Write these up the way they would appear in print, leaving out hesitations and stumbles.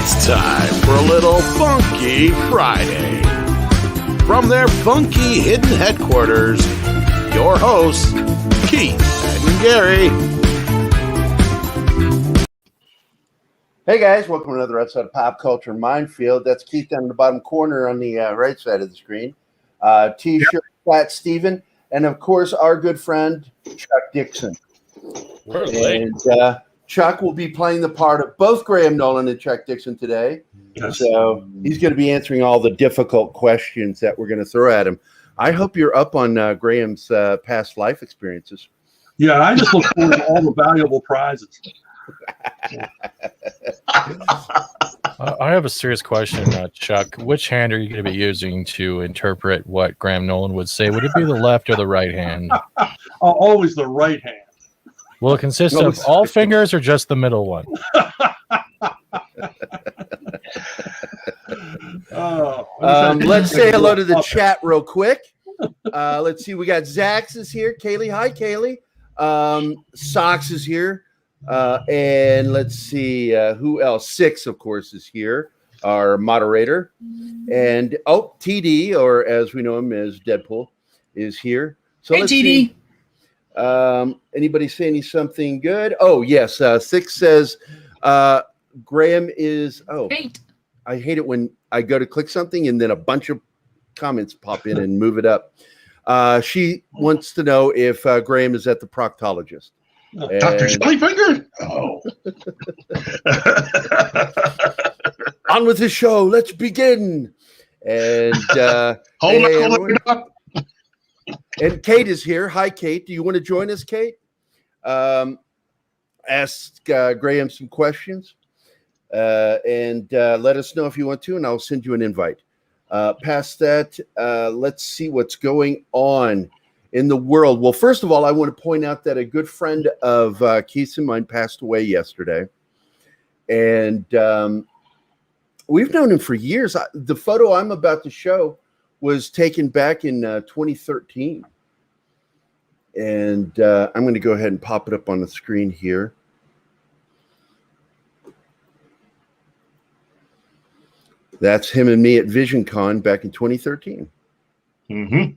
It's time for a little Funky Friday. From their funky hidden headquarters, your hosts, Keith and Gary. Hey guys, welcome to another episode of Pop Culture Minefield. That's Keith down in the bottom corner on the right side of the screen. T-shirt, Fat Steven, and of course our good friend, Chuck Dixon. We're late. And Chuck will be playing the part of both Graham Nolan and Chuck Dixon today. Yes. So he's going to be answering all the difficult questions that we're going to throw at him. I hope you're up on Graham's past life experiences. Yeah, I just look forward to all the valuable prizes. I have a serious question, Chuck. Which hand are you going to be using to interpret what Graham Nolan would say? Would it be the left or the right hand? Always the right hand. Will it consist of all fingers or just the middle one? Let's say hello to the chat real quick. Let's see. We got Zax is here. Kaylee. Hi, Kaylee. Socks is here. And let's see who else. Six, of course, is here. Our moderator. And TD, or as we know him as Deadpool, is here. So hey, let's TD. See. Anybody saying something good? Oh, yes. Six says Graham is. Oh, Great. I hate it when I go to click something and then a bunch of comments pop in and move it up. She wants to know if Graham is at the proctologist. Dr. Jellyfinger? Oh. On with the show. Let's begin. And Hold up. And Kate is here. Hi, Kate. Do you want to join us, Kate? Ask Graham some questions and let us know if you want to, and I'll send you an invite. Past that, let's see what's going on in the world. Well, first of all, I want to point out that a good friend of Keith's and mine passed away yesterday. And we've known him for years. The photo I'm about to show was taken back in 2013. And I'm going to go ahead and pop it up on the screen here. That's him and me at VisionCon back in 2013. Mm-hmm.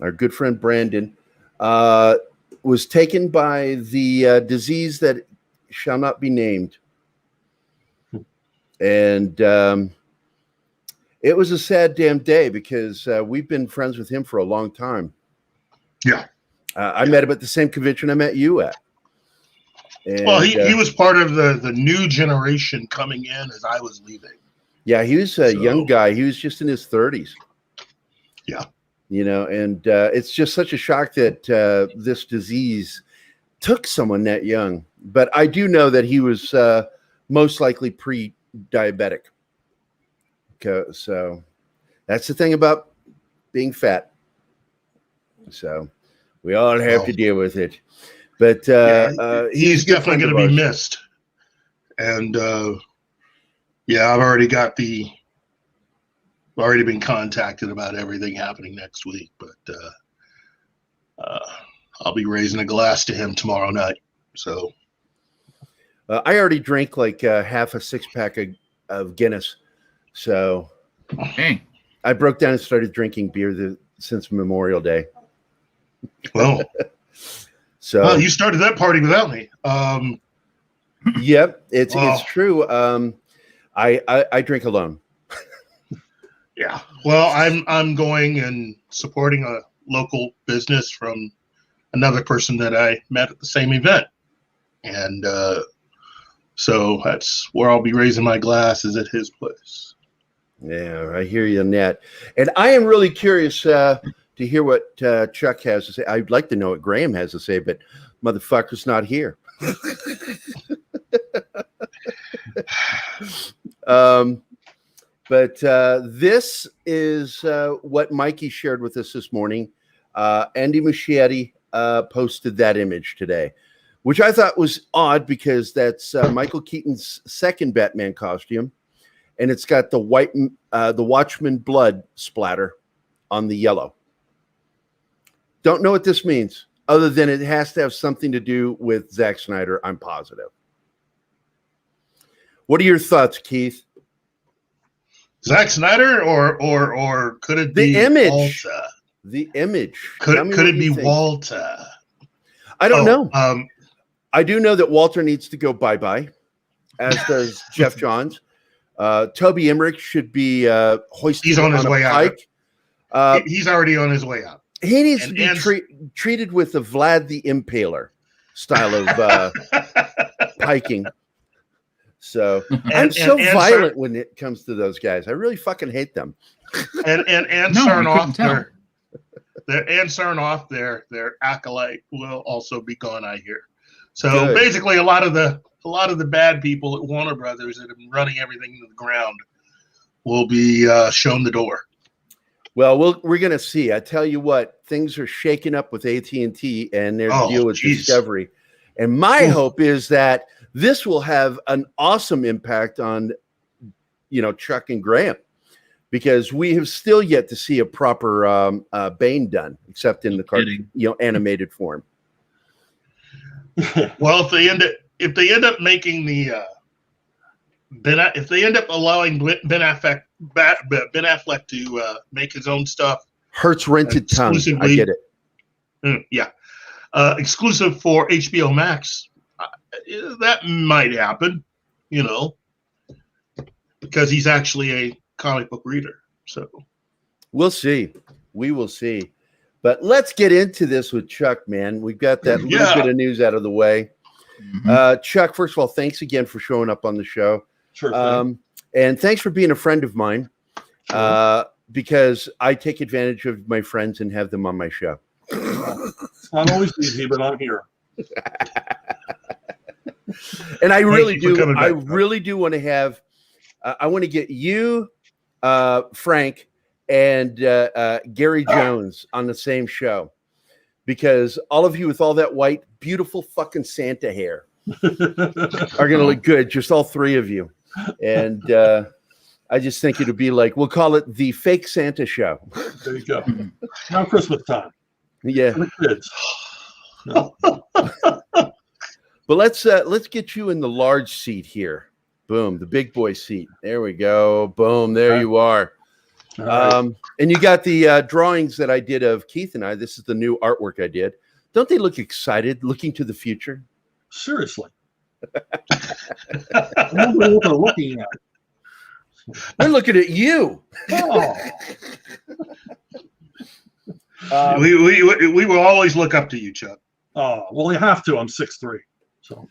Our good friend Brandon was taken by the disease that shall not be named. And it was a sad damn day because we've been friends with him for a long time. Yeah. I met him at the same convention I met you at. And, well, he was part of the new generation coming in as I was leaving. Yeah, he was a young guy. He was just in his 30s. Yeah. You know, and it's just such a shock that this disease took someone that young. But I do know that he was most likely pre-diabetic. So that's the thing about being fat. So we all have to deal with it. But he's definitely going to be missed. And I've already been contacted about everything happening next week. But I'll be raising a glass to him tomorrow night. So I already drank like half a 6-pack of Guinness. So I broke down and started drinking beer since Memorial Day. Well, you started that party without me. Yep, it's true. I drink alone. Yeah. Well, I'm going and supporting a local business from another person that I met at the same event, and so that's where I'll be raising my glass, is at his place. Yeah, I hear you on that. And I am really curious to hear what Chuck has to say. I'd like to know what Graham has to say, but motherfucker's not here. But this is what Mikey shared with us this morning. Andy Muschietti posted that image today, which I thought was odd because that's Michael Keaton's second Batman costume. And it's got the Watchman blood splatter on the yellow. Don't know what this means, other than it has to have something to do with Zack Snyder, I'm positive. What are your thoughts, Keith? Zack Snyder, or could it be the image? Walter? The image. Could it be Walter? I don't know. I do know that Walter needs to go bye-bye, as does Jeff Johns. Toby Emmerich should be hoisted He's on his way pike. out. He's already on his way out. He needs to be treated with the Vlad the Impaler style of piking. So I'm so violent when it comes to those guys. I really fucking hate them. And Sarnoff, their acolyte, will also be gone, I hear. So basically, a lot of the bad people at Warner Brothers that have been running everything to the ground will be shown the door. Well, we're going to see. I tell you what, things are shaking up with AT&T and their deal with Discovery. And my hope is that this will have an awesome impact on, Chuck and Graham, because we have still yet to see a proper Bane done, except in the cartoon, animated form. Well, if they end up making the if they end up allowing Ben Affleck to make his own stuff, Hurts rented tongue. I get it. Exclusive for HBO Max, that might happen, because he's actually a comic book reader. So we'll see. We will see. But let's get into this with Chuck, man. We've got that little bit of news out of the way. Mm-hmm. Chuck, first of all, thanks again for showing up on the show. Sure. And thanks for being a friend of mine, because I take advantage of my friends and have them on my show. It's not always easy, but I'm here. And I really do. I really do want to have. I want to get you, Frank, and Gary Jones on the same show, because all of you with all that white, beautiful fucking Santa hair are going to look good. Just all three of you. And I just think it'll be like, we'll call it the Fake Santa Show. There you go. Now Christmas time. Yeah. No. But let's get you in the large seat here. Boom, the big boy seat. There we go. Boom, there you are. Right. And you got the drawings that I did of Keith and I. This is the new artwork I did. Don't they look excited, looking to the future? Seriously. I wonder what they're looking at. They're looking at you. Oh. We will always look up to you, Chuck. Oh, well, you have to. I'm 6'3". So.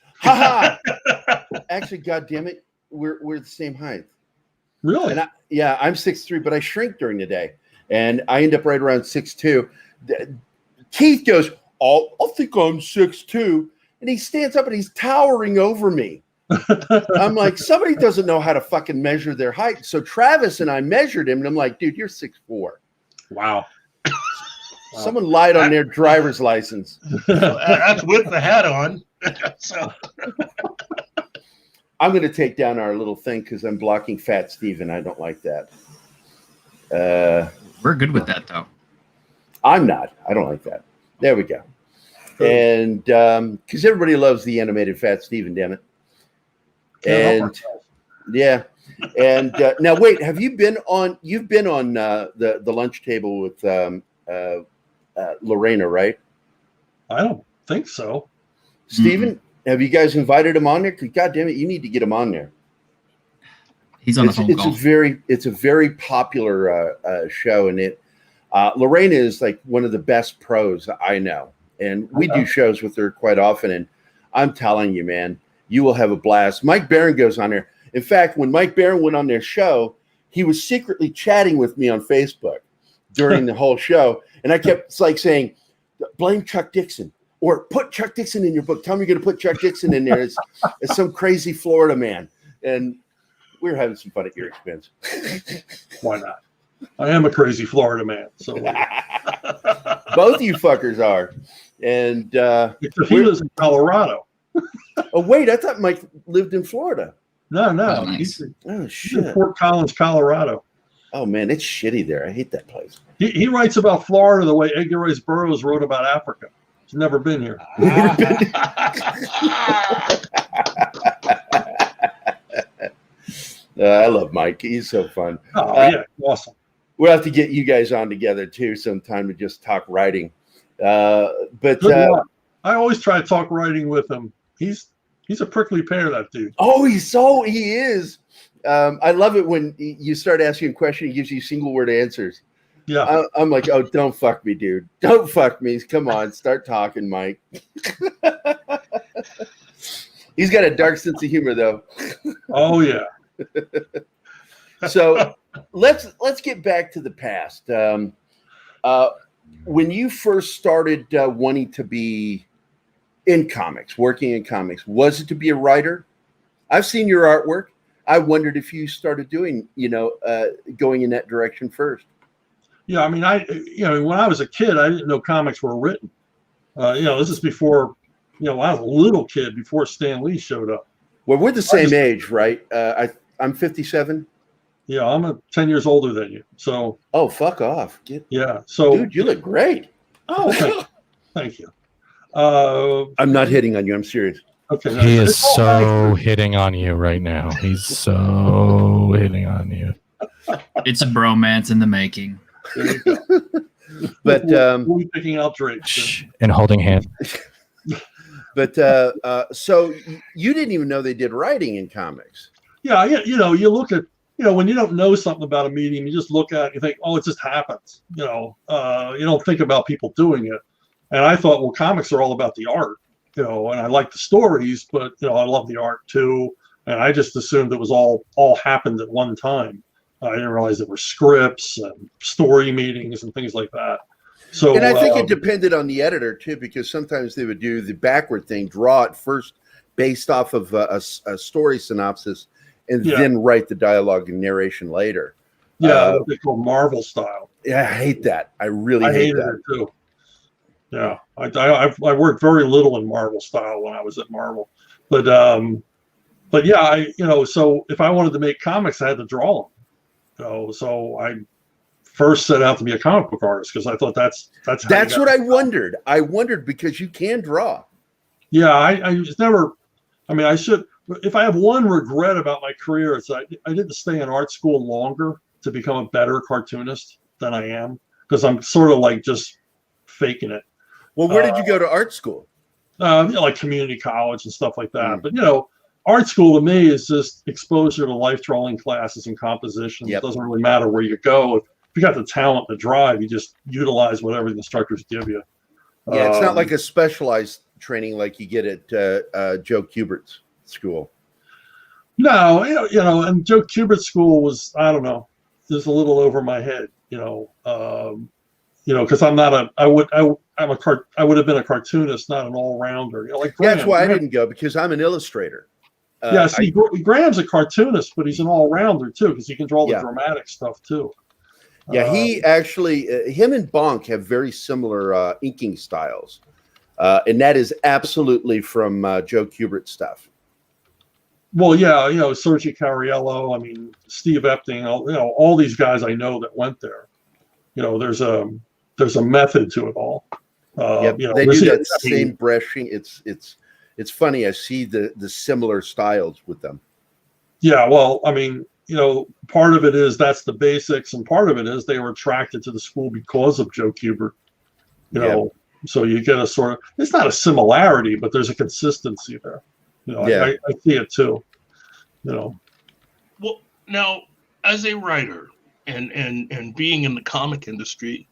Actually, God damn it, we're the same height. Really? And I'm 6'3", but I shrink during the day, and I end up right around 6'2". Keith goes, "Oh, I think I'm 6'2", and he stands up and he's towering over me. I'm like, somebody doesn't know how to fucking measure their height. So Travis and I measured him, and I'm like, dude, you're 6'4". Wow. Someone lied on their driver's license. That's with the hat on. So. I'm going to take down our little thing because I'm blocking Fat Steven. I don't like that. We're good with that, though. I'm not. I don't like that. There we go. And because everybody loves the animated Fat Steven, damn it. And yeah. And now, wait, have you been on? You've been on the lunch table with Lorena, right? I don't think so. Steven, have you guys invited him on there? Because God damn it, you need to get him on there. He's on the phone call. It's a very popular show, and Lorena is like one of the best pros I know, and we do shows with her quite often. And I'm telling you, man, you will have a blast. Mike Barron goes on there. In fact, when Mike Barron went on their show, he was secretly chatting with me on Facebook during the whole show, and I kept saying, "Blame Chuck Dixon." Or put Chuck Dixon in your book. Tell me you're going to put Chuck Dixon in there as some crazy Florida man. And we're having some fun at your expense. Why not? I am a crazy Florida man. So both of you fuckers are. And he lives in Colorado. Oh, wait. I thought Mike lived in Florida. No. Oh, nice. He's in Fort Collins, Colorado. Oh, man. It's shitty there. I hate that place. He writes about Florida the way Edgar Rice Burroughs wrote about Africa. He's never been here. I love Mike. He's so fun. Oh yeah, awesome. We'll have to get you guys on together too sometime to just talk writing. But I always try to talk writing with him. He's a prickly pear, that dude. Oh, he is. I love it when you start asking a question, he gives you single word answers. Yeah. I'm like, oh, don't fuck me, dude. Don't fuck me. Come on, start talking, Mike. He's got a dark sense of humor, though. Oh yeah. So let's get back to the past. When you first started wanting to be in comics, working in comics, was it to be a writer? I've seen your artwork. I wondered if you started doing, going in that direction first. Yeah, I mean, when I was a kid, I didn't know comics were written. This is before, I was a little kid before Stan Lee showed up. Well, we're the same age, right? I'm 57. Yeah, I'm 10 years older than you. So. Oh, fuck off! So, dude, you look great. Oh, thank you. I'm not hitting on you. I'm serious. Okay. He is so hitting on you right now. He's so hitting on you. It's a bromance in the making. There you go. But we'll be picking out Drake and holding hands. But so you didn't even know they did writing in comics. Yeah, you look at, when you don't know something about a medium, you just look at it and you think, oh, it just happens. You don't think about people doing it. And I thought, well, comics are all about the art, and I like the stories, but I love the art too. And I just assumed it was all happened at one time. I didn't realize there were scripts and story meetings and things like that. So, and I think it depended on the editor too, because sometimes they would do the backward thing, draw it first based off of a story synopsis, and then write the dialogue and narration later. Yeah, what they call Marvel style. Yeah, I hate that. I really hate that it too. Yeah, I worked very little in Marvel style when I was at Marvel, but yeah, so if I wanted to make comics, I had to draw them. So I first set out to be a comic book artist because I thought that's what I wondered. I wondered because you can draw. Yeah, I just never. I mean, I should. If I have one regret about my career, it's I didn't stay in art school longer to become a better cartoonist than I am, because I'm sort of like just faking it. Well, where did you go to art school? Like community college and stuff like that. But art school to me is just exposure to life drawing classes and composition. It doesn't really matter where you go. If you got the talent and the drive, you just utilize whatever the instructors give you. Yeah, it's not like a specialized training like you get at Joe Kubert's school. No, and Joe Kubert's school was, I don't know, just a little over my head, because I'm not I would have been a cartoonist, not an all-rounder. Like Graham, that's why I didn't go, because I'm an illustrator. Graham's a cartoonist, but he's an all-rounder too, because he can draw the dramatic stuff too. Yeah, he actually, him and Bonk have very similar inking styles, and that is absolutely from Joe Kubert stuff. Well, yeah, Sergio Cariello, I mean, Steve Epting, all these guys I know that went there. There's a method to it all. They do that same brushing. It's funny. I see the similar styles with them. Yeah, well, I mean, part of it is that's the basics, and part of it is they were attracted to the school because of Joe Kubert. So you get a sort of, it's not a similarity, but there's a consistency there. I see it too. Well, now as a writer and being in the comic industry,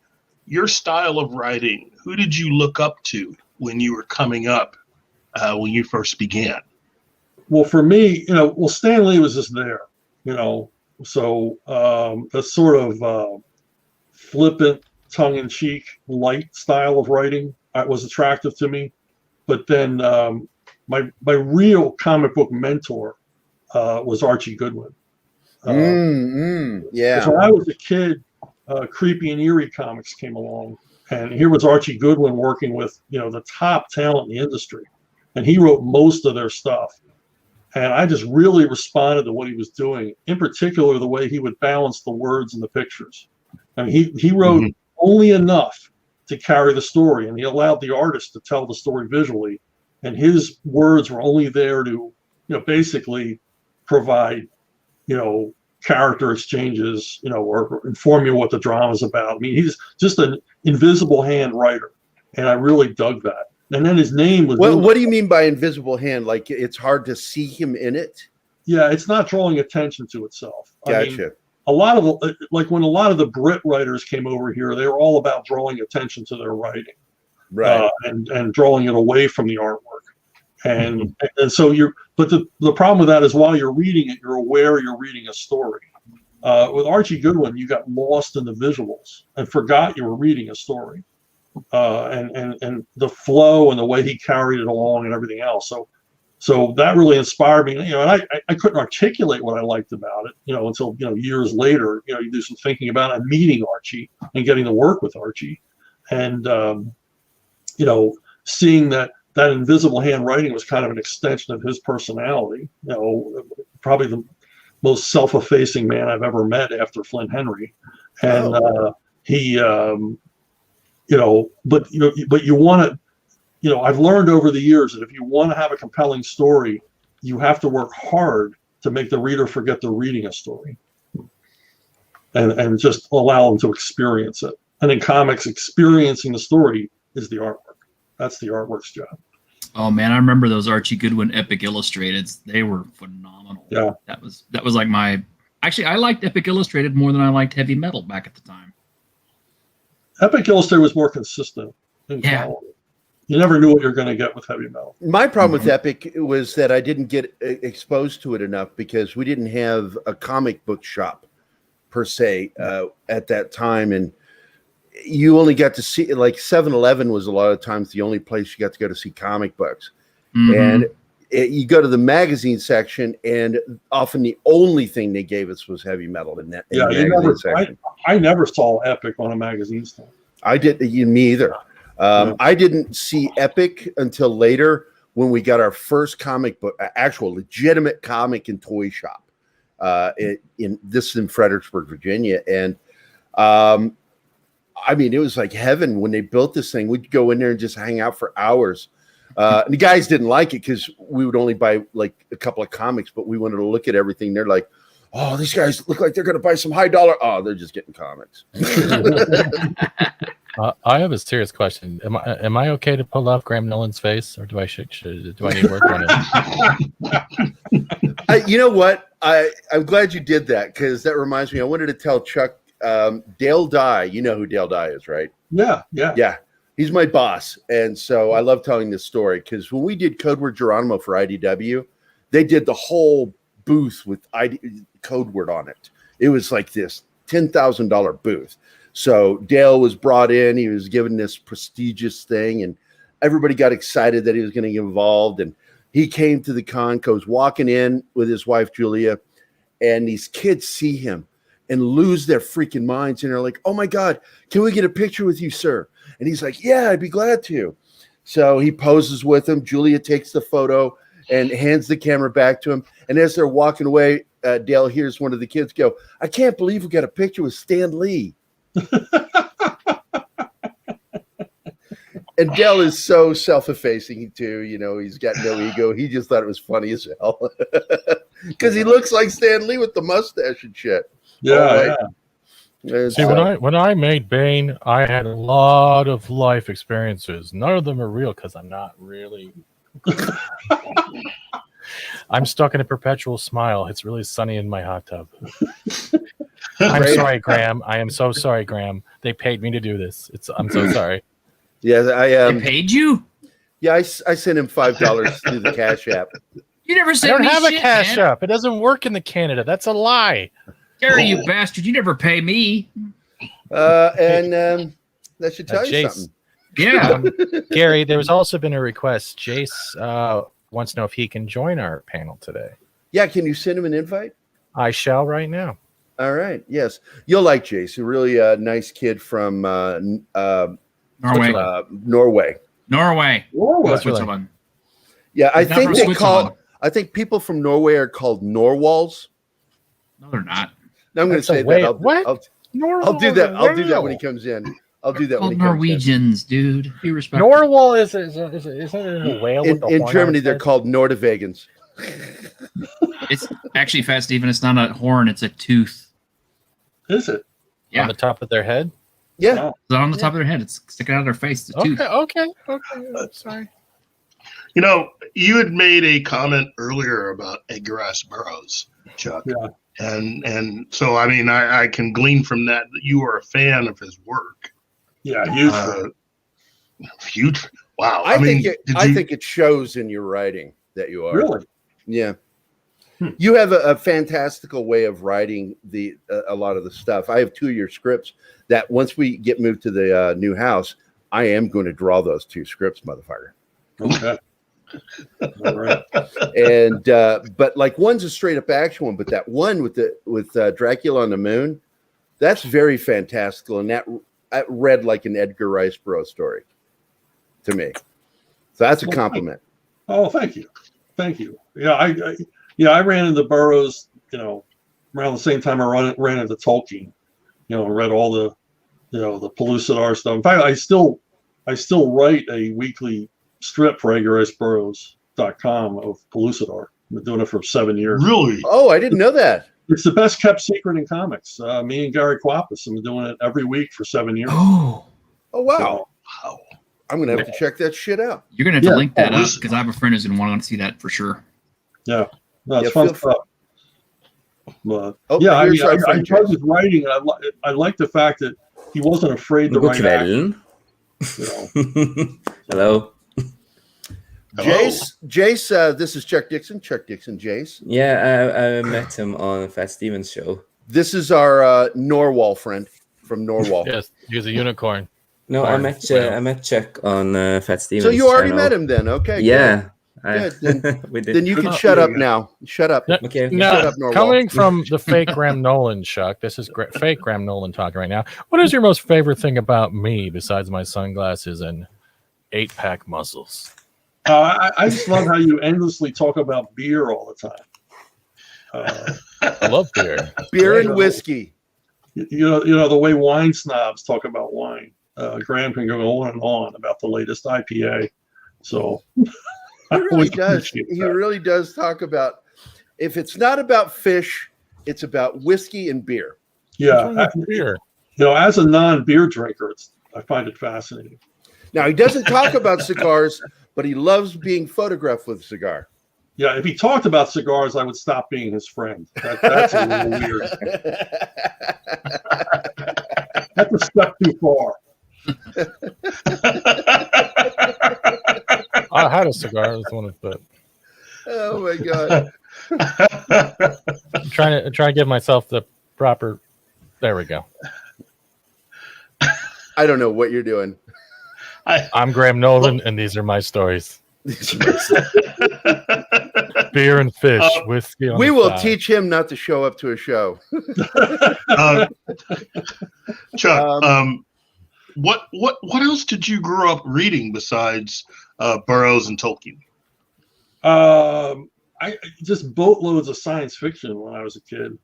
your style of writing, who did you look up to when you were coming up, when you first began? Well, for me, Stan Lee was just there, so that sort of flippant, tongue-in-cheek, light style of writing was attractive to me. But then my real comic book mentor was Archie Goodwin. Yeah. So when I was a kid, Creepy and Eerie comics came along, and here was Archie Goodwin working with the top talent in the industry, and he wrote most of their stuff. And I just really responded to what he was doing, in particular the way he would balance the words and the pictures. I mean, he wrote only enough to carry the story, and he allowed the artist to tell the story visually. And his words were only there to, basically provide character exchanges, or inform you what the drama's about. I mean, he's just an invisible hand writer, and I really dug that. And then his name was. What do you mean by invisible hand? Like it's hard to see him in it? Yeah, it's not drawing attention to itself. Gotcha. I mean, a lot of when a lot of the Brit writers came over here, they were all about drawing attention to their writing, right? And drawing it away from the artwork. And so but the problem with that is while you're reading it, you're aware you're reading a story. With Archie Goodwin, you got lost in the visuals and forgot you were reading a story, and the flow and the way he carried it along and everything else. So that really inspired me, and I couldn't articulate what I liked about it, until, years later, you do some thinking about it and meeting Archie and getting to work with Archie, and, seeing that invisible handwriting was kind of an extension of his personality, probably the most self-effacing man I've ever met after Flynn Henry. And he, but you want to, I've learned over the years that if you want to have a compelling story, you have to work hard to make the reader forget they're reading a story, and just allow them to experience it. And in comics, experiencing the story is the artwork. That's the artwork's job. Oh man, I remember those Archie Goodwin Epic Illustrateds. They were phenomenal. Yeah, that was like I liked Epic Illustrated more than I liked Heavy Metal back at the time. Epic Illustrated was more consistent in quality. You never knew what you're going to get with Heavy Metal. My problem with Epic was that I didn't get exposed to it enough because we didn't have a comic book shop per se at that time, and you only got to see, like 7-Eleven was a lot of times the only place you got to go to see comic books. And you go to the magazine section, and often the only thing they gave us was Heavy Metal in that. I never saw Epic on a magazine stand. I didn't. Me either. I didn't see Epic until later when we got our first comic book, actual legitimate comic and toy shop in Fredericksburg, Virginia. And I mean, it was like heaven when they built this thing. We'd go in there and just hang out for hours. And the guys didn't like it because we would only buy like a couple of comics, but we wanted to look at everything. They're like, oh, these guys look like they're going to buy some high dollar. Oh, they're just getting comics. I have a serious question. Am I okay to pull off Graham Nolan's face, or do I need work on it? You know what? I'm glad you did that, because that reminds me. I wanted to tell Chuck, Dale Dye. You know who Dale Dye is, right? Yeah. He's my boss, and so I love telling this story because when we did Code Word Geronimo for IDW, they did the whole booth with Code Word on it. It was like this $10,000 booth. So Dale was brought in. He was given this prestigious thing, and everybody got excited that he was going to get involved. And he came to the con, goes walking in with his wife, Julia, and these kids see him and lose their freaking minds. And they're like, oh, my God, can we get a picture with you, sir? And he's like, yeah, I'd be glad to. So he poses with him. Julia takes the photo and hands the camera back to him. And as they're walking away, Dale hears one of the kids go, I can't believe we got a picture with Stan Lee. And Dell is so self-effacing too. He's got no ego. He just thought it was funny as hell because he looks like Stan Lee with the mustache and shit. Yeah. See, when I made Bane, I had a lot of life experiences. None of them are real because I'm not really. I'm stuck in a perpetual smile. It's really sunny in my hot tub. I'm sorry, Graham. I am so sorry, Graham. They paid me to do this. I'm so sorry. Yeah, They paid you? Yeah, I sent him $5 through the Cash App. You never sent I don't me have shit, a Cash man. App. It doesn't work in Canada. That's a lie. Gary, you bastard! You never pay me. And that should tell you Jace, something. Yeah, Gary. There's also been a request. Jace wants to know if he can join our panel today. Yeah, can you send him an invite? I shall right now. All right. Yes, you'll like Jace. A really nice kid from Norway. Norway. Switzerland. Yeah, I Not think from they Switzerland. I think people from Norway are called Norwals. No, they're not. Now, I'm going to say that. What? I'll do that. I'll do that when he comes in. I'll do that when he comes Norwegians, dude. Be respectful. Norwal isn't it a whale? in. In Germany, they're called Nordevegans. It's actually, Fat Steven, it's not a horn, it's a tooth. Is it? Yeah. On the top of their head? Yeah. It's on the top of their head. It's sticking out of their face. It's a tooth. Okay. Sorry. You know, you had made a comment earlier about Edgar Rice Burroughs, Chuck. Yeah. And so, I mean, I can glean from that you are a fan of his work. Yeah, huge. Huge. Wow. I think it shows in your writing that you are. Really? Yeah. You have a fantastical way of writing a lot of the stuff. I have 2-year scripts that once we get moved to the new house, I am going to draw those 2 scripts, motherfucker. Okay. All right. And but like one's a straight up action one, but that one with Dracula on the Moon, that's very fantastical, and that read like an Edgar Rice Burroughs story to me. So that's a compliment. Oh, thank you. Yeah, I ran into Burroughs, around the same time I ran into Tolkien, read all the Pellucidar stuff. In fact, I still write a weekly strip for EdgarRiceBurroughs.com of Pellucidar. I've been doing it for 7 years. Really? Oh, I didn't know that. It's the best kept secret in comics. Me and Gary Quapis have been doing it every week for 7 years. Oh, wow. So, Wow. I'm going to have to check that shit out. You're going to have to link that up because I have a friend who's going to want to see that for sure. yeah. No, it's Yeah, fun stuff. But, here's our I friend tried his writing. I like the fact that he wasn't afraid to write action. Hello. Jace, this is Chuck Dixon. Chuck Dixon, Jace. Yeah, I met him on Fat Steven's show. This is our Norwal friend from Norwal. Yes, he's a unicorn. No, I met Chuck on Fat Steven's. So you already channel. met him then? Okay. Yeah. Good. We did. Then you can shut up now. Shut up. Okay. Now, Shut up, Norwal. coming from the fake Graham Nolan, Chuck, this is fake Graham Nolan talking right now. What is your most favorite thing about me besides my sunglasses and 8-pack muscles? I just love how you endlessly talk about beer all the time. I love beer. Beer and whiskey. You know the way wine snobs talk about wine. Graham can go on and on about the latest IPA. So He really does. He really does talk about, if it's not about fish, it's about whiskey and beer. Yeah, Beer. As a non-beer drinker, I find it fascinating. Now, he doesn't talk about cigars, but he loves being photographed with a cigar. Yeah, if he talked about cigars, I would stop being his friend. That's a little weird. That's a step too far. I had a cigar. It was one of the. Oh my god! I'm trying to give myself the proper. There we go. I don't know what you're doing. I'm Graham Nolan, and these are my stories. Beer and fish, whiskey. On We the will side. teach him not to show up to a show. Chuck, what else did you grow up reading besides Burroughs and Tolkien? I just boatloads of science fiction when I was a kid,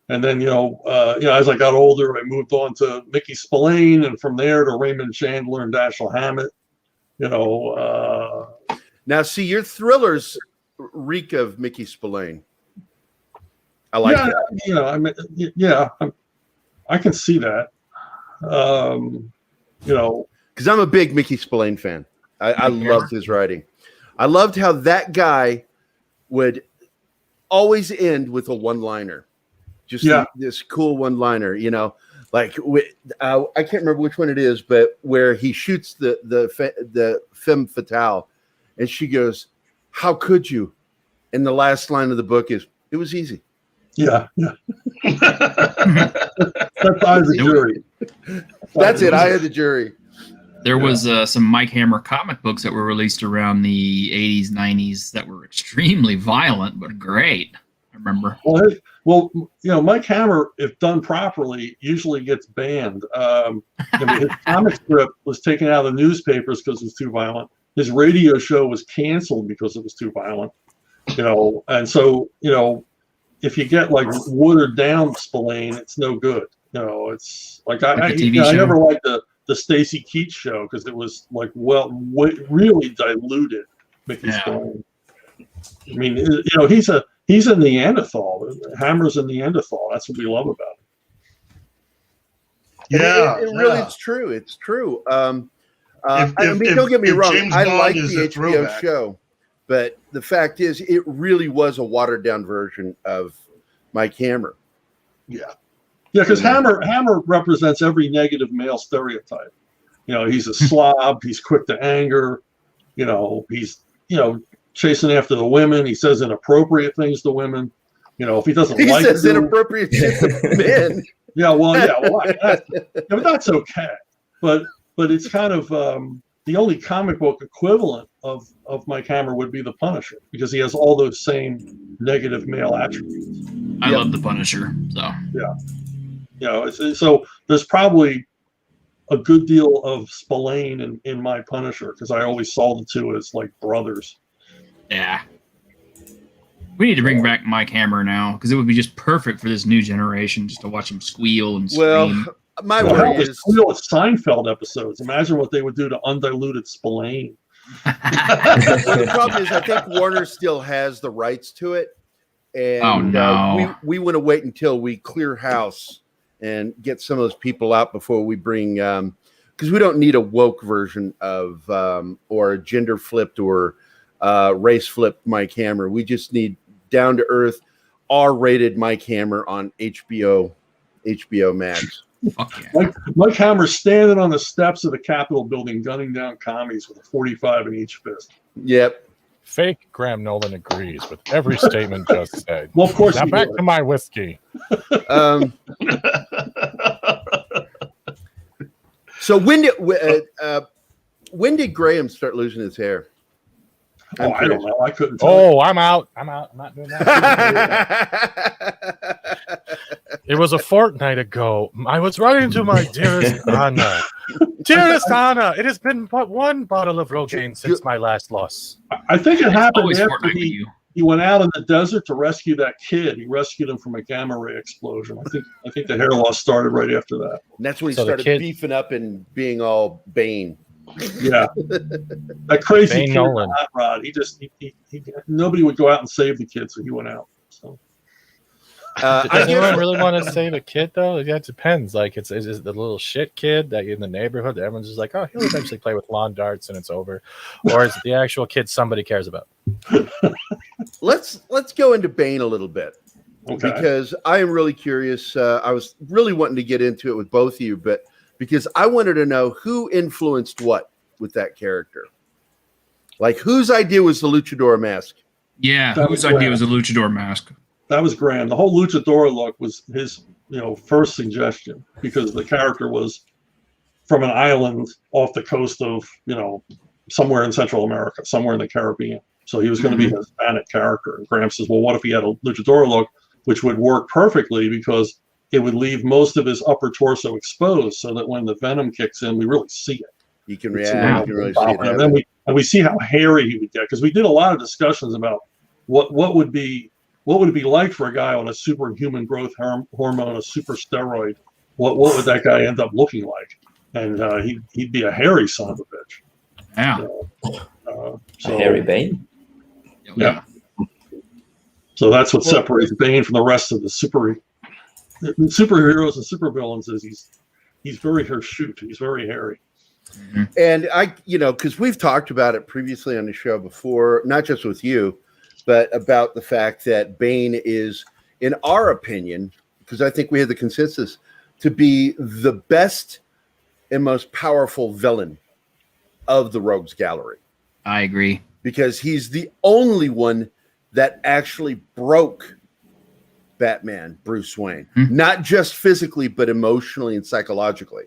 and then as I got older, I moved on to Mickey Spillane, and from there to Raymond Chandler and Dashiell Hammett. Now, see, your thrillers reek of Mickey Spillane. I like that. I can see that. Because I'm a big Mickey Spillane fan. I loved his writing. I loved how that guy would always end with a one-liner. Just this cool one-liner, like I can't remember which one it is, but where he shoots the femme fatale, and she goes, "How could you?" And the last line of the book is, "It was easy." Yeah. That's I the jury. That's it. I had the jury. There was some Mike Hammer comic books that were released around the 80s, 90s that were extremely violent, but great. I remember. Well, Mike Hammer, if done properly, usually gets banned. His comic strip was taken out of the newspapers because it was too violent. His radio show was canceled because it was too violent. And so, if you get like watered down Spillane, it's no good. It's like I never liked the Stacy Keach show because it was like really diluted Mickey Spillane. I mean, he's He's a Neanderthal. Hammer's a Neanderthal. That's what we love about him. Yeah, it really is true. It's true. Don't get me wrong. James I Bond like is the a HBO throwback. show, but the fact is, it really was a watered down version of Mike Hammer. Yeah. Yeah, because Hammer represents every negative male stereotype. He's a slob. He's quick to anger. He's chasing after the women. He says inappropriate things to women. If he doesn't He like says you, inappropriate shit to men. But that's okay. But it's kind of the only comic book equivalent of Mike Hammer would be the Punisher, because he has all those same negative male attributes. I love the Punisher. So so there's probably a good deal of Spillane in my Punisher, because I always saw the two as like brothers. yeah. We need to bring back Mike Hammer now, because it would be just perfect for this new generation, just to watch him squeal and scream. Well, my worry is squeal at Seinfeld episodes. Imagine what they would do to undiluted Spillane. the problem is, I think Warner still has the rights to it, and we want to wait until we clear house and get some of those people out before we bring, because we don't need a woke version of or a gender flipped or race flipped Mike Hammer. We just need down to earth R-rated Mike Hammer on HBO Max. Fuck yeah. Mike Hammer standing on the steps of the Capitol building, gunning down commies with a 45 in each fist. Yep. Fake Graham Nolan agrees with every statement just said. Well, of course. Now back to my whiskey. So when did Graham start losing his hair? I don't know. I couldn't tell. Oh, I'm out. I'm not doing that. It was a fortnight ago. I was running to my dearest Anna. Dearest Anna, it has been but one bottle of Rogaine since my last loss. I think it happened Always after Fortnite with you. he went out in the desert to rescue that kid. He rescued him from a gamma ray explosion. I think the hair loss started right after that. And that's when he So the started kid- beefing up and being all Bane. Yeah, that crazy Bane kid, Nolan. Hot Rod. He nobody would go out and save the kid, so he went out. So Does anyone really want to save a kid though? Yeah, it depends. Like, is it the little shit kid that in the neighborhood that everyone's just like, oh, he'll eventually play with lawn darts and it's over, or is it the actual kid somebody cares about? Let's go into Bane a little bit, okay. because I am really curious. I was really wanting to get into it with both of you, but because I wanted to know who influenced what with that character. Like, whose idea was the Luchador Mask? Yeah, That whose was idea was a Luchador Mask? That was Graham. The whole Luchador look was his, first suggestion, because the character was from an island off the coast of, somewhere in Central America, somewhere in the Caribbean. So he was going to be a Hispanic character. And Graham says, well, what if he had a Luchador look, which would work perfectly because it would leave most of his upper torso exposed, so that when the venom kicks in, we really see it. You can react. You can really see it. And then we see how hairy he would get, because we did a lot of discussions about what would it be like for a guy on a superhuman growth hormone, a super steroid. What would that guy end up looking like? And he'd be a hairy son of a bitch. Yeah. So Harry Bane. yeah. So that's what separates Bane from the rest of the superheroes and supervillains. Is he's very hirsute. He's very hairy. And because we've talked about it previously on the show before, not just with you, but about the fact that Bane is, in our opinion, because I think we had the consensus, to be the best and most powerful villain of the Rogues Gallery. I agree. Because he's the only one that actually broke Batman, Bruce Wayne. Not just physically, but emotionally and psychologically.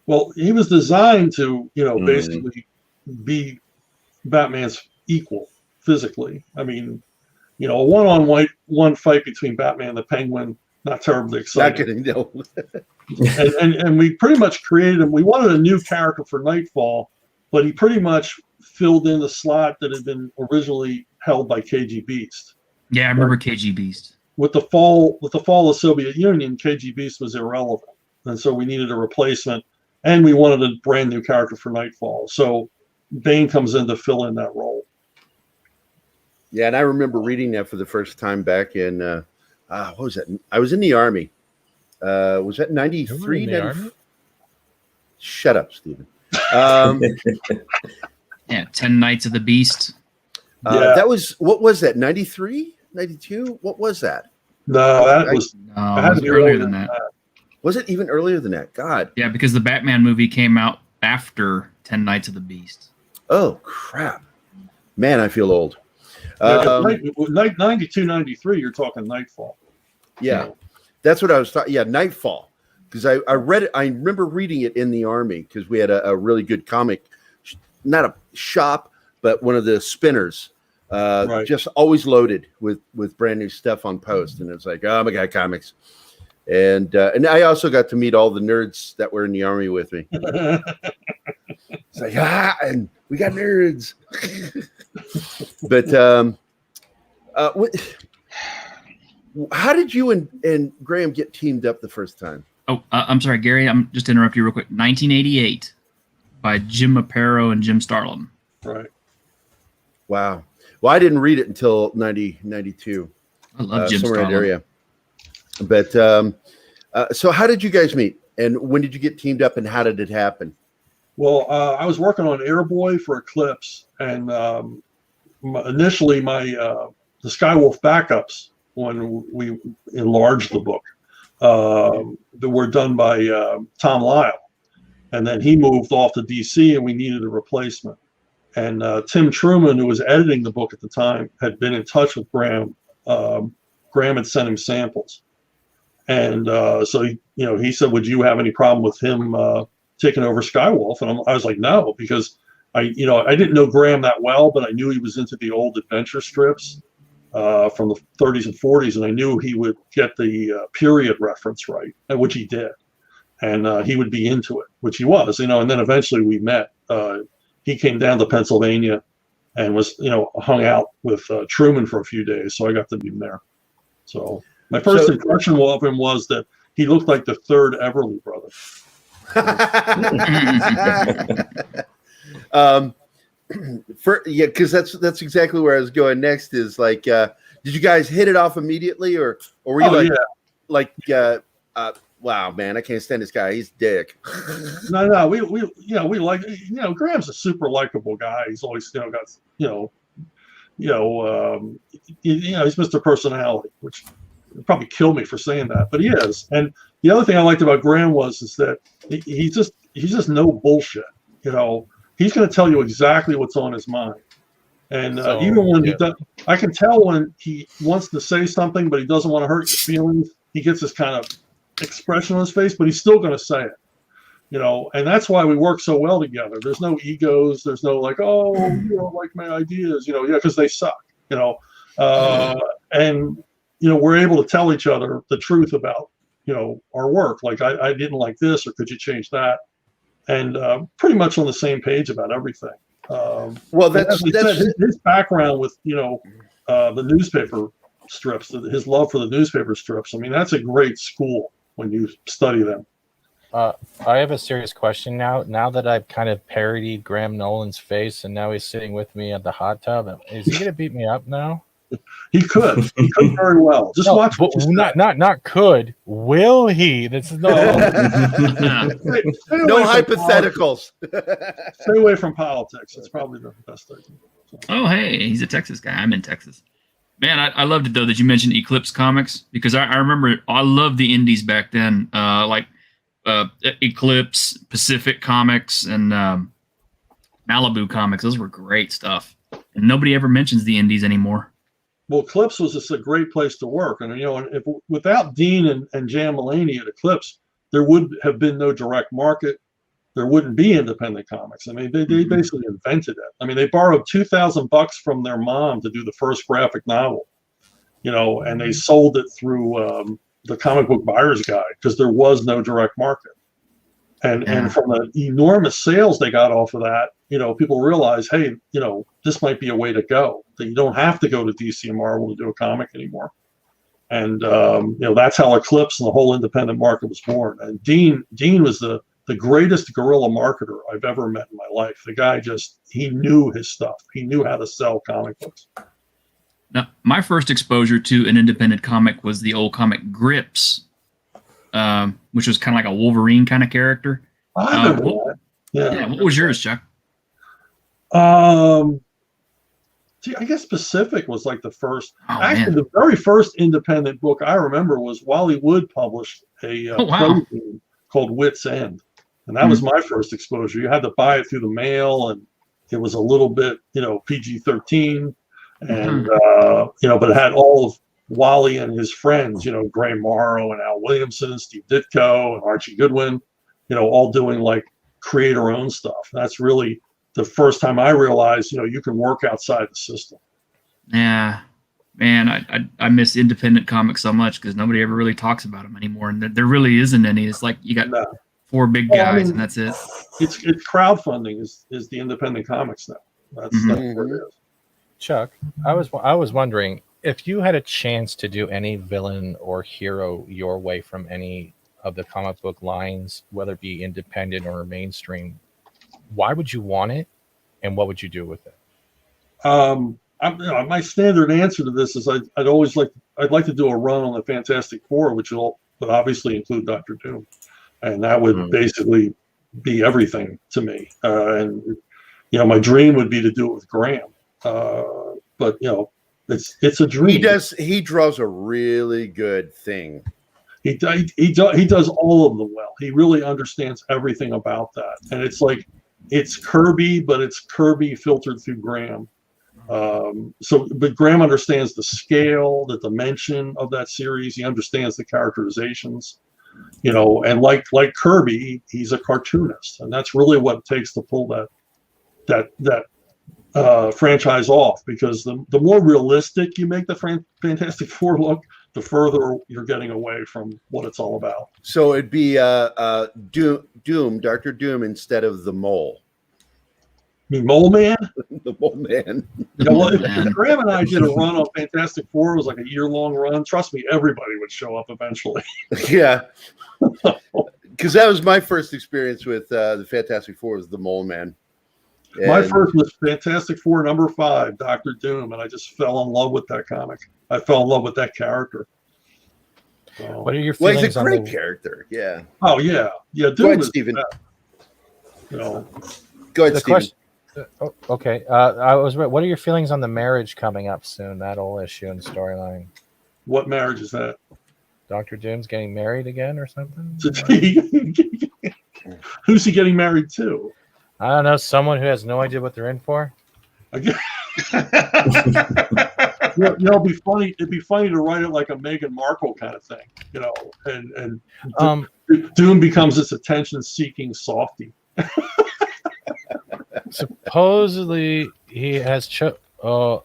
Well, he was designed to, basically be Batman's equal physically. I mean, a one-on-one fight between Batman and the Penguin, not terribly exciting. No. and we pretty much created him. We wanted a new character for Nightfall, but he pretty much filled in the slot that had been originally held by KG Beast. Yeah, I remember KG Beast. With the fall of Soviet Union, KG Beast was irrelevant, and so we needed a replacement, and we wanted a brand new character for Nightfall. So Bane comes in to fill in that role. Yeah, and I remember reading that for the first time back in what was that? I was in the Army. Was that 93? You were in the Army? Shut up, Stephen. Yeah, 10 Nights of the Beast. That was, what was that, 93? 92? What was that? No, that was No, it it had was to be earlier than that. Was it even earlier than that? God. Yeah, because the Batman movie came out after 10 Nights of the Beast. Oh, crap. Man, I feel old. 92, 93, you're talking Nightfall. Yeah, that's what I was talking. Yeah, Nightfall. Because I read it. I remember reading it in the Army because we had a really good comic, not a shop, but one of the spinners, just always loaded with brand new stuff on post. And it's like, oh my God, comics. And I also got to meet all the nerds that were in the Army with me. It's like, and we got nerds. But how did you and Graham get teamed up the first time? Oh, I'm sorry, Gary. I'm just to interrupt you real quick. 1988 by Jim Aparo and Jim Starlin. Right. Wow. Well, I didn't read it until 92. I love Jim somewhere in Starlin. that area. But so how did you guys meet? And when did you get teamed up and how did it happen? Well, I was working on Airboy for Eclipse, and initially the Skywolf backups, when we enlarged the book, that were done by Tom Lyle. And then he moved off to DC and we needed a replacement. And Tim Truman, who was editing the book at the time, had been in touch with Graham. Graham had sent him samples. And so he said, would you have any problem with him taking over Skywolf? And I was like, no, because I didn't know Graham that well, but I knew he was into the old adventure strips from the 30s and 40s, and I knew he would get the period reference right, which he did, and he would be into it, which he was, and then eventually we met. He came down to Pennsylvania and was, hung out with Truman for a few days, so I got to meet him there. So my first impression of him was that he looked like the third Everly brother. Because that's exactly where I was going next. Is like, did you guys hit it off immediately, or were you wow, man, I can't stand this guy. He's dick. No, we like, Graham's a super likable guy. He's always got he's Mr. Personality, which would probably kill me for saying that, but he is. And the other thing I liked about Graham is that he's just no bullshit. He's going to tell you exactly what's on his mind. And even when he does, I can tell when he wants to say something, but he doesn't want to hurt your feelings. He gets this kind of expression on his face, but he's still going to say it. And that's why we work so well together. There's no egos. There's no like, oh, you don't like my ideas, because they suck, and, we're able to tell each other the truth about, our work. Like, I didn't like this, or could you change that? And pretty much on the same page about everything. Well, that's his background with, the newspaper strips, his love for the newspaper strips. I mean, that's a great school when you study them. I have a serious question now. Now that I've kind of parodied Graham Nolan's face, and now he's sitting with me at the hot tub, is he going to beat me up now? He could. He could very well. Just watch. Not could. Will he? This is no hypotheticals. Stay away from politics. It's probably the best thing. Oh, hey, he's a Texas guy. I'm in Texas. Man, I loved it, though, that you mentioned Eclipse Comics, because I remember I loved the indies back then, like Eclipse, Pacific Comics, and Malibu Comics. Those were great stuff. And nobody ever mentions the indies anymore. Well, Eclipse was just a great place to work. And, if without Dean and Jan Mulaney at Eclipse, there would have been no direct market. There wouldn't be independent comics. I mean, they basically invented it. I mean, they borrowed $2,000 from their mom to do the first graphic novel, and they sold it through the Comic Book Buyer's Guide because there was no direct market. And from the enormous sales they got off of that, people realize, hey, this might be a way to go. That you don't have to go to DC and Marvel to do a comic anymore. And that's how Eclipse and the whole independent market was born. And Dean was the greatest guerrilla marketer I've ever met in my life. The guy he knew his stuff. He knew how to sell comic books. Now, my first exposure to an independent comic was the old comic Grips, which was kind of like a Wolverine kind of character. I remember that. Yeah. What was yours, Chuck? See, I guess Pacific was like the first. Oh, actually, man. the very first independent book I remember was Wally Wood published a prologue called Wit's End, and that was my first exposure. You had to buy it through the mail, and it was a little bit, PG-13, and but it had all of Wally and his friends, Gray Morrow and Al Williamson, Steve Ditko, and Archie Goodwin, all doing like creator-owned stuff. That's really the first time I realized, you can work outside the system. Yeah, man, I miss independent comics so much because nobody ever really talks about them anymore, and there really isn't any. It's like you got 4 big guys, and that's it. It's crowdfunding is the independent comics now. That's what it is. Chuck, I was wondering if you had a chance to do any villain or hero your way from any of the comic book lines, whether it be independent or mainstream, why would you want it, and what would you do with it? My standard answer to this is I'd like to do a run on the Fantastic Four, which would obviously include Dr. Doom, and that would basically be everything to me. And my dream would be to do it with Graham, but it's a dream. He draws a really good thing. He does all of them well. He really understands everything about that, and it's Kirby, but it's Kirby filtered through Graham. But Graham understands the scale, the dimension of that series. He understands the characterizations, and like Kirby, he's a cartoonist, and that's really what it takes to pull that franchise off. Because the more realistic you make the Fantastic Four look, the further you're getting away from what it's all about. So it'd be Doom, Dr. Doom, instead of the Mole. You mean Mole Man? The Mole Man. If Graham and I did a run on Fantastic Four, it was like a year-long run. Trust me, everybody would show up eventually. Yeah. Because that was my first experience with the Fantastic Four, was the Mole Man. My first was Fantastic Four #5, Dr. Doom, and I just fell in love with that comic. I fell in love with that character. What are your feelings? Well, he's a great character. Yeah. Oh yeah. Doom. Go ahead, Stephen. Go ahead, Stephen. Okay. What are your feelings on the marriage coming up soon? That whole issue and storyline. What marriage is that? Dr. Doom's getting married again or something? Who's he getting married to? I don't know. Someone who has no idea what they're in for. It'd be funny. It'd be funny to write it like a Meghan Markle kind of thing, and Doom becomes this attention-seeking softie. Supposedly he has supposedly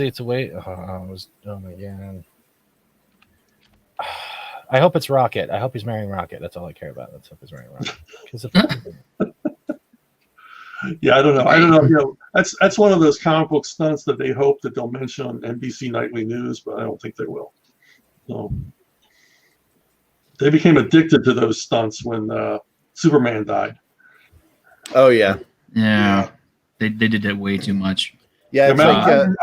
it's a way. Oh my god. I hope it's Rocket. I hope he's marrying Rocket. That's all I care about. Let's hope he's marrying Rocket. Yeah, I don't know. That's one of those comic book stunts that they hope that they'll mention on NBC Nightly News, but I don't think they will. So they became addicted to those stunts when Superman died. Oh yeah. They did that way too much. Yeah, I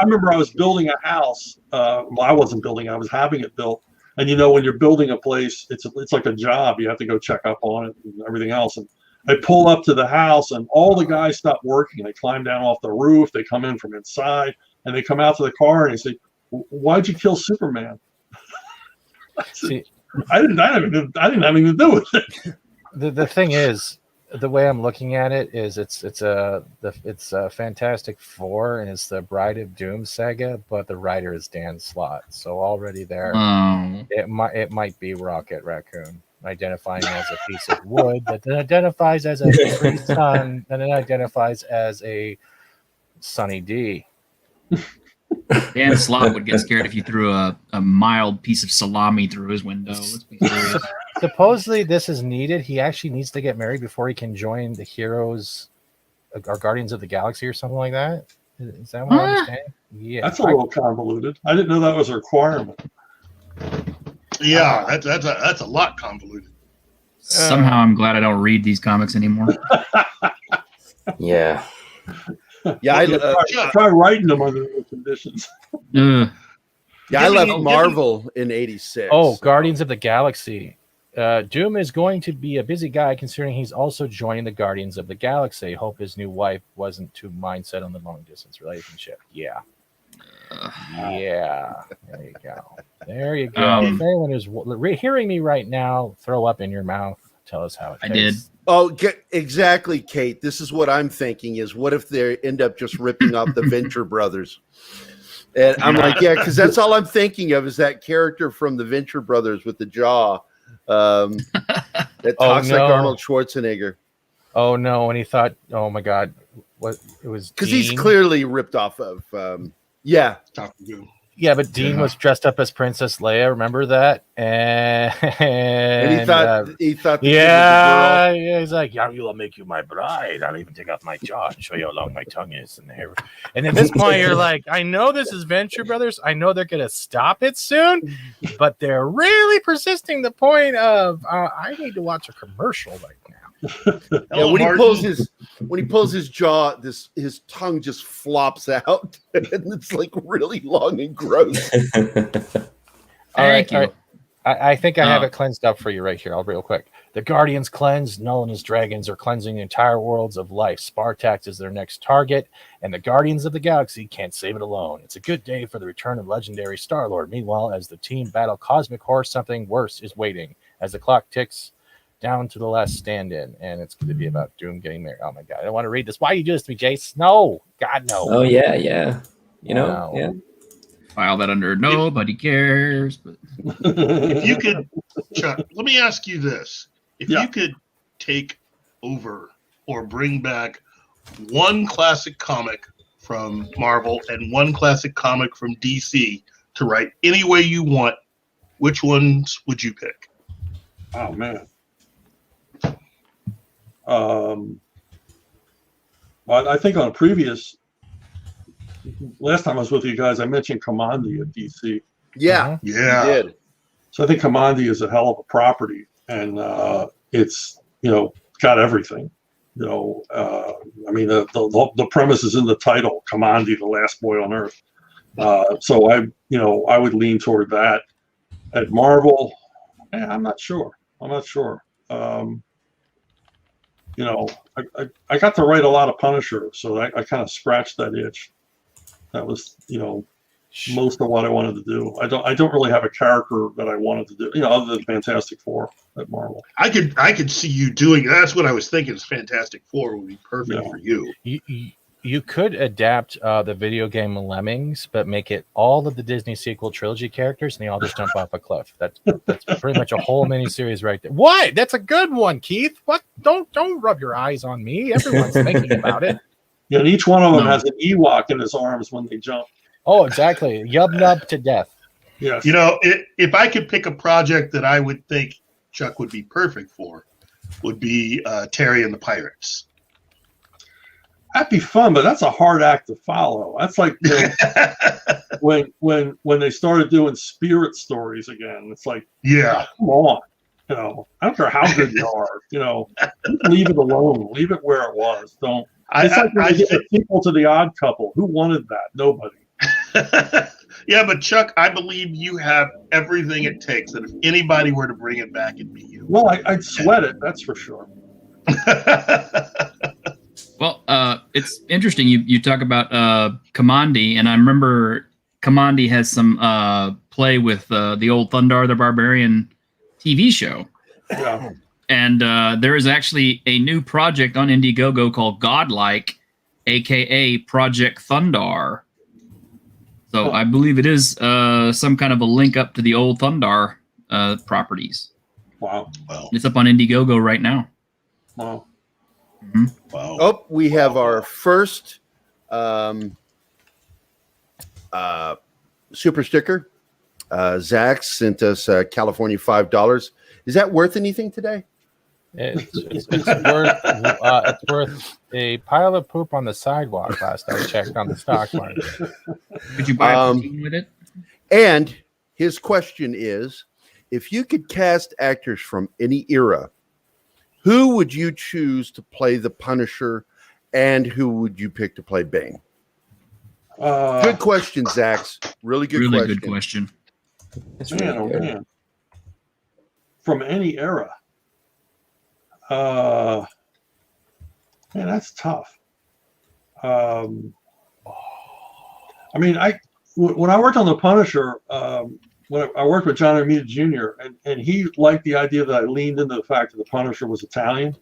remember I was building a house. Well, I wasn't building. I was having it built. And when you're building a place, it's like a job. You have to go check up on it and everything else. And I pull up to the house, and all the guys stop working. They climb down off the roof. They come in from inside, and they come out to the car, and they say, "Why'd you kill Superman?" See, I didn't have anything to do with it. The thing is, the way I'm looking at it is it's a Fantastic Four, and it's the Bride of Doom saga, but the writer is Dan Slott. So already there, it might be Rocket Raccoon identifying as a piece of wood that then identifies as a tree sun, and then identifies as a Sunny D. Dan Slott would get scared if you threw a mild piece of salami through his window. Let's be serious. Supposedly this is needed. He actually needs to get married before he can join the Heroes or Guardians of the Galaxy or something like that. Is that what I understand? Yeah. That's a little convoluted. I didn't know that was a requirement. Yeah, that's a lot convoluted. Somehow I'm glad I don't read these comics anymore. Yeah. Yeah, try writing them under those conditions. Ugh. I left Marvel in '86. Oh, Guardians of the Galaxy. Doom is going to be a busy guy considering he's also joining the Guardians of the Galaxy. Hope his new wife wasn't too mindset on the long distance relationship. Yeah. Yeah. There you go. There you go. If anyone is hearing me right now, throw up in your mouth. Tell us how it tastes. Oh, exactly, Kate. This is what I'm thinking is what if they end up just ripping off the Venture Brothers? And I'm like, yeah, because that's all I'm thinking of is that character from the Venture Brothers with the jaw that talks like Arnold Schwarzenegger. Oh, no. And he thought, oh, my God, what it was. Because he's clearly ripped off of, yeah. Yeah, but Dean was dressed up as Princess Leia. Remember that? And he thought the kid was a girl. Yeah, he's like, yeah, I'll make you my bride. I'll even take off my jaw and show you how long my tongue is. And at this point, you're like, I know this is Venture Brothers. I know they're going to stop it soon, but they're really persisting the point of I need to watch a commercial right now. Yeah, when he pulls his jaw, his tongue just flops out, and it's like really long and gross. All right. I think I have it cleansed up for you right here. I'll real quick. The Guardians cleanse. Nolan and his dragons are cleansing the entire worlds of life. Spartax is their next target, and the Guardians of the Galaxy can't save it alone. It's a good day for the return of legendary Star-Lord. Meanwhile, as the team battle cosmic horror, something worse is waiting. As the clock ticks down to the last stand-in, and it's going to be about Doom getting married. Oh my God, I don't want to read this. Why do you do this to me, Jace? No, God, no. Oh yeah. You know, yeah. File that under nobody cares. But if you could, Chuck, let me ask you this: if you could take over or bring back one classic comic from Marvel and one classic comic from DC to write any way you want, which ones would you pick? Oh man. Well, I think on a previous last time I was with you guys, I mentioned Commandi at DC. Yeah, you did. So I think Commandi is a hell of a property, and it's got everything. I mean the premise is in the title, Commandi, the last boy on earth. So I would lean toward that. At Marvel, I'm not sure. I got to write a lot of Punisher, so I kind of scratched that itch. That was, most of what I wanted to do. I don't really have a character that I wanted to do, other than Fantastic Four at Marvel. I could see you doing. That's what I was thinking. Is Fantastic Four would be perfect for you. You could adapt the video game Lemmings, but make it all of the Disney sequel trilogy characters, and they all just jump off a cliff. That's pretty much a whole miniseries right there. What? That's a good one, Keith. What? Don't rub your eyes on me. Everyone's thinking about it. Yeah, and each one of them has an Ewok in his arms when they jump. Oh, exactly. Yub nub to death. Yes. If I could pick a project that I would think Chuck would be perfect for, would be Terry and the Pirates. That'd be fun, but that's a hard act to follow. That's like when they started doing spirit stories again. It's like, come on, I don't care how good you are, leave it alone, leave it where it was. Don't. It's like when you get a sequel to The Odd Couple. Who wanted that? Nobody. Yeah, but Chuck, I believe you have everything it takes. That if anybody were to bring it back, it'd be you. Well, I'd sweat it. That's for sure. Well, it's interesting. You talk about Commandi, and I remember Commandi has some play with the old Thundar the Barbarian TV show. Yeah. And there is actually a new project on Indiegogo called Godlike, aka Project Thundar. So I believe it is some kind of a link up to the old Thundar properties. Wow. It's up on Indiegogo right now. Wow. Mm-hmm. Wow. Oh, we have our first super sticker. Zach sent us California $5. Is that worth anything today? It's worth a pile of poop on the sidewalk last I checked on the stock market. Could you buy a protein with it? And his question is, if you could cast actors from any era, who would you choose to play the Punisher And who would you pick to play Bane? Uh, Good question, Zach. Really good Really question. good question. That's Man, oh really good. man. From any era. Man, that's tough. I mean, when I worked on The Punisher, when I worked with John Romita Jr., and he liked the idea that I leaned into the fact that The Punisher was Italian.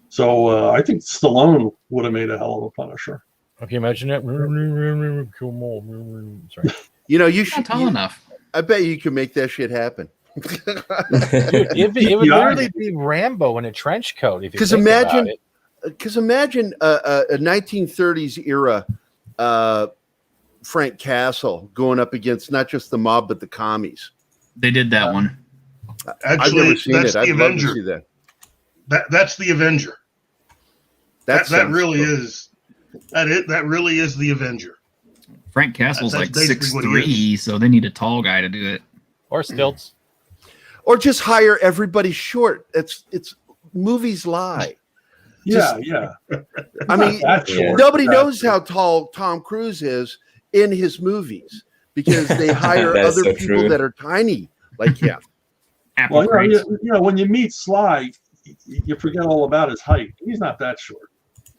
So I think Stallone would have made a hell of a Punisher. Okay, imagine that. Sorry. You know, you Not should. tall enough. I bet you can make that shit happen. Dude, it would literally be Rambo in a trench coat. If you Because think about it. imagine a 1930s era Frank Castle going up against not just the mob but the commies. They did that one. I've Actually, never seen that's it. I'd the love to Avenger. see that. That's the Avenger. That sounds really cool. is. That really is the Avenger. Frank Castle's That's like basically what he 6'3", so they need a tall guy to do it. Or stilts. Or just hire everybody short. It's movies lie. Yeah, Just- yeah. I mean, That's short. nobody That's knows how tall Tom Cruise is in his movies because they hire That's other so people true. that are tiny like him. Apple Well, crates. when you meet Sly, you forget all about his height. He's not that short.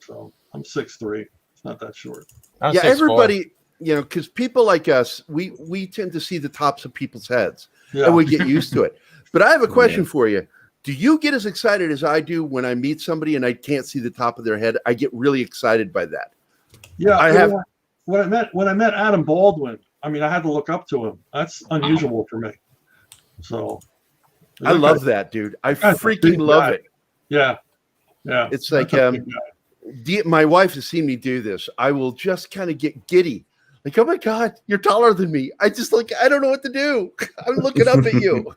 So I'm 6'3". It's not that short. I'm Yeah, 6'4". everybody, because people like us, we tend to see the tops of people's heads Yeah. and we get used to it. But I have a question for you. Do you get as excited as I do when I meet somebody and I can't see the top of their head? I get really excited by that. Yeah, I you know have- what? When I met Adam Baldwin, I mean, I had to look up to him. That's unusual for me. So I love that, dude. I That's a freaking big love guy. it. Yeah, yeah. It's like That's a big guy. my wife has seen me do this. I will just kind of get giddy. Like, oh my God, you're taller than me. I don't know what to do. I'm looking up at you.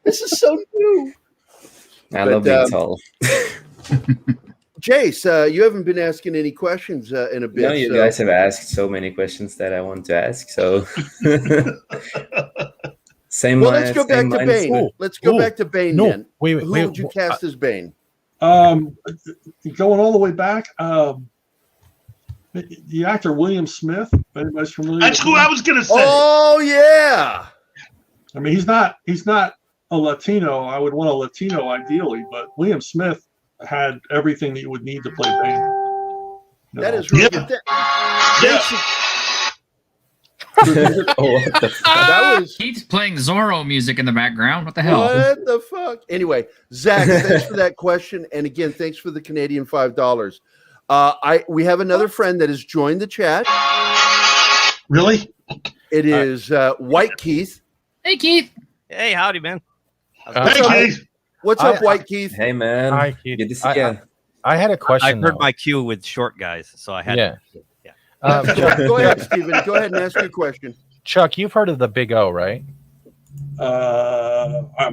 This is so new. I love being tall. Jace, you haven't been asking any questions in a bit. No, you so- guys have asked so many questions that I want to ask. So, same. Well, let's go back to mine. Bane. Ooh, Let's go ooh, back to Bane No, then. wait, Who wait. would you cast as Bane? Going all the way back, the actor William Smith. If anybody's familiar? That's with who him? I was gonna say. Oh yeah. I mean, he's not a Latino. I would want a Latino ideally, but William Smith had everything that you would need to play Bane. You That know? is really Yeah. good. Yeah. Oh, what the fuck? That was He's playing Zorro music in the background. What the hell? what the fuck? Anyway, Zach, thanks for that question. And again, thanks for the Canadian $5. We have another friend that has joined the chat. Really? It is White Keith. Hey, Keith. Hey, howdy, man. Hey, up? Keith. What's up, White Keith? Hey, man. Hi, Keith. Good to see you. I had a I question. heard though. my cue with short guys, so I had. Yeah. Chuck, go ahead, Stephen. Go ahead and ask your question. Chuck, you've heard of the Big O, right?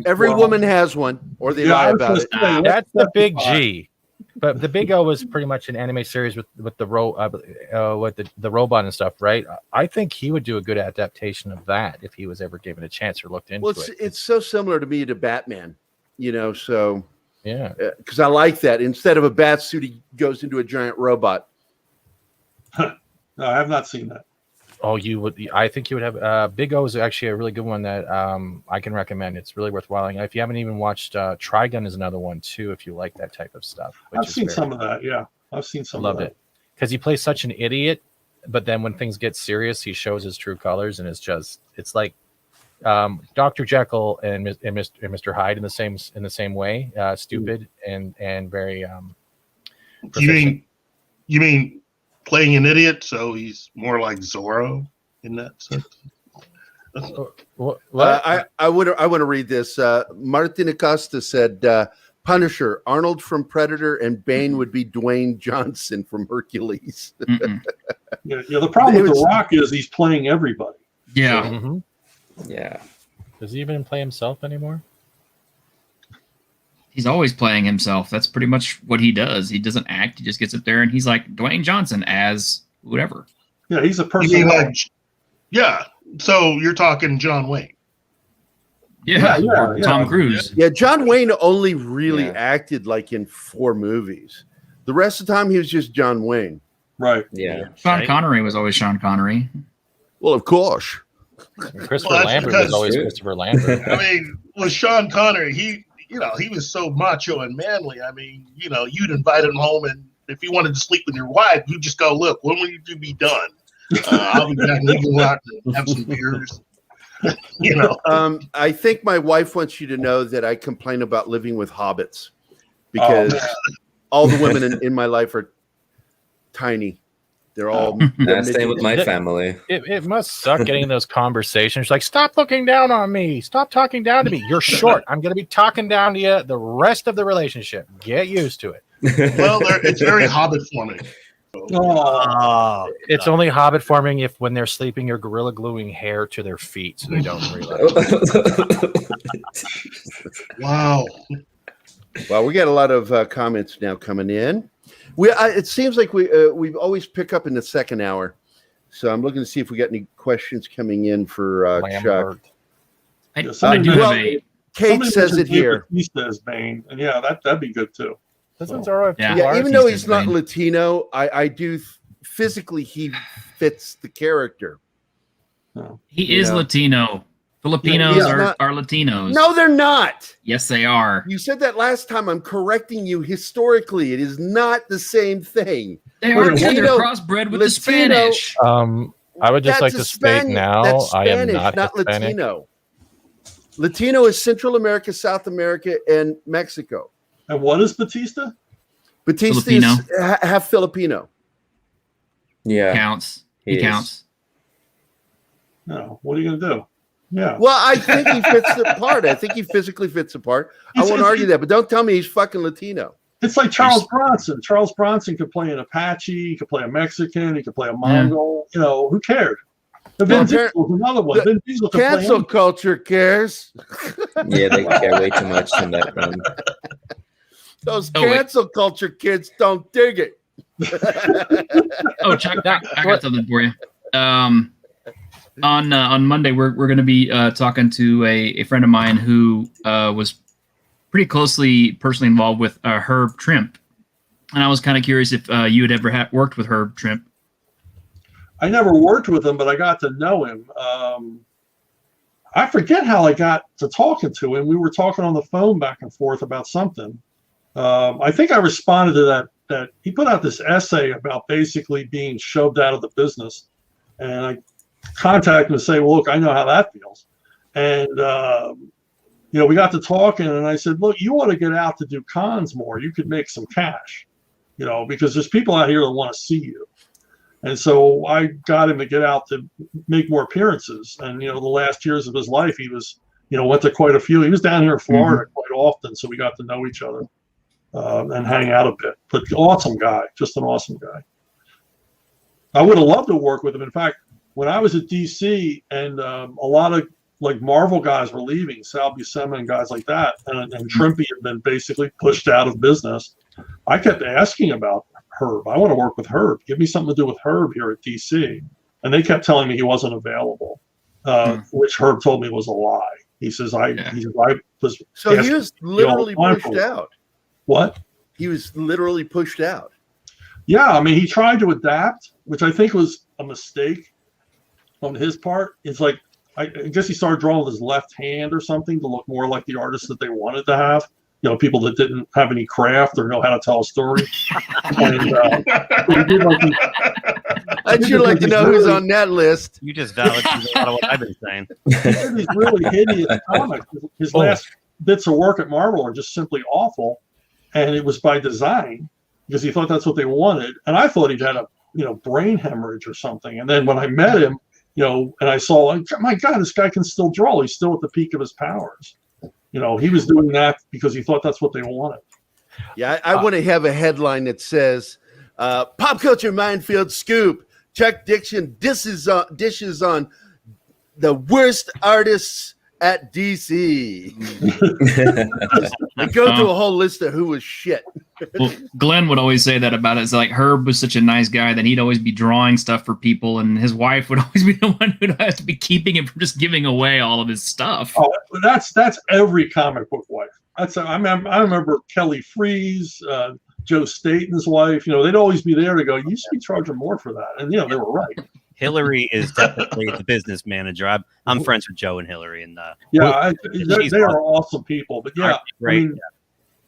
Every woman has one, or they lie about it. That's the Big G. But the Big O was pretty much an anime series with the robot and stuff, right? I think he would do a good adaptation of that if he was ever given a chance or looked into Well, it's so similar to me to Batman, so yeah. because I like that. Instead of a bat suit, he goes into a giant robot. No, I have not seen that. Oh, you would. I think you would have. Big O is actually a really good one that I can recommend. It's really worthwhile. And if you haven't even watched, Trigun is another one too. If you like that type of stuff, I've seen some of that. Yeah, I've seen some. Loved of that. it because he plays such an idiot, but then when things get serious, he shows his true colors, and it's like Dr. Jekyll and Mr. Hyde in the same way, stupid and very. You mean playing an idiot? So he's more like Zorro in that sense. What? I want to read this. Martin Acosta said, "Punisher, Arnold from Predator, and Bane would be Dwayne Johnson from Hercules." Yeah, the problem with The Rock is he's playing everybody. Yeah. Mhm. Yeah. Does he even play himself anymore? He's always playing himself. That's pretty much what he does. He doesn't act. He just gets up there and he's like Dwayne Johnson as whatever. Yeah, he's a You person. mean like, yeah. So you're talking John Wayne. Yeah. Yeah, or yeah. Tom Cruise. Yeah, John Wayne only really Yeah. acted like in 4 movies. The rest of the time, he was just John Wayne. Right. Yeah. Sean Right. Connery was always Sean Connery. Well, of course. Christopher Well, that's Lambert because- was always Christopher Lambert. I mean, with Sean Connery, he was so macho and manly. I mean, you'd invite him home, and if he wanted to sleep with your wife, you just go, look, when will you be done? I'll be back. We can go out and have some beers. I think my wife wants you to know that I complain about living with hobbits because all the women in my life are tiny. They're all. Same with my family. It must suck getting those conversations. Like, stop looking down on me. Stop talking down to me. You're short. I'm going to be talking down to you the rest of the relationship. Get used to it. Well, it's very hobbit forming. Oh, It's only hobbit forming if when they're sleeping, you're gorilla gluing hair to their feet so they don't realize. Wow. Well, we got a lot of comments now coming in. It seems like we always pick up in the second hour, so I'm looking to see if we got any questions coming in for Chuck. Lambert. I do well, have a. Kate Somebody says it mentioned Dave here. Bautista as Bane, and yeah, that'd be good too. Doesn't Zorro have Yeah. two Yeah, arms? even though Bautista's he's not Bane. Latino, I do physically he fits the character. He You is know. Latino. Filipinos he's are not- Latinos. No, they're not. Yes, they are. You said that last time. I'm correcting you historically. It is not the same thing. They are too. They're Latino- crossbred with the Latino- Spanish. I would just That's like a to state Spanish- now, that's I am Spanish, not Hispanic. Latino. Latino is Central America, South America, and Mexico. And what is Batista? Batista Filipino. is half Filipino. Yeah. Counts. He is. counts. No. What are you gonna do? Yeah. Well, I think he fits the part. I think he physically fits the part. I It's- won't it's- argue that, but don't tell me he's fucking Latino. It's like Charles Bronson. Charles Bronson could play an Apache. He could play a Mexican. He could play a Mongol. Who cared? The Vin Well, Diesel was another one. the Vin Diesel could play Cancel him. culture cares. Yeah, they care way too much in that one. Those Oh, wait. cancel culture kids don't dig it. Oh, Chuck, I got something for you. On Monday, we're going to be talking to a friend of mine who was pretty closely personally involved with Herb Trimp, and I was kind of curious if you had ever worked with Herb Trimp. I never worked with him, but I got to know him. I forget how I got to talking to him. We were talking on the phone back and forth about something. I think I responded to that he put out this essay about basically being shoved out of the business, and I contacted him and say, well, look, I know how that feels. And, we got to talking, and I said, look, you want to get out to do cons more. You could make some cash, because there's people out here that want to see you. And so I got him to get out to make more appearances. And, the last years of his life, he was, went to quite a few. He was down here in Florida quite often, so we got to know each other and hang out a bit. But awesome guy, just an awesome guy. I would have loved to work with him. In fact, when I was at DC and a lot of like Marvel guys were leaving, Sal Buscema and guys like that, and Trimpy had been basically pushed out of business, I kept asking about Herb. I want to work with Herb. Give me something to do with Herb here at DC. And they kept telling me he wasn't available, which Herb told me was a lie. He says, I was. So he was literally pushed out. What? He was literally pushed out. Yeah, I mean, he tried to adapt, which I think was a mistake on his part. It's like, I guess he started drawing with his left hand or something to look more like the artist that they wanted to have. People that didn't have any craft or know how to tell a story. And, he did I'd sure like to know who's on that list. You just validated a lot of what I've been saying. He did these really hideous comics. His last bits of work at Marvel are just simply awful. And it was by design because he thought that's what they wanted. And I thought he'd had a brain hemorrhage or something. And then when I met him, and I saw, like, my God, this guy can still draw. He's still at the peak of his powers. He was doing that because he thought that's what they wanted. Yeah, I want to have a headline that says, Pop Culture Minefield Scoop, Chuck Dixon dishes on the worst artists at DC. I go through a whole list of who was shit. Well, Glenn would always say that about it. It's like Herb was such a nice guy that he'd always be drawing stuff for people, and his wife would always be the one who'd have to be keeping him from just giving away all of his stuff. Oh, that's every comic book wife. I remember Kelly Freeze, Joe Staten's wife, they'd always be there to go, you should be charging more for that. And, they were right. Hillary is definitely the business manager. I'm friends with Joe and Hillary, and they are awesome people. But yeah, great.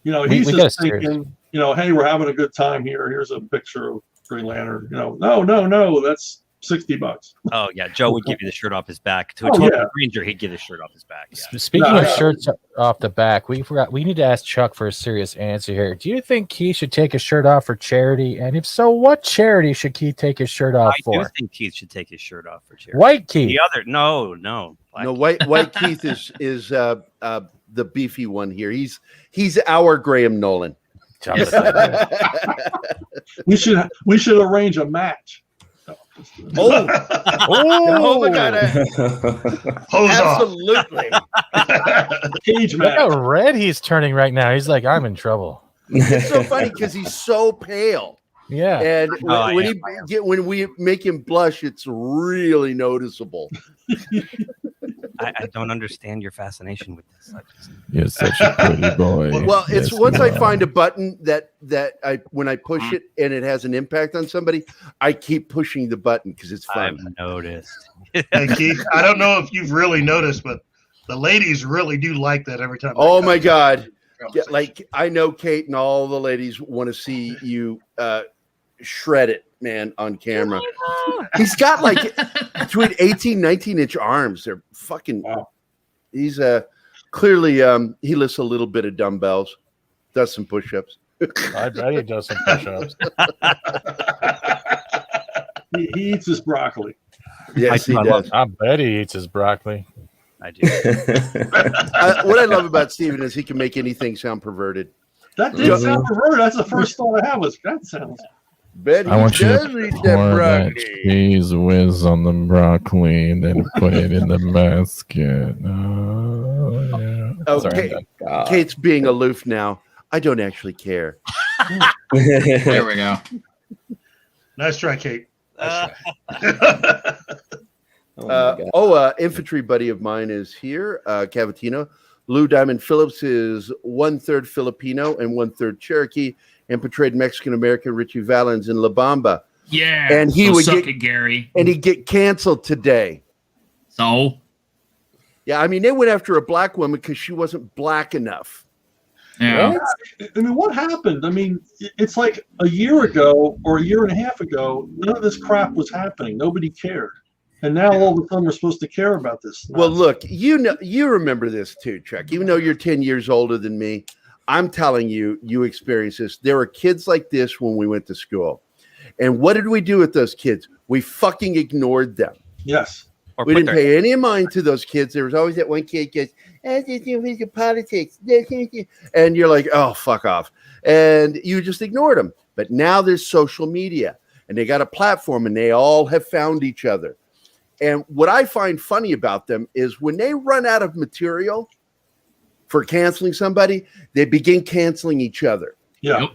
He's just thinking, hey, we're having a good time here. Here's a picture of Green Lantern. No, that's $60. Oh yeah, Joe would give you the shirt off his back. To a total stranger, he'd give the shirt off his back. Yeah. Speaking of shirts off the back, we need to ask Chuck for a serious answer here. Do you think Keith should take his shirt off for charity? And if so, what charity should Keith take his shirt off for? I do think Keith should take his shirt off for charity. White Keith. The other no. White Keith is the beefy one here. He's our Graham Nolan. We should arrange a match. Oh my God! Absolutely. Cage Look match. how red he's turning right now. He's like, I'm in trouble. It's so funny because he's so pale. Yeah. And when we make him blush, it's really noticeable. I don't understand your fascination with this. You're such a pretty boy. Well, it's once I find a button that when I push it and it has an impact on somebody, I keep pushing the button because it's fun. I've noticed. Hey, Keith, I don't know if you've really noticed, but the ladies really do like that every time. Oh my God! Yeah, like I know Kate and all the ladies want to see you shred it, man, on camera. He's got like between 18, 19-inch arms. They're fucking. Wow. He's clearly he lifts a little bit of dumbbells, does some push-ups. I bet he does some push-ups. He eats his broccoli. Yes, he does. I bet he eats his broccoli. I do. What I love about Steven is he can make anything sound perverted. That did sound perverted. That's the first thought I had was that sounds. Bet I want you to eat pour that that broccoli. cheese whiz on the broccoli and then put it in the basket. Oh, yeah. Okay, Kate's being aloof now. I don't actually care. There we go. Nice try, Kate. Nice Oh infantry buddy of mine is here, Cavatino. Lou Diamond Phillips is 1/3 Filipino and 1/3 Cherokee, and portrayed Mexican-American Richie Valens in La Bamba. Yeah. And he so would suck get it, Gary. and he'd get canceled today. So Yeah, I mean, they went after a black woman because she wasn't black enough. yeah. I mean, what happened? I mean, it's like a year ago or a year and a half ago, none of this crap was happening. Nobody cared. And now all of a sudden we're supposed to care about this. Well, look, you remember this too, Chuck. Even though you're 10 years older than me, I'm telling you, you experienced this. There were kids like this when we went to school. And what did we do with those kids? We fucking ignored them. Yes. We didn't pay any mind to those kids. There was always that one kid goes, politics. And you're like, oh, fuck off. And you just ignored them. But now there's social media and they got a platform and they all have found each other. And what I find funny about them is when they run out of material for canceling somebody, they begin canceling each other. Yeah.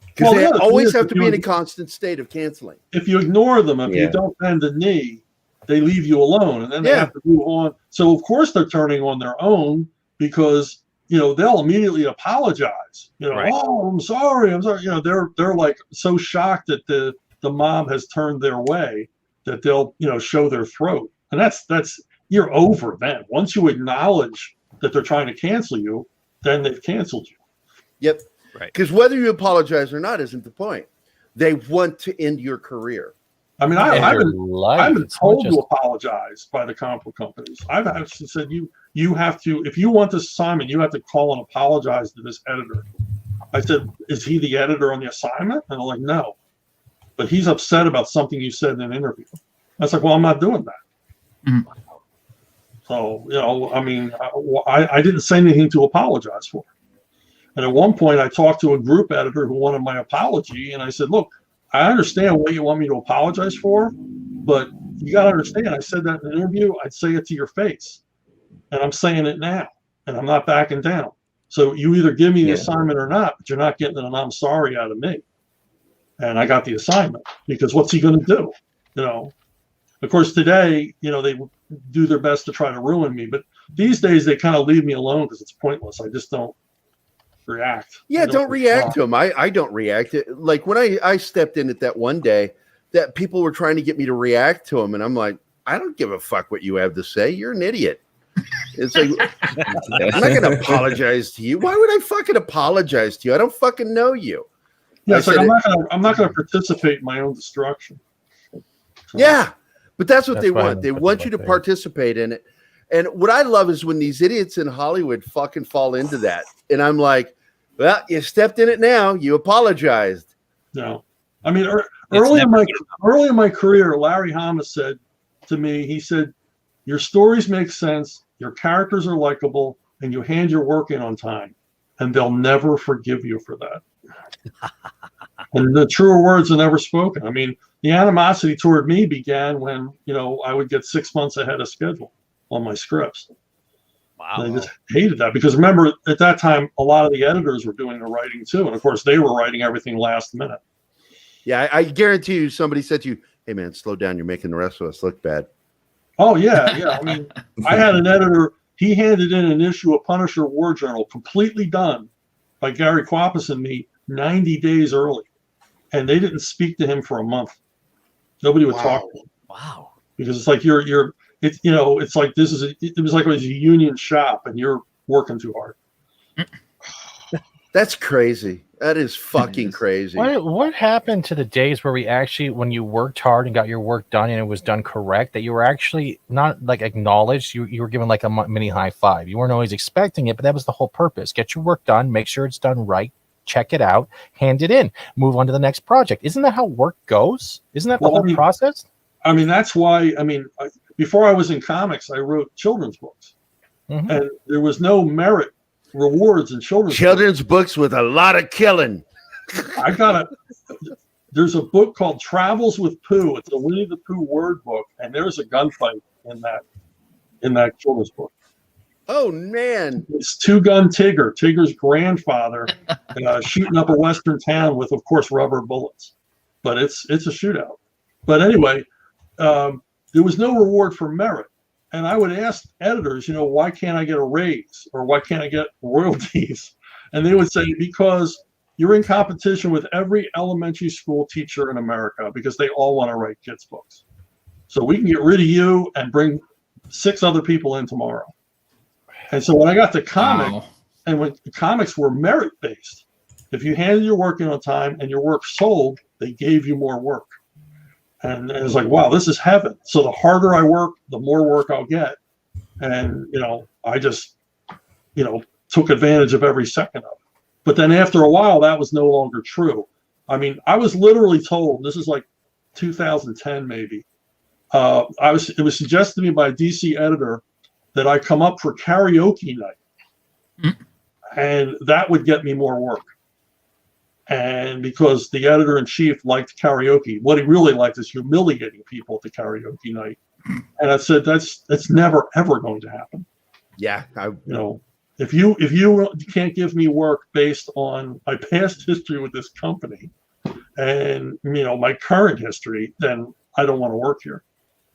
Because they always have to be in a constant state of canceling. If you ignore them, if you don't bend the knee, they leave you alone, and then they have to move on. So of course they're turning on their own because they'll immediately apologize. Right. Oh, I'm sorry. They're like so shocked that the mob has turned their way that they'll show their throat, and that's you're over then. Once you acknowledge that they're trying to cancel you, then they've canceled you. Yep. Right. Because whether you apologize or not isn't the point. They want to end your career. I mean, I've been told to apologize by the comic book companies. I've actually said you have to, if you want this assignment, you have to call and apologize to this editor. I said, is he the editor on the assignment? And they're like, no. But he's upset about something you said in an interview. I was like, well, I'm not doing that. Mm-hmm. So, I mean, I didn't say anything to apologize for. And at one point, I talked to a group editor who wanted my apology. And I said, look, I understand what you want me to apologize for, but you got to understand, I said that in an interview, I'd say it to your face. And I'm saying it now, and I'm not backing down. So you either give me the assignment or not, but you're not getting an I'm sorry out of me. And I got the assignment because what's he going to do? Of course, today, they do their best to try to ruin me. But these days, they kind of leave me alone because it's pointless. I just don't. react. Yeah, don't react to them. I don't react. Like when I stepped in at that one day, that people were trying to get me to react to them, and I'm like, I don't give a fuck what you have to say. You're an idiot. It's like I'm not going to apologize to you. Why would I fucking apologize to you? I don't fucking know you. Yeah, it's like I'm not going to participate in my own destruction. Yeah, but that's what they why want. They want you to participate in it. And what I love is when these idiots in Hollywood fucking fall into that. And I'm like, well, you stepped in it now. You apologized. No, I mean, early in my career, Larry Hama said to me, he said, your stories make sense, your characters are likable, and you hand your work in on time, and they'll never forgive you for that. And the truer words are never spoken. I mean, the animosity toward me began when, I would get 6 months ahead of schedule on my scripts. Wow. And I just hated that because remember, at that time, a lot of the editors were doing the writing too. And of course, they were writing everything last minute. Yeah, I guarantee you somebody said to you, hey, man, slow down. You're making the rest of us look bad. Oh, yeah. I mean, I had an editor. He handed in an issue of Punisher War Journal, completely done by Gary Quapis and me, 90 days early. And they didn't speak to him for a month. Nobody would talk to him. Wow. Because it's like it's like it was like it was a union shop and you're working too hard. That's crazy. That is fucking crazy. What happened to the days where when you worked hard and got your work done and it was done correct, that you were actually not like acknowledged, you were given like a mini high five. You weren't always expecting it, but that was the whole purpose. Get your work done, make sure it's done right, check it out, hand it in, move on to the next project. Isn't that how work goes? Isn't that the whole process? I mean, that's why, before I was in comics, I wrote children's books. Mm-hmm. And there was no merit rewards in children's books with a lot of killing. There's a book called Travels with Pooh. It's a Winnie the Pooh word book, and there's a gunfight in that children's book. Oh man! It's Two Gun Tigger's grandfather, shooting up a western town with, of course, rubber bullets. But it's a shootout. But anyway, there was no reward for merit. And I would ask editors, why can't I get a raise or why can't I get royalties? And they would say, because you're in competition with every elementary school teacher in America because they all want to write kids' books. So we can get rid of you and bring 6 other people in tomorrow. And so when I got to comic, and when the comics were merit-based, if you handed your work in on time and your work sold, they gave you more work. And it was like, wow, this is heaven. So the harder I work, the more work I'll get. And, I just, took advantage of every second of it. But then after a while, that was no longer true. I mean, I was literally told, this is like 2010 maybe, it was suggested to me by a DC editor that I come up for karaoke night. Mm-hmm. And that would get me more work. And because the editor-in-chief liked karaoke, what he really liked is humiliating people at the karaoke night. And I said, that's never, ever going to happen. Yeah. If you can't give me work based on my past history with this company and, my current history, then I don't want to work here.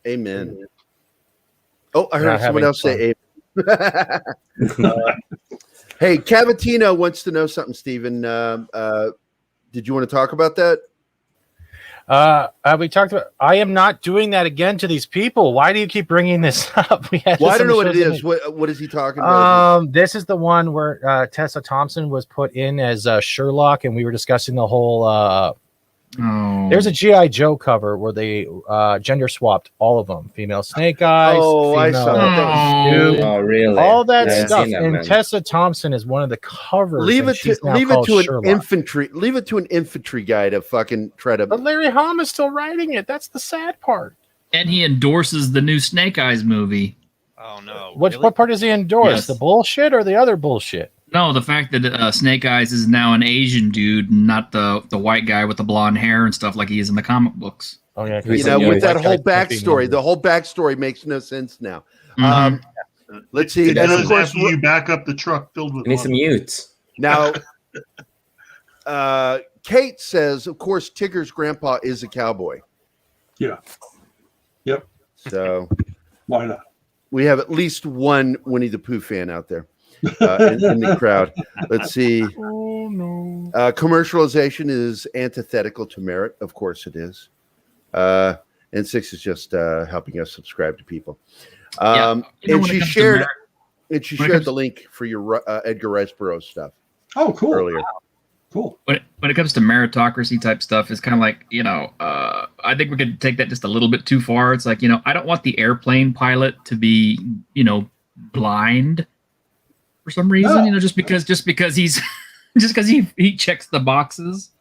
Amen. Oh, I heard someone else say amen. Hey, Cavatina wants to know something, Stephen. Did you want to talk about that? We talked about. I am not doing that again to these people. Why do you keep bringing this up? I don't know what it is. What is he talking about? This is the one where Tessa Thompson was put in as Sherlock, and we were discussing the whole. There's a G.I. Joe cover where they gender swapped all of them. Female Snake Eyes. Oh, I saw that. Oh, really? All that stuff. And Tessa Thompson is one of the covers. Leave it to an infantry guy to fucking try to. But Larry Hama is still writing it. That's the sad part. And he endorses the new Snake Eyes movie. Oh no! What part does he endorse? Yes. The bullshit or the other bullshit? No, the fact that Snake Eyes is now an Asian dude, not the white guy with the blonde hair and stuff like he is in the comic books. Oh yeah, with that whole backstory, the whole backstory makes no sense now. Mm-hmm. Let's see. And of course, you back up the truck filled with. Need some mutes now. Kate says, of course, Tigger's grandpa is a cowboy. Yeah. Yep. So why not? We have at least one Winnie the Pooh fan out there. in the crowd. Let's see. Oh no. Commercialization is antithetical to merit. Of course it is. And 6 is just helping us subscribe to people. And she shared the link for your Edgar Rice Burroughs stuff. Oh, cool. Earlier. Cool. When it comes to meritocracy type stuff, it's kind of like, I think we could take that just a little bit too far. It's like, I don't want the airplane pilot to be, blind for some reason, just because he's just because he checks the boxes.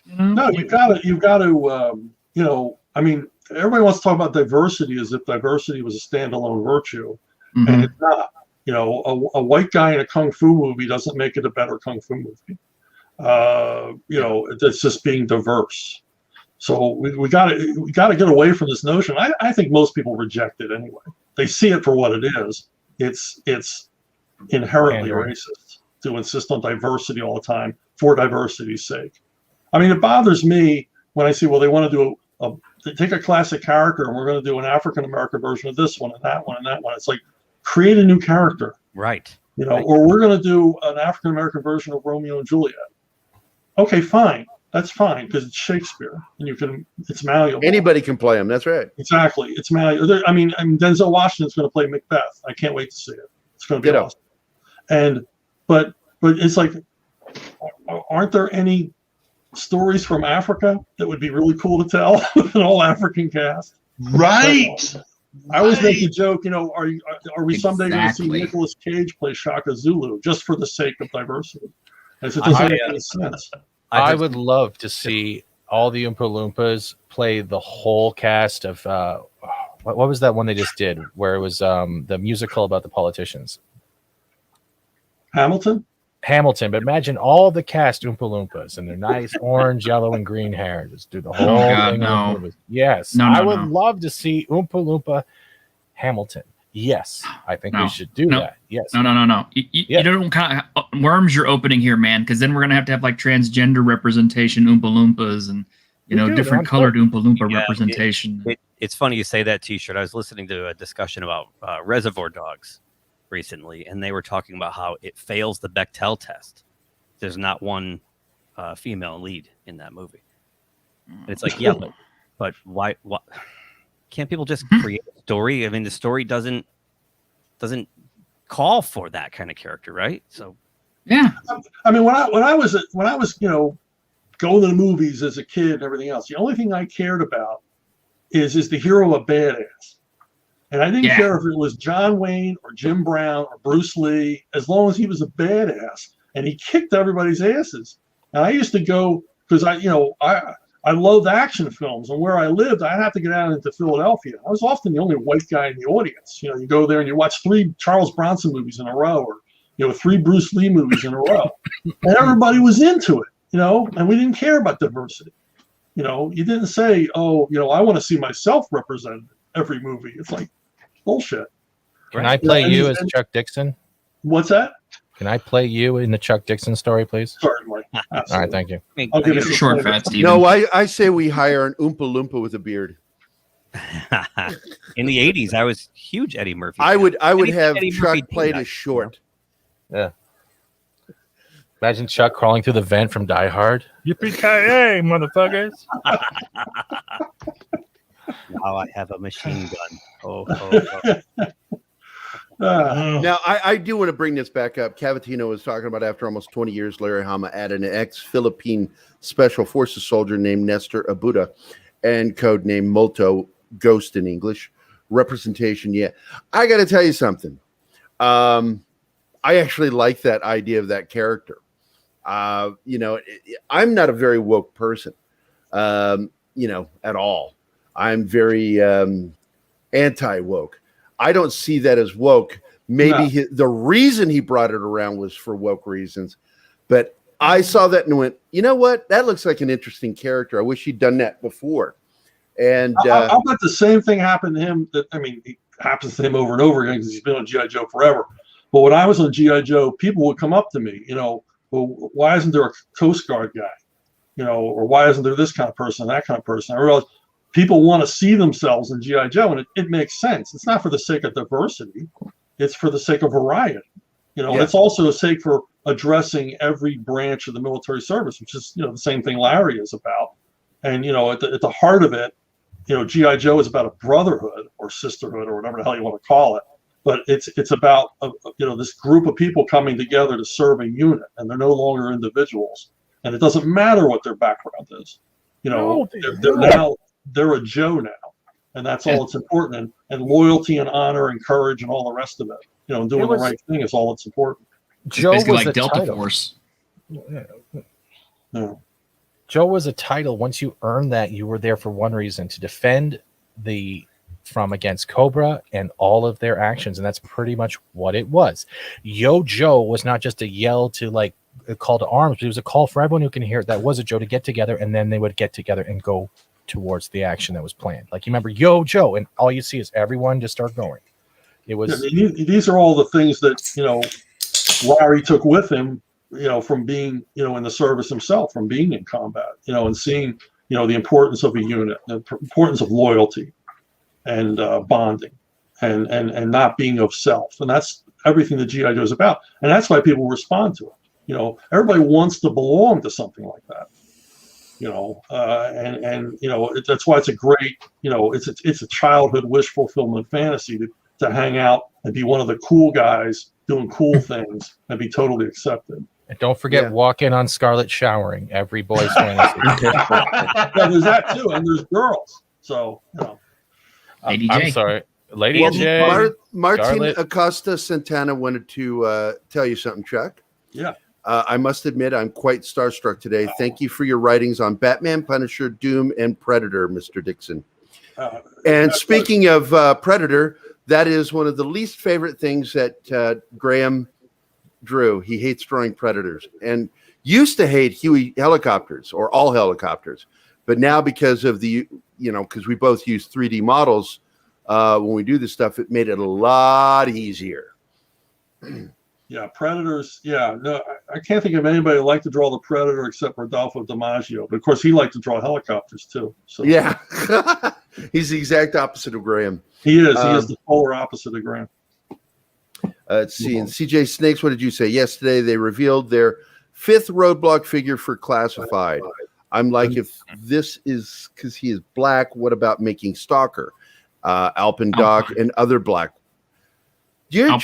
No, you've got to, I mean, everybody wants to talk about diversity as if diversity was a standalone virtue, and it's not. A white guy in a kung fu movie doesn't make it a better kung fu movie. It's just being diverse. So we got to get away from this notion. I think most people reject it anyway. They see it for what it is. It's inherently racist to insist on diversity all the time for diversity's sake. I mean, it bothers me when I see, well, they want to do take a classic character and we're going to do an African American version of this one and that one and that one. It's like, create a new character, right? Or we're going to do an African American version of Romeo and Juliet. Okay, fine. That's fine because it's Shakespeare and it's malleable. Anybody can play him. That's right. Exactly. It's malleable. I mean, Denzel Washington's going to play Macbeth. I can't wait to see it. It's going to be awesome. And but it's like, aren't there any stories from Africa that would be really cool to tell with an all African cast? Right. I always make a joke, are we someday going to see Nicolas Cage play Shaka Zulu just for the sake of diversity? As it doesn't make any sense. I would love to see all the Oompa Loompas play the whole cast of what was that one they just did where it was the musical about the politicians? Hamilton, but imagine all the cast Oompa Loompas and their nice orange, yellow, and green hair. Just do the whole thing. No. Yes, I would love to see Oompa Loompa Hamilton. Yes, I think we should do that. Yes. No. You don't kind of worms you're opening here, man, because then we're going to have like transgender representation Oompa Loompas and, different colored Oompa Loompa representation. It's funny you say that, T-shirt. I was listening to a discussion about Reservoir Dogs recently, and they were talking about how it fails the Bechdel test. There's not one female lead in that movie. And it's like, but why can't people just create a story? I mean, the story doesn't call for that kind of character, right? So yeah. I mean, when I was going to the movies as a kid and everything else, the only thing I cared about is the hero a badass. And I didn't care if it was John Wayne or Jim Brown or Bruce Lee, as long as he was a badass and he kicked everybody's asses. And I used to go because I loved action films, and where I lived, I'd have to get out into Philadelphia. I was often the only white guy in the audience. You go there and you watch 3 Charles Bronson movies in a row, or 3 Bruce Lee movies in a row, and everybody was into it. And we didn't care about diversity. You didn't say, oh, I want to see myself represented every movie. It's like bullshit. Can I play you as Chuck Dixon? What's that? Can I play you in the Chuck Dixon story, please? Certainly. All right, thank you. I'll give it a short, fat Steven. No, I say we hire an Oompa Loompa with a beard. In the 80s, I was huge Eddie Murphy. I would have Eddie Chuck Murphy played did as short. Yeah. Imagine Chuck crawling through the vent from Die Hard. Yippee-ki-yay, motherfuckers. Now I have a machine gun. Oh. Now, I do want to bring this back up. Cavatino was talking about after almost 20 years, Larry Hama added an ex-Philippine Special Forces soldier named Nestor Abuda and codenamed Molto, Ghost in English. Representation, yeah. I got to tell you something. I actually like that idea of that character. I'm not a very woke person, at all. I'm very anti-woke. I don't see that as woke. Maybe the reason he brought it around was for woke reasons. But I saw that and went, you know what? That looks like an interesting character. I wish he'd done that before. And I'll bet the same thing happened to him. It happens to him over and over again because he's been on G.I. Joe forever. But when I was on G.I. Joe, people would come up to me, well, why isn't there a Coast Guard guy? Or why isn't there this kind of person, that kind of person? I realized people want to see themselves in G.I. Joe, and it makes sense. It's not for the sake of diversity. It's for the sake of variety. And it's also a sake for addressing every branch of the military service, which is, the same thing Larry is about. And, at the heart of it, G.I. Joe is about a brotherhood or sisterhood or whatever the hell you want to call it. But it's about, this group of people coming together to serve a unit, and they're no longer individuals. And it doesn't matter what their background is. They're a Joe now. And that's all that's important. And loyalty and honor and courage and all the rest of it. And doing the right thing is all that's important. Joe was like Delta Force. Yeah. Joe was a title. Once you earned that, you were there for one reason: to defend from against Cobra and all of their actions, and that's pretty much what it was. Yo Joe was not just a yell to like a call to arms, but it was a call for everyone who can hear it. That was a Joe to get together, and then they would get together and go towards the action that was planned. Like, you remember Yo Joe, and all you see is everyone just start going. It was. These are all the things that Larry took with him, from being, in the service himself, from being in combat, and seeing, the importance of a unit, the importance of loyalty and bonding and not being of self. And that's everything that G.I. Joe is about. And that's why people respond to it. Everybody wants to belong to something like that. That's why it's a great, it's a childhood wish fulfillment fantasy to hang out and be one of the cool guys doing cool things and be totally accepted. And don't forget walking on Scarlet showering, every boy's fantasy. There's that too, and there's girls. So, I'm sorry. Lady J. Martin Scarlet. Acosta Santana wanted to tell you something, Chuck. Yeah. I must admit, I'm quite starstruck today. Thank you for your writings on Batman, Punisher, Doom, and Predator, Mr. Dixon. And speaking of Predator, that is one of the least favorite things that Graham drew. He hates drawing Predators and used to hate Huey helicopters or all helicopters. But now, because of because we both use 3D models when we do this stuff, it made it a lot easier. Yeah, Predators. Yeah, no, I can't think of anybody who liked to draw the Predator except Rodolfo DiMaggio. But of course, he liked to draw helicopters too. So yeah, he's the exact opposite of Graham. He is. He is the polar opposite of Graham. Let's see. And CJ Snakes, what did you say? Yesterday, they revealed their 5th Roadblock figure for Classified. I'm like, if this is because he is black, what about making Stalker, Alpine Doc, and other black? You're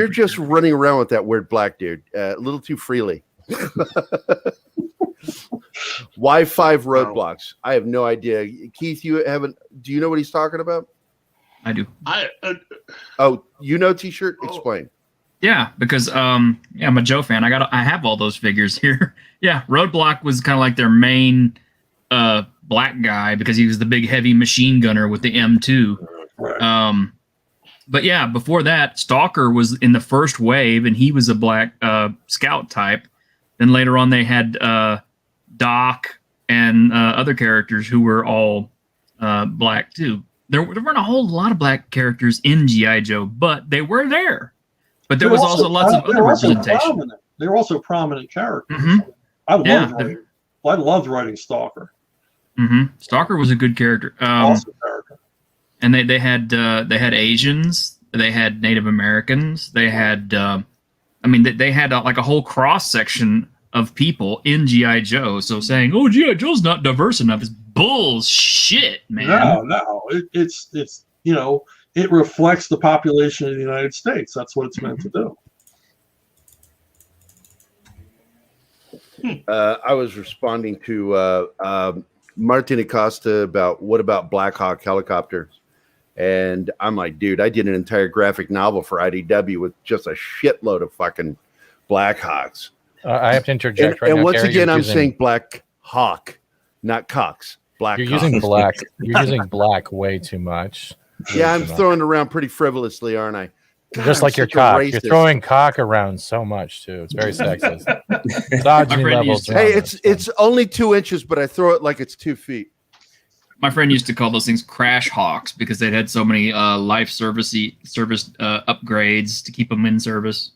just running around with that word black, dude, a little too freely. Why 5 roadblocks? I have no idea. Keith, do you know what he's talking about? I do. T-shirt? Explain. Yeah, because I'm a Joe fan. I have all those figures here. Yeah, Roadblock was kind of like their main black guy because he was the big heavy machine gunner with the M2. Right. But yeah, before that, Stalker was in the first wave, and he was a black scout type. Then later on, they had Doc and other characters who were all black too. There weren't a whole lot of black characters in G.I. Joe, but they were there. But there was also lots of other representation. They were also prominent characters. Mm-hmm. I loved writing Stalker. Mm-hmm. Stalker was a good character. Awesome character. And they had Asians, they had Native Americans, they had they had like a whole cross section of people in G.I. Joe. So saying, "Oh, G.I. Joe's not diverse enough" is bullshit, man. No, it's it reflects the population of the United States. That's what it's meant to do. I was responding to Martin Acosta about what about Black Hawk helicopters. And I'm like, dude, I did an entire graphic novel for IDW with just a shitload of fucking Black Hawks. I have to interject right now. And once Gary, again, I'm saying Black Hawk, not Cox. Black You're Hawk. using black. You're using black way too much. Yeah, I'm throwing it around pretty frivolously, aren't I? God, just like I'm your such a cock. racist. You're throwing cock around so much too. It's very sexist. Misogyny levels. Hey, it's only 2 inches, but I throw it like it's 2 feet. My friend used to call those things crash hawks because they'd had so many life service upgrades to keep them in service.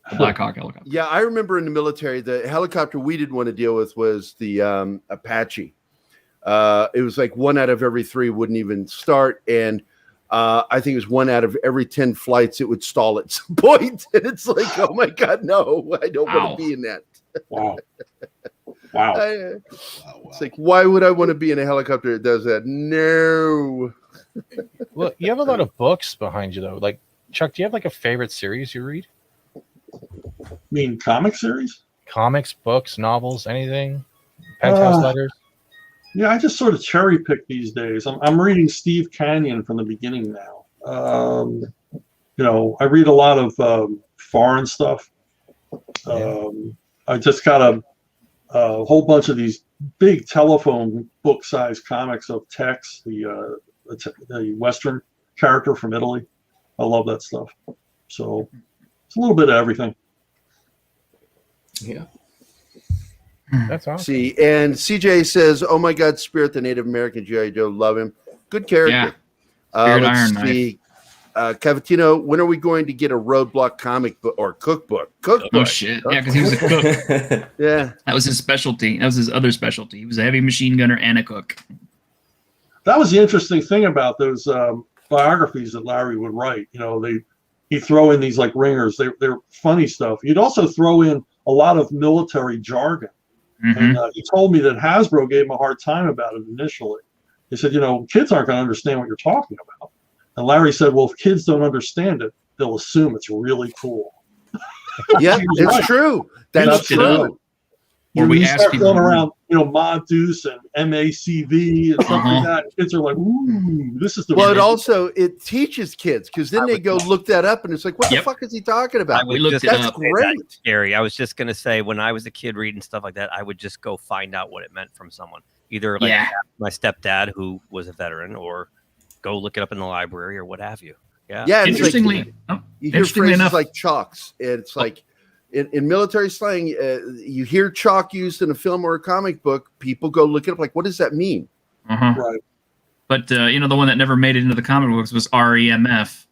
The Black Hawk helicopter. Yeah, I remember in the military, the helicopter we didn't want to deal with was the Apache. It was like 1 out of every 3 wouldn't even start. And I think it was 1 out of every 10 flights it would stall at some point. And it's like, oh my God, no, I don't want to be in that. Wow. Wow. It's like, why would I want to be in a helicopter that does that? No. Well, you have a lot of books behind you, though. Like, Chuck, do you have like a favorite series you read? You mean comic series? Comics, books, novels, anything? Penthouse letters? Yeah, I just sort of cherry pick these days. I'm reading Steve Canyon from the beginning now. I read a lot of foreign stuff. I just got a whole bunch of these big telephone book-sized comics of Tex, the Western character from Italy. I love that stuff. So it's a little bit of everything. Yeah. That's awesome. See, and CJ says, "Oh my God, Spirit, the Native American G.I. Joe, love him. Good character." Yeah. Spirit Let's Iron see. Cavatino, when are we going to get a Roadblock comic book or cookbook? Oh shit! Yeah, because he was a cook. Yeah, That was his specialty. That was his other specialty. He was a heavy machine gunner and a cook. That was the interesting thing about those biographies that Larry would write. He'd throw in these like ringers. They're funny stuff. He'd also throw in a lot of military jargon. Mm-hmm. And he told me that Hasbro gave him a hard time about it initially. He said, kids aren't going to understand what you're talking about. And Larry said, well, if kids don't understand it, they'll assume it's really cool. yeah, it's right. true. That's true. Or we You ask start people going around, Ma Deuce and MACV and stuff like that. Kids are like, ooh, this is the Well, it teaches kids because then they go look that up and it's like, what the fuck is he talking about? We looked it That's up. great. Gary, I was just gonna say when I was a kid reading stuff like that, I would just go find out what it meant from someone. Either like my stepdad who was a veteran, or go look it up in the library or what have you. Yeah. Yeah. Interestingly, you hear phrases like chalks. It's like in military slang, you hear chalk used in a film or a comic book. People go look it up. Like, what does that mean? Right. But the one that never made it into the comic books was REMF.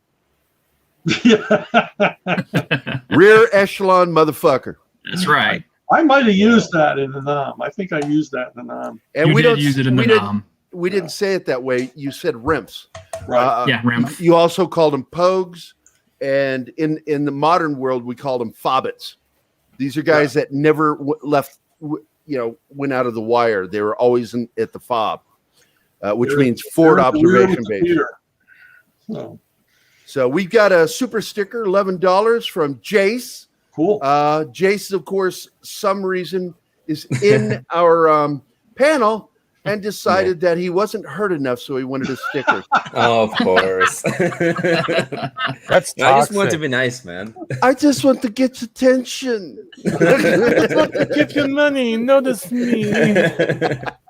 Rear echelon motherfucker. That's right. I might have used that in the NOM. I think I used that in the NOM. And we did use it in the NOM. We didn't say it that way. You said rimps. Right. Rimp. You also called them pogues. And in the modern world, we call them fobbits. These are guys that never went out of the wire. They were always at the fob, which means forward observation base. So we've got a super sticker, $11 from Jace. Cool. Jace, of course, some reason is in our panel and decided that he wasn't hurt enough, so he wanted a sticker. Oh, of course. That's toxic. I just want to be nice, man. I just want to get attention. Give you money. Notice me.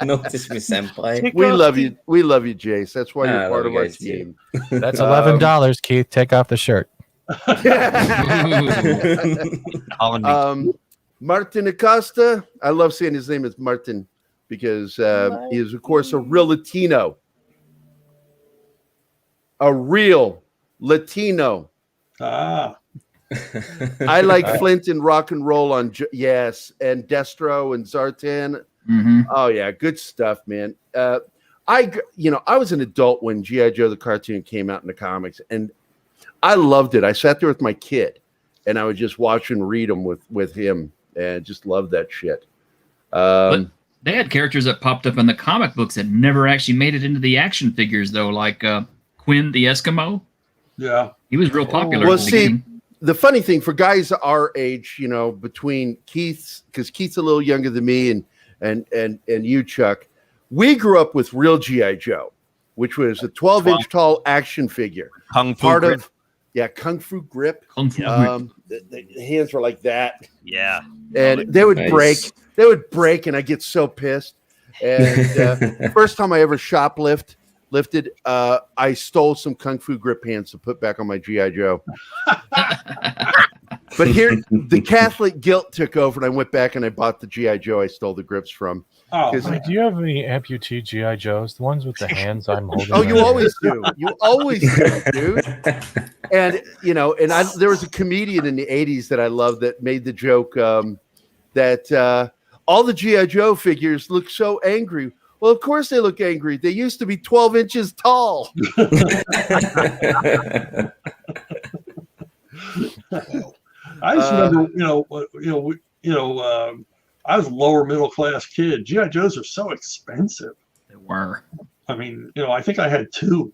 Notice me, senpai. We love you. We love you, Jace. That's why you're part of our team. That's $11, Keith. Take off the shirt. Martin Acosta. I love saying his name is Martin because he is, of course, a real Latino. A real Latino. Ah. I like Flint and rock and roll on yes, and Destro and Zartan. Mm-hmm. Oh yeah, good stuff, man. I was an adult when G.I. Joe the cartoon came out in the comics, and I loved it. I sat there with my kid, and I would just watch and read them with him, and just loved that shit. But they had characters that popped up in the comic books that never actually made it into the action figures, though, like Quinn the Eskimo. Yeah, he was real popular. Well, see, the funny thing for guys our age, between Keith's, because Keith's a little younger than me, and you, Chuck, we grew up with real G.I. Joe, which was a 12-inch tall action figure. Kung Fu grip. Kung Fu grip. Kung Fu grip. The hands were like that. Yeah. And they would break. They would break, and I get so pissed. And first time I ever shoplifted, I stole some Kung Fu grip hands to put back on my G.I. Joe. But here, the Catholic guilt took over, and I went back and I bought the G.I. Joe I stole the grips from. Oh, do you have any amputee G.I. Joes? The ones with the hands I'm holding. Oh, you always do. You always do, dude. And, there was a comedian in the 80s that I loved that made the joke that all the G.I. Joe figures look so angry. Well, of course they look angry. They used to be 12 inches tall. I just remember, I was a lower middle class kid. GI Joes are so expensive. They were. I mean, I think I had two,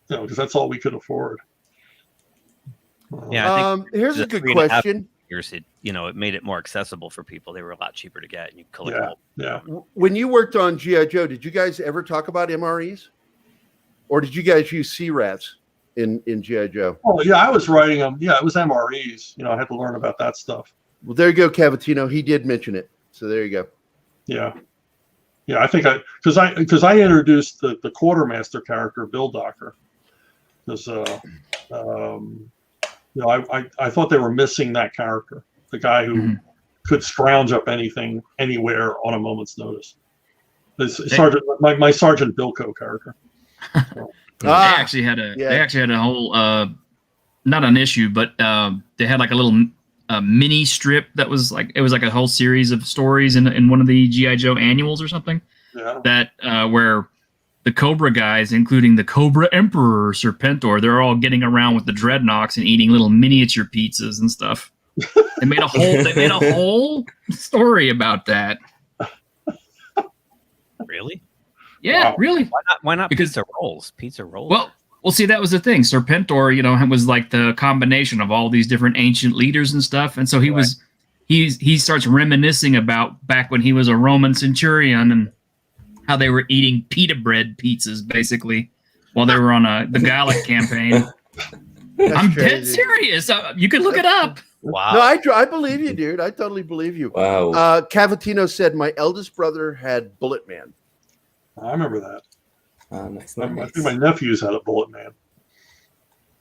because that's all we could afford. Yeah, I think Here's the a good 3.5 question. years, it made it more accessible for people. They were a lot cheaper to get, and you collect them. Yeah. When you worked on GI Joe, did you guys ever talk about MREs, or did you guys use C-Rats in GI Joe? Oh yeah, I was writing them. Yeah, it was MREs. I had to learn about that stuff. Well, there you go, Cavatino. He did mention it, so there you go. Yeah. I think because I introduced the quartermaster character, Bill Docker, because I thought they were missing that character, the guy who could scrounge up anything anywhere on a moment's notice. Sergeant, my Sergeant Bilko character. So. They actually had a whole not an issue, but they had like a little mini strip that was like a whole series of stories in one of the GI Joe annuals or something. Yeah. That where the Cobra guys, including the Cobra Emperor Serpentor, they're all getting around with the dreadnoughts and eating little miniature pizzas and stuff. They made a whole story about that. Really? Yeah, Wow. really. Why not Because- pizza rolls? Pizza rolls. Well, see, that was the thing. Serpentor, was like the combination of all these different ancient leaders and stuff. And so he starts reminiscing about back when he was a Roman centurion and how they were eating pita bread pizzas basically while they were on the Gallic campaign. I'm dead serious. You can look it up. wow. No, I believe you, dude. I totally believe you. Wow. Cavatino said my eldest brother had Bullet Man. I remember that. Nice, I nice. think my nephews had a Bullet Man.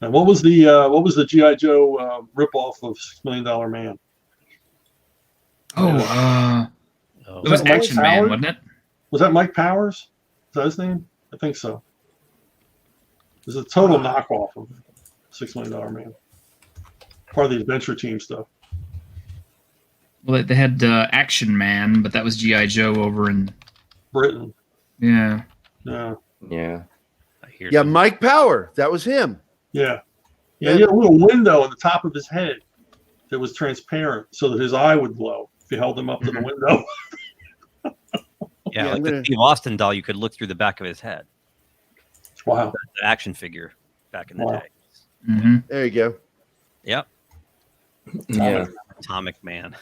And what was the GI Joe ripoff of $6 Million Man? It was Mike Action Man, Howard? wasn't it? Was that Mike Powers? Is that his name? I think so. It was a total knockoff of $6 Million Man. Part of the Adventure Team stuff. Well, they had Action Man, but that was GI Joe over in Britain. yeah. Yeah. Yeah. I hear Yeah, some- Mike Power. That was him. Yeah. Yeah, he had a little window on the top of his head that was transparent so that his eye would glow if you held him up to the window. Yeah, Yeah, like I'm the gonna- Steve Austin doll, you could look through the back of his head. Wow. The action figure back in the Wow. day. Mm-hmm. There you go. Yep. Yeah. Atomic Man.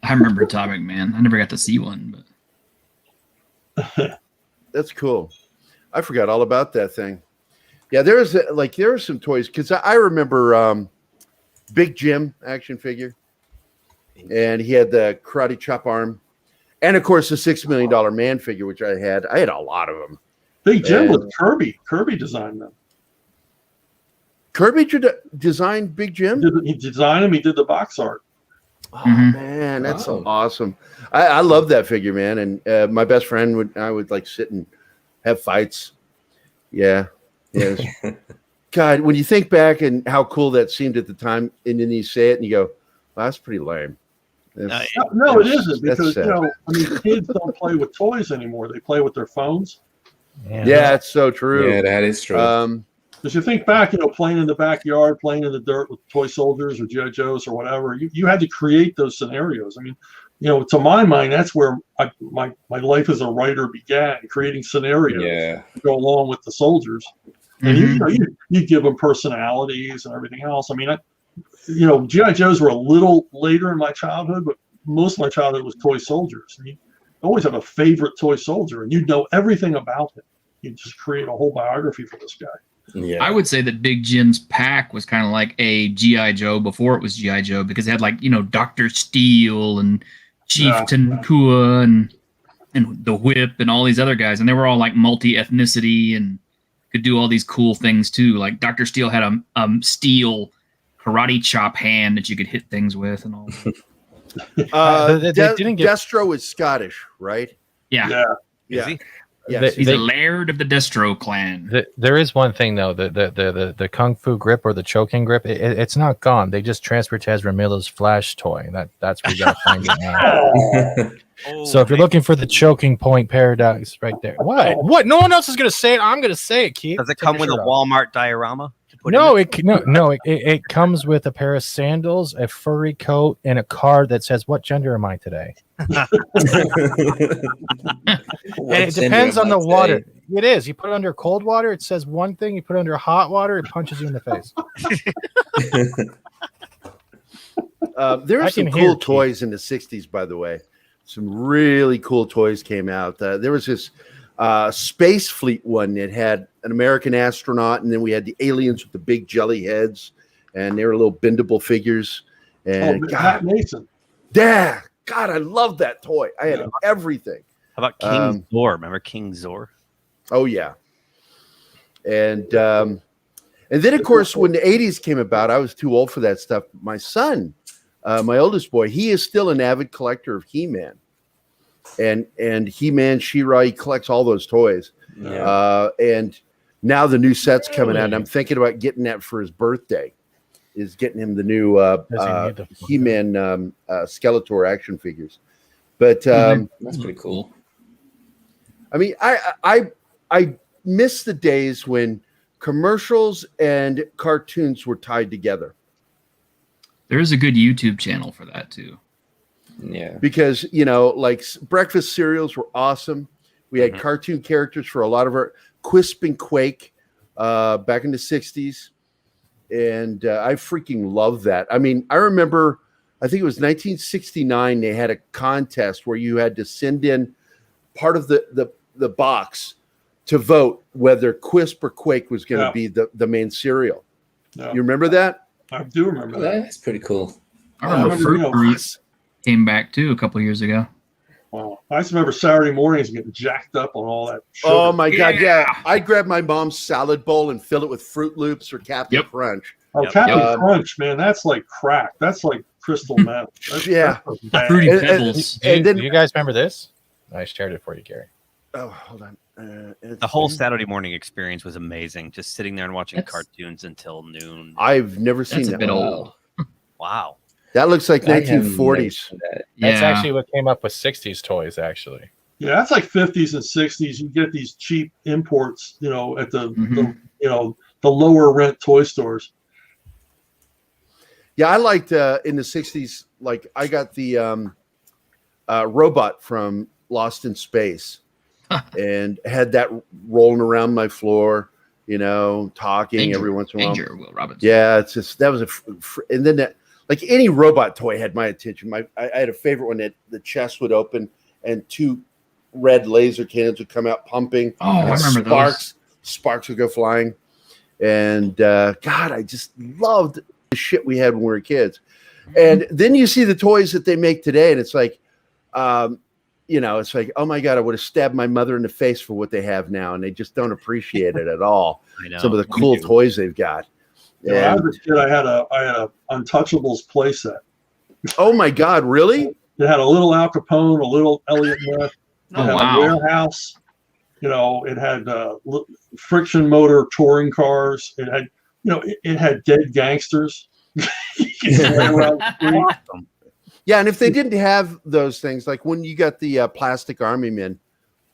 I remember Atomic Man. I never got to see one, but That's cool. I forgot all about that thing. Yeah, there are some toys because I remember Big Jim action figure, and he had the karate chop arm, and of course the $6 Million Man figure, which I had. I had a lot of them. Big Jim And- was Kirby. Kirby designed them. Kirby designed Big Jim. He designed them. He did the box art. Oh Mhm. man, that's Wow. awesome. I love that figure, man. And my best friend I would like sit and have fights. Yeah. Yes. God, when you think back and how cool that seemed at the time, and then you say it and you go, well, that's pretty lame. That's- No, it that's- isn't that's because sad. kids don't play with toys anymore. They play with their phones. Yeah, it's so true. Yeah, that is true. Because you think back, playing in the backyard, playing in the dirt with toy soldiers or GI Joes or whatever, you had to create those scenarios. I mean, to my mind, that's where my life as a writer began, creating scenarios Yeah. to go along with the soldiers. And you give them personalities and everything else. I mean, GI Joes were a little later in my childhood, but most of my childhood was toy soldiers. And you always have a favorite toy soldier, and you know everything about him. You just create a whole biography for this guy. Yeah. I would say that Big Jim's pack was kind of like a GI Joe before it was GI Joe because it had like Dr. Steel and Chieftain Kua and the Whip and all these other guys, and they were all like multi-ethnicity and could do all these cool things too. Like Dr. Steel had a steel karate chop hand that you could hit things with and all. They didn't get- Destro is Scottish, right? Yeah. Yeah. Yeah. Is he? Yes. He's a laird of the Destro clan. There is one thing though, the Kung Fu grip or the choking grip, it's not gone. They just transferred to Ezra Miller's Flash toy. That's where you gotta find it now. So if you're looking for the choking point paradox, right there. What? No one else is gonna say it. I'm gonna say it, Keith. Does it come with a Walmart diorama? No, it comes with a pair of sandals, a furry coat, and a card that says, "What gender am I today?" And it depends on the water. It is. You put it under cold water, it says one thing. You put it under hot water, it punches you in the face. There are some cool toys in the 60s, by the way. Some really cool toys came out. There was this Space Fleet one that had an American astronaut, and then we had the aliens with the big jelly heads, and they were little bendable figures. And Pat Mason. Yeah, God, I love that toy. I had everything. How about King Zor? Remember King Zor? Oh yeah. And then of course when the 80s came about, I was too old for that stuff. My son, my oldest boy, he is still an avid collector of He-Man. And He-Man, She-Ra, he collects all those toys. Yeah. And now the new set's coming out, and I'm thinking about getting that for his birthday. Is getting him the new He-Man Skeletor action figures. But that's pretty cool. I mean, I miss the days when commercials and cartoons were tied together. There is a good YouTube channel for that too. Yeah. Because, you know, like breakfast cereals were awesome. We had cartoon characters for a lot of our Quisp and Quake back in the 60s. And I freaking love that. I mean, I remember, I think it was 1969, they had a contest where you had to send in part of the box to vote whether Quisp or Quake was going to be the main cereal. Yeah. You remember that? I do remember that. That's pretty cool. I remember Fruit Breeze came back too a couple of years ago. Wow. I just remember Saturday mornings getting jacked up on all that sugar. Oh my God, yeah. I'd grab my mom's salad bowl and fill it with Fruit Loops or Captain Crunch. Oh, Captain Crunch, man, that's like crack. That's like crystal meth. That's Fruity Pebbles. And then, do you guys remember this? I shared it for you, Gary. Oh, hold on. The whole Saturday morning experience was amazing. Just sitting there and watching cartoons until noon. I've never seen that. A bit old. Wow. That looks like 1940s. That's actually what came up with 60s toys, actually. Yeah, that's like 50s and 60s. You get these cheap imports, you know, at the lower rent toy stores. Yeah, I liked in the 60s, like I got the robot from Lost in Space and had that rolling around my floor, you know, talking every once in a while. Will Robinson. Yeah, it's just, that was and then that, like any robot toy had my attention. I had a favorite one that the chest would open and two red laser cannons would come out pumping. Oh, I remember those. Sparks would go flying. And God, I just loved the shit we had when we were kids. And then you see the toys that they make today, and it's like, you know, it's like, oh my God, I would have stabbed my mother in the face for what they have now, and they just don't appreciate it at all. I know. Some of the cool toys they've got. Yeah, when I was a kid, I had a Untouchables playset. Oh my God, really? It had a little Al Capone, a little Elliot Ness. It had a warehouse. You know, it had friction motor touring cars. It had, you know, it had dead gangsters. Awesome. Yeah, and if they didn't have those things, like when you got the plastic army men,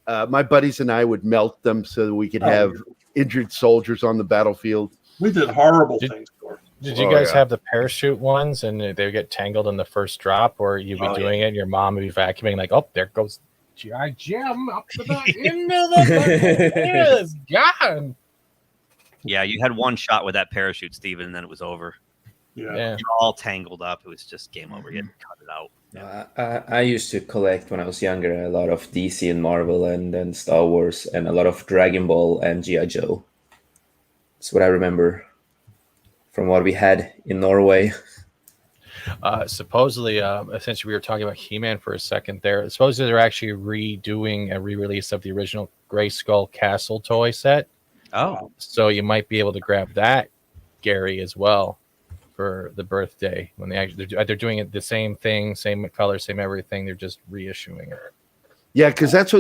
my buddies and I would melt them so that we could have injured soldiers on the battlefield. We did horrible things for it. Did you guys have the parachute ones and they would get tangled in the first drop, or you'd be doing it and your mom would be vacuuming like, oh, there goes G.I. Jim up the back into the it is gone. Yeah, you had one shot with that parachute, Steven, and then it was over. Yeah. You're all tangled up. It was just game over. You had to cut it out. Yeah. I used to collect when I was younger a lot of DC and Marvel and Star Wars and a lot of Dragon Ball and G.I. Joe. That's what I remember from what we had in Norway. Supposedly, since we were talking about He-Man for a second there, supposedly they're actually redoing a re-release of the original Grayskull Castle toy set. Oh. So you might be able to grab that, Gary, as well for the birthday when they're doing it the same thing, same color, same everything. They're just reissuing it. Yeah, because that's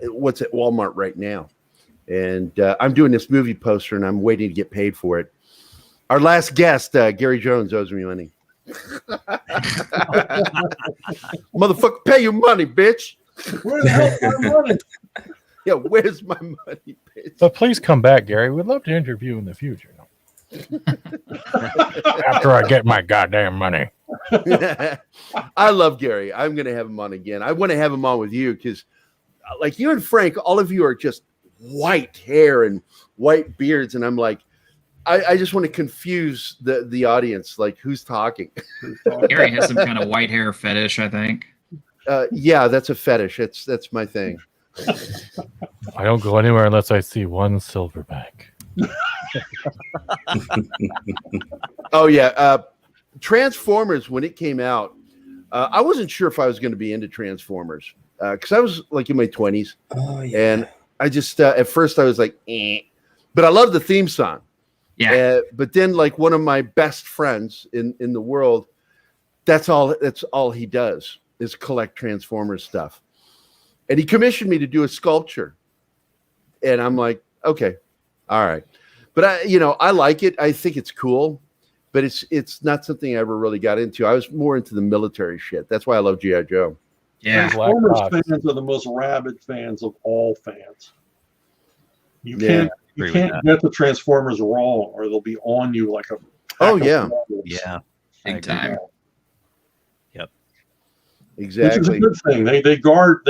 what's at Walmart right now. And I'm doing this movie poster, and I'm waiting to get paid for it. Our last guest, Gary Jones, owes me money. Motherfucker, pay your money, bitch. Where the hell's my money? Yeah, where's my money, bitch? But please come back, Gary. We'd love to interview you in the future. After I get my goddamn money. I love Gary. I'm going to have him on again. I want to have him on with you because, like you and Frank, all of you are just white hair and white beards, and I'm like, I just want to confuse the audience. Like, who's talking? Gary has some kind of white hair fetish, I think. Yeah, that's a fetish. That's my thing. I don't go anywhere unless I see one silverback. Oh yeah, Transformers, when it came out, I wasn't sure if I was going to be into Transformers because I was like in my 20s. Oh yeah. And I just at first I was like, but I love the theme song. Yeah. But then, like, one of my best friends in the world, that's all he does is collect Transformers stuff, and he commissioned me to do a sculpture, and I'm like, okay, all right, but I like it. I think it's cool, but it's not something I ever really got into. I was more into the military shit. That's why I love G.I. Joe. Yeah. Transformers fans are the most rabid fans of all fans. You can't get the Transformers wrong, or they'll be on you like a. Oh yeah, Yeah. Big time. Yep. exactly. Which is a good thing. They guard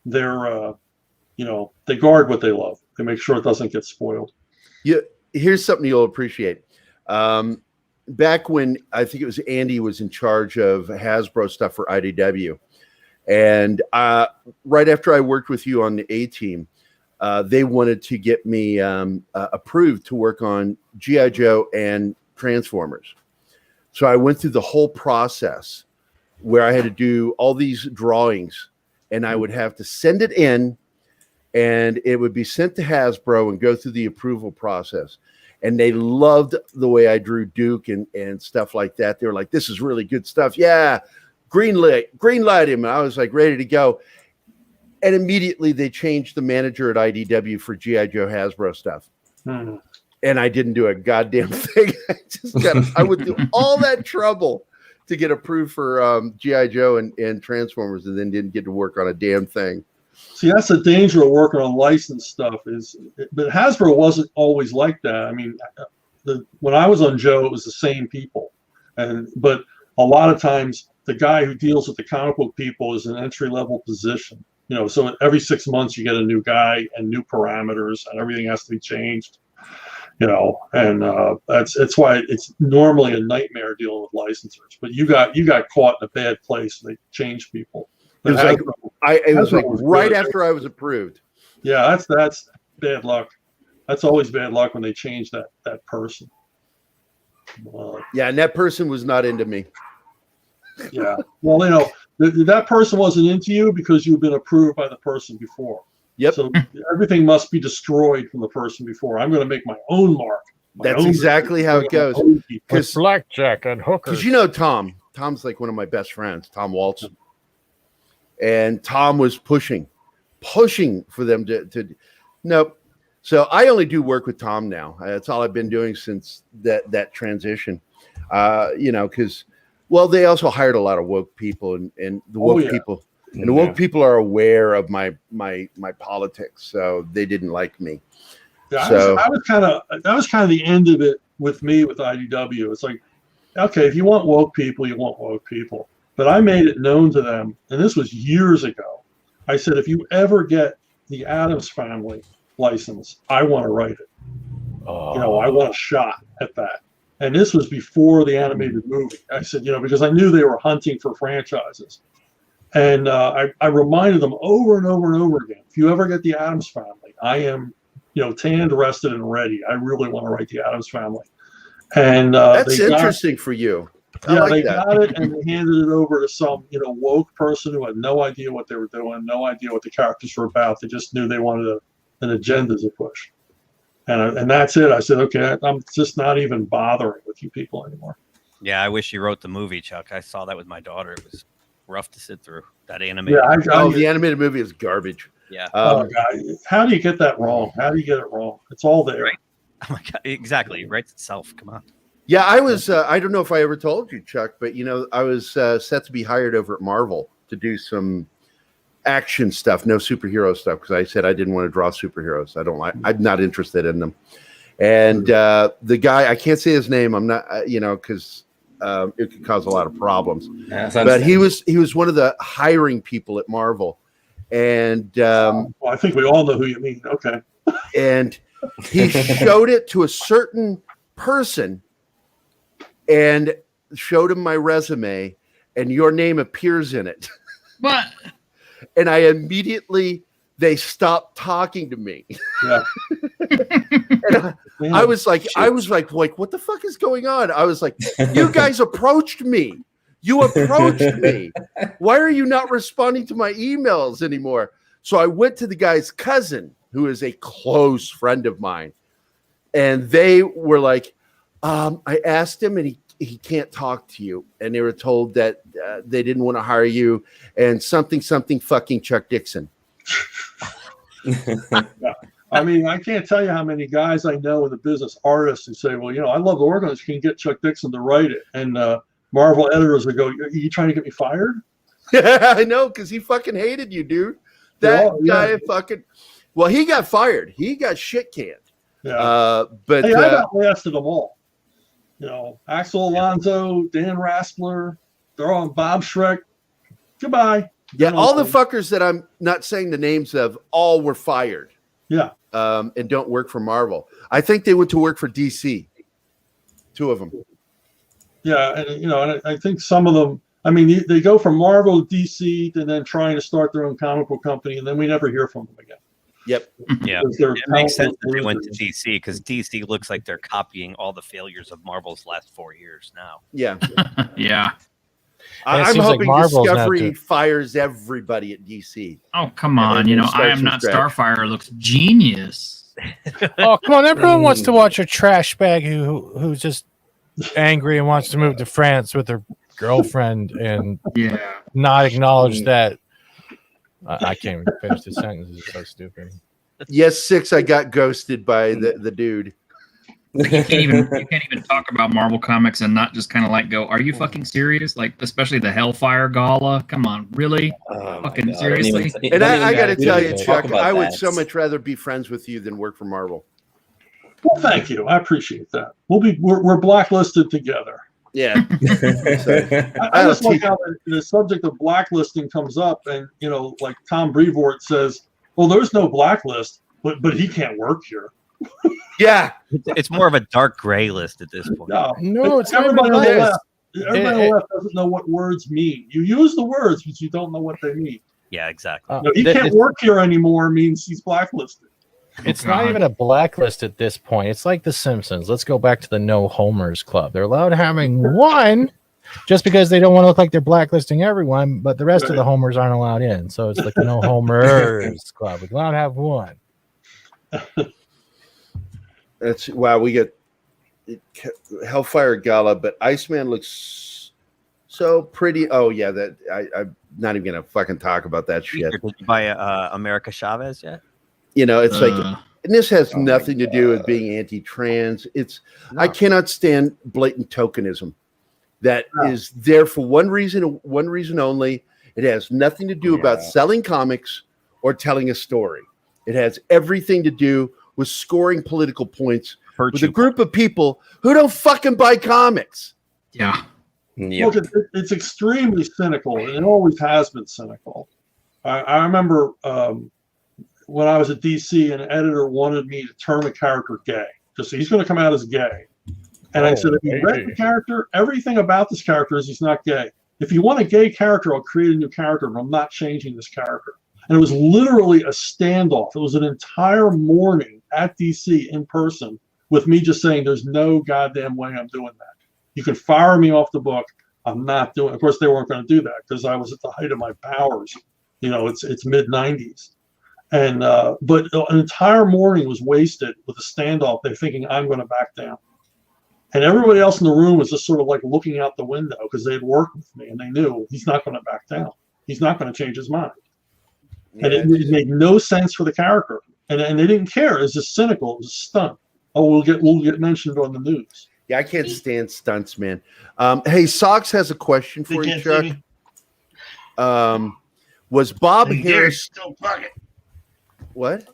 their they guard what they love. They make sure it doesn't get spoiled. Yeah, here's something you'll appreciate. Back when I think it was Andy was in charge of Hasbro stuff for IDW, and right after I worked with you on the A Team, they wanted to get me approved to work on G.I. Joe and Transformers. So I went through the whole process where I had to do all these drawings, and I would have to send it in, and it would be sent to Hasbro and go through the approval process. And they loved the way I drew Duke and stuff like that. They were like, this is really good stuff. Yeah, green light him. And I was like ready to go. And immediately they changed the manager at IDW for G.I. Joe Hasbro stuff. And I didn't do a goddamn thing. I went through all that trouble to get approved for G.I. Joe and Transformers, and then didn't get to work on a damn thing. See, that's the danger of working on licensed stuff. But Hasbro wasn't always like that. I mean, when I was on Joe, it was the same people, but a lot of times the guy who deals with the comic book people is an entry-level position. So every 6 months you get a new guy and new parameters, and everything has to be changed. And that's why it's normally a nightmare dealing with licensors. But you got caught in a bad place. They changed people. It was like right after I was approved. Yeah, that's bad luck. That's always bad luck when they change that person. Yeah, and that person was not into me. Yeah. Well, that person wasn't into you because you've been approved by the person before. Yep. So everything must be destroyed from the person before. I'm going to make my own mark. That's exactly how it goes. Because blackjack and hookers. Because Tom's like one of my best friends, Tom Waltz. And Tom was pushing for them to nope. So I only do work with Tom now. That's all I've been doing since that transition. Because they also hired a lot of woke people, and the woke people and the woke people are aware of my politics, so they didn't like me. Yeah, that was kind of the end of it with me with IDW. It's like, okay, if you want woke people, you want woke people. But I made it known to them, and this was years ago. I said, if you ever get the Addams Family license, I want to write it. I want a shot at that. And this was before the animated movie. I said, because I knew they were hunting for franchises. And I reminded them over and over and over again, if you ever get the Addams Family, I am, tanned, rested, and ready. I really want to write the Addams Family. And that's interesting for you. They got it, and they handed it over to some, woke person who had no idea what they were doing, no idea what the characters were about. They just knew they wanted an agenda to push. And that's it. I said, okay, I'm just not even bothering with you people anymore. Yeah, I wish you wrote the movie, Chuck. I saw that with my daughter. It was rough to sit through. That animated. Yeah, the animated movie is garbage. Yeah. Oh God, how do you get that wrong? How do you get it wrong? It's all there. Right. Oh my God, exactly. It writes itself. Come on. Yeah, I was. I don't know if I ever told you, Chuck, but I was set to be hired over at Marvel to do some action stuff, no superhero stuff, because I said I didn't want to draw superheroes. I'm not interested in them. And the guy, I can't say his name. I'm not, because it could cause a lot of problems. But he was one of the hiring people at Marvel, and well, I think we all know who you mean. Okay. And he showed it to a certain person, and showed him my resume, and your name appears in it. What? And they stopped talking to me. Yeah. And I was like, what the fuck is going on? I was like, you guys approached me. You approached me. Why are you not responding to my emails anymore? So I went to the guy's cousin, who is a close friend of mine. And they were like, I asked him, and he can't talk to you. And they were told that they didn't want to hire you, and something fucking Chuck Dixon. I mean, I can't tell you how many guys I know in the business, artists, who say, well, I love the Organist. Can you get Chuck Dixon to write it? And Marvel editors would go, are you trying to get me fired? Yeah, I know, because he fucking hated you, dude. That guy fucking... Well, he got fired. He got shit canned. Yeah. But hey, I outlasted them all. Axel Alonso, Dan Raspler, they're all Bob Schreck. Goodbye. Yeah, all the fuckers that I'm not saying the names of, all were fired. Yeah. And don't work for Marvel. I think they went to work for DC. Two of them. Yeah, and I think some of them, I mean, they go from Marvel to DC and then trying to start their own comic book company, and then we never hear from them again. Yep. Yeah. It makes sense that they went to DC, because DC looks like they're copying all the failures of Marvel's last 4 years now. Yeah. Yeah. I'm hoping Discovery fires everybody at DC. Oh, come on. I Am Not Starfire looks genius. Oh, come on. Everyone wants to watch a trash bag who's just angry and wants to move to France with her girlfriend and not acknowledge that. I can't even finish the sentence. It's so stupid. Yes, 6. I got ghosted by the dude. You can't even talk about Marvel comics and not just kind of go, are you fucking serious? Especially the Hellfire Gala. Come on, really? Fucking seriously? And I got to tell you, Chuck, I would so much rather be friends with you than work for Marvel. Well, thank you. I appreciate that. We're blacklisted together. Yeah. I just like how the subject of blacklisting comes up, and like Tom Brevoort says, well, there's no blacklist, but he can't work here. Yeah. It's more of a dark gray list at this point. No, it's everybody on the left. Everybody on the left doesn't know what words mean. You use the words, but you don't know what they mean. Yeah, exactly. He can't work here anymore means he's blacklisted. It's not even a blacklist at this point. It's like The Simpsons. Let's go back to the no homers club. They're allowed having one just because they don't want to look like they're blacklisting everyone, but the rest of the homers aren't allowed in. So it's like the no homers club. We're allowed to have one. We get Hellfire Gala, but Iceman looks so pretty. Oh yeah, I'm not even gonna fucking talk about that shit. Did you buy America Chavez yet? It's like, and this has nothing to do with being anti-trans. I cannot stand blatant tokenism. That is there for one reason only. It has nothing to do about selling comics or telling a story. It has everything to do with scoring political points with a group of people who don't fucking buy comics. Yeah. Look, it's extremely cynical, and it always has been cynical. I remember when I was at DC, an editor wanted me to turn a character gay. Just he's going to come out as gay. And I said, if you read the character, everything about this character is he's not gay. If you want a gay character, I'll create a new character, but I'm not changing this character. And it was literally a standoff. It was an entire morning at DC in person with me just saying, there's no goddamn way I'm doing that. You can fire me off the book. I'm not doing it. Of course, they weren't going to do that because I was at the height of my powers. It's mid-90s. And but an entire morning was wasted with a standoff. They're thinking I'm going to back down. And everybody else in the room was just sort of like looking out the window because they had worked with me and they knew he's not going to back down. He's not going to change his mind. Yeah, And it made no sense for the character. And they didn't care. It was just cynical. It was a stunt. Oh, we'll get mentioned on the news. Yeah, I can't stand stunts, man. Hey, Socks has a question for you, Chuck. Was Bob Harris still bucket? What?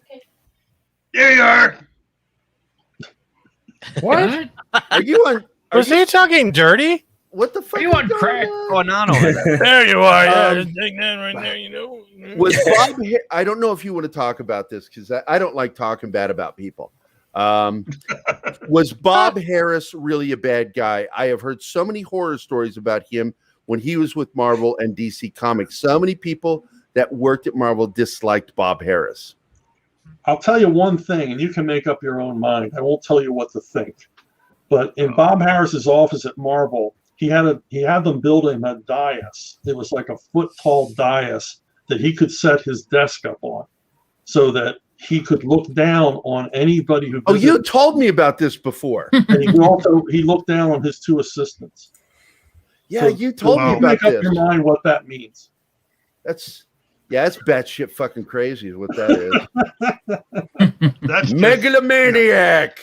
There you are. What? Are you on? Was he talking dirty? What the fuck? Are you on crack? Going on over there? There you are. Yeah, just take that right there. You know. Was Bob? I don't know if you want to talk about this because I don't like talking bad about people. Was Bob Harris really a bad guy? I have heard so many horror stories about him when he was with Marvel and DC Comics. So many people that worked at Marvel disliked Bob Harris. I'll tell you one thing, and you can make up your own mind. I won't tell you what to think. But in Bob Harris's office at Marvel, he had them build him a dais. It was like a foot-tall dais that he could set his desk up on, so that he could look down on anybody who. Oh, you told me about this before. And he looked down on his two assistants. Yeah, So you told me about make up this. your mind what that means. That's batshit fucking crazy is what that is. That's Megalomaniac.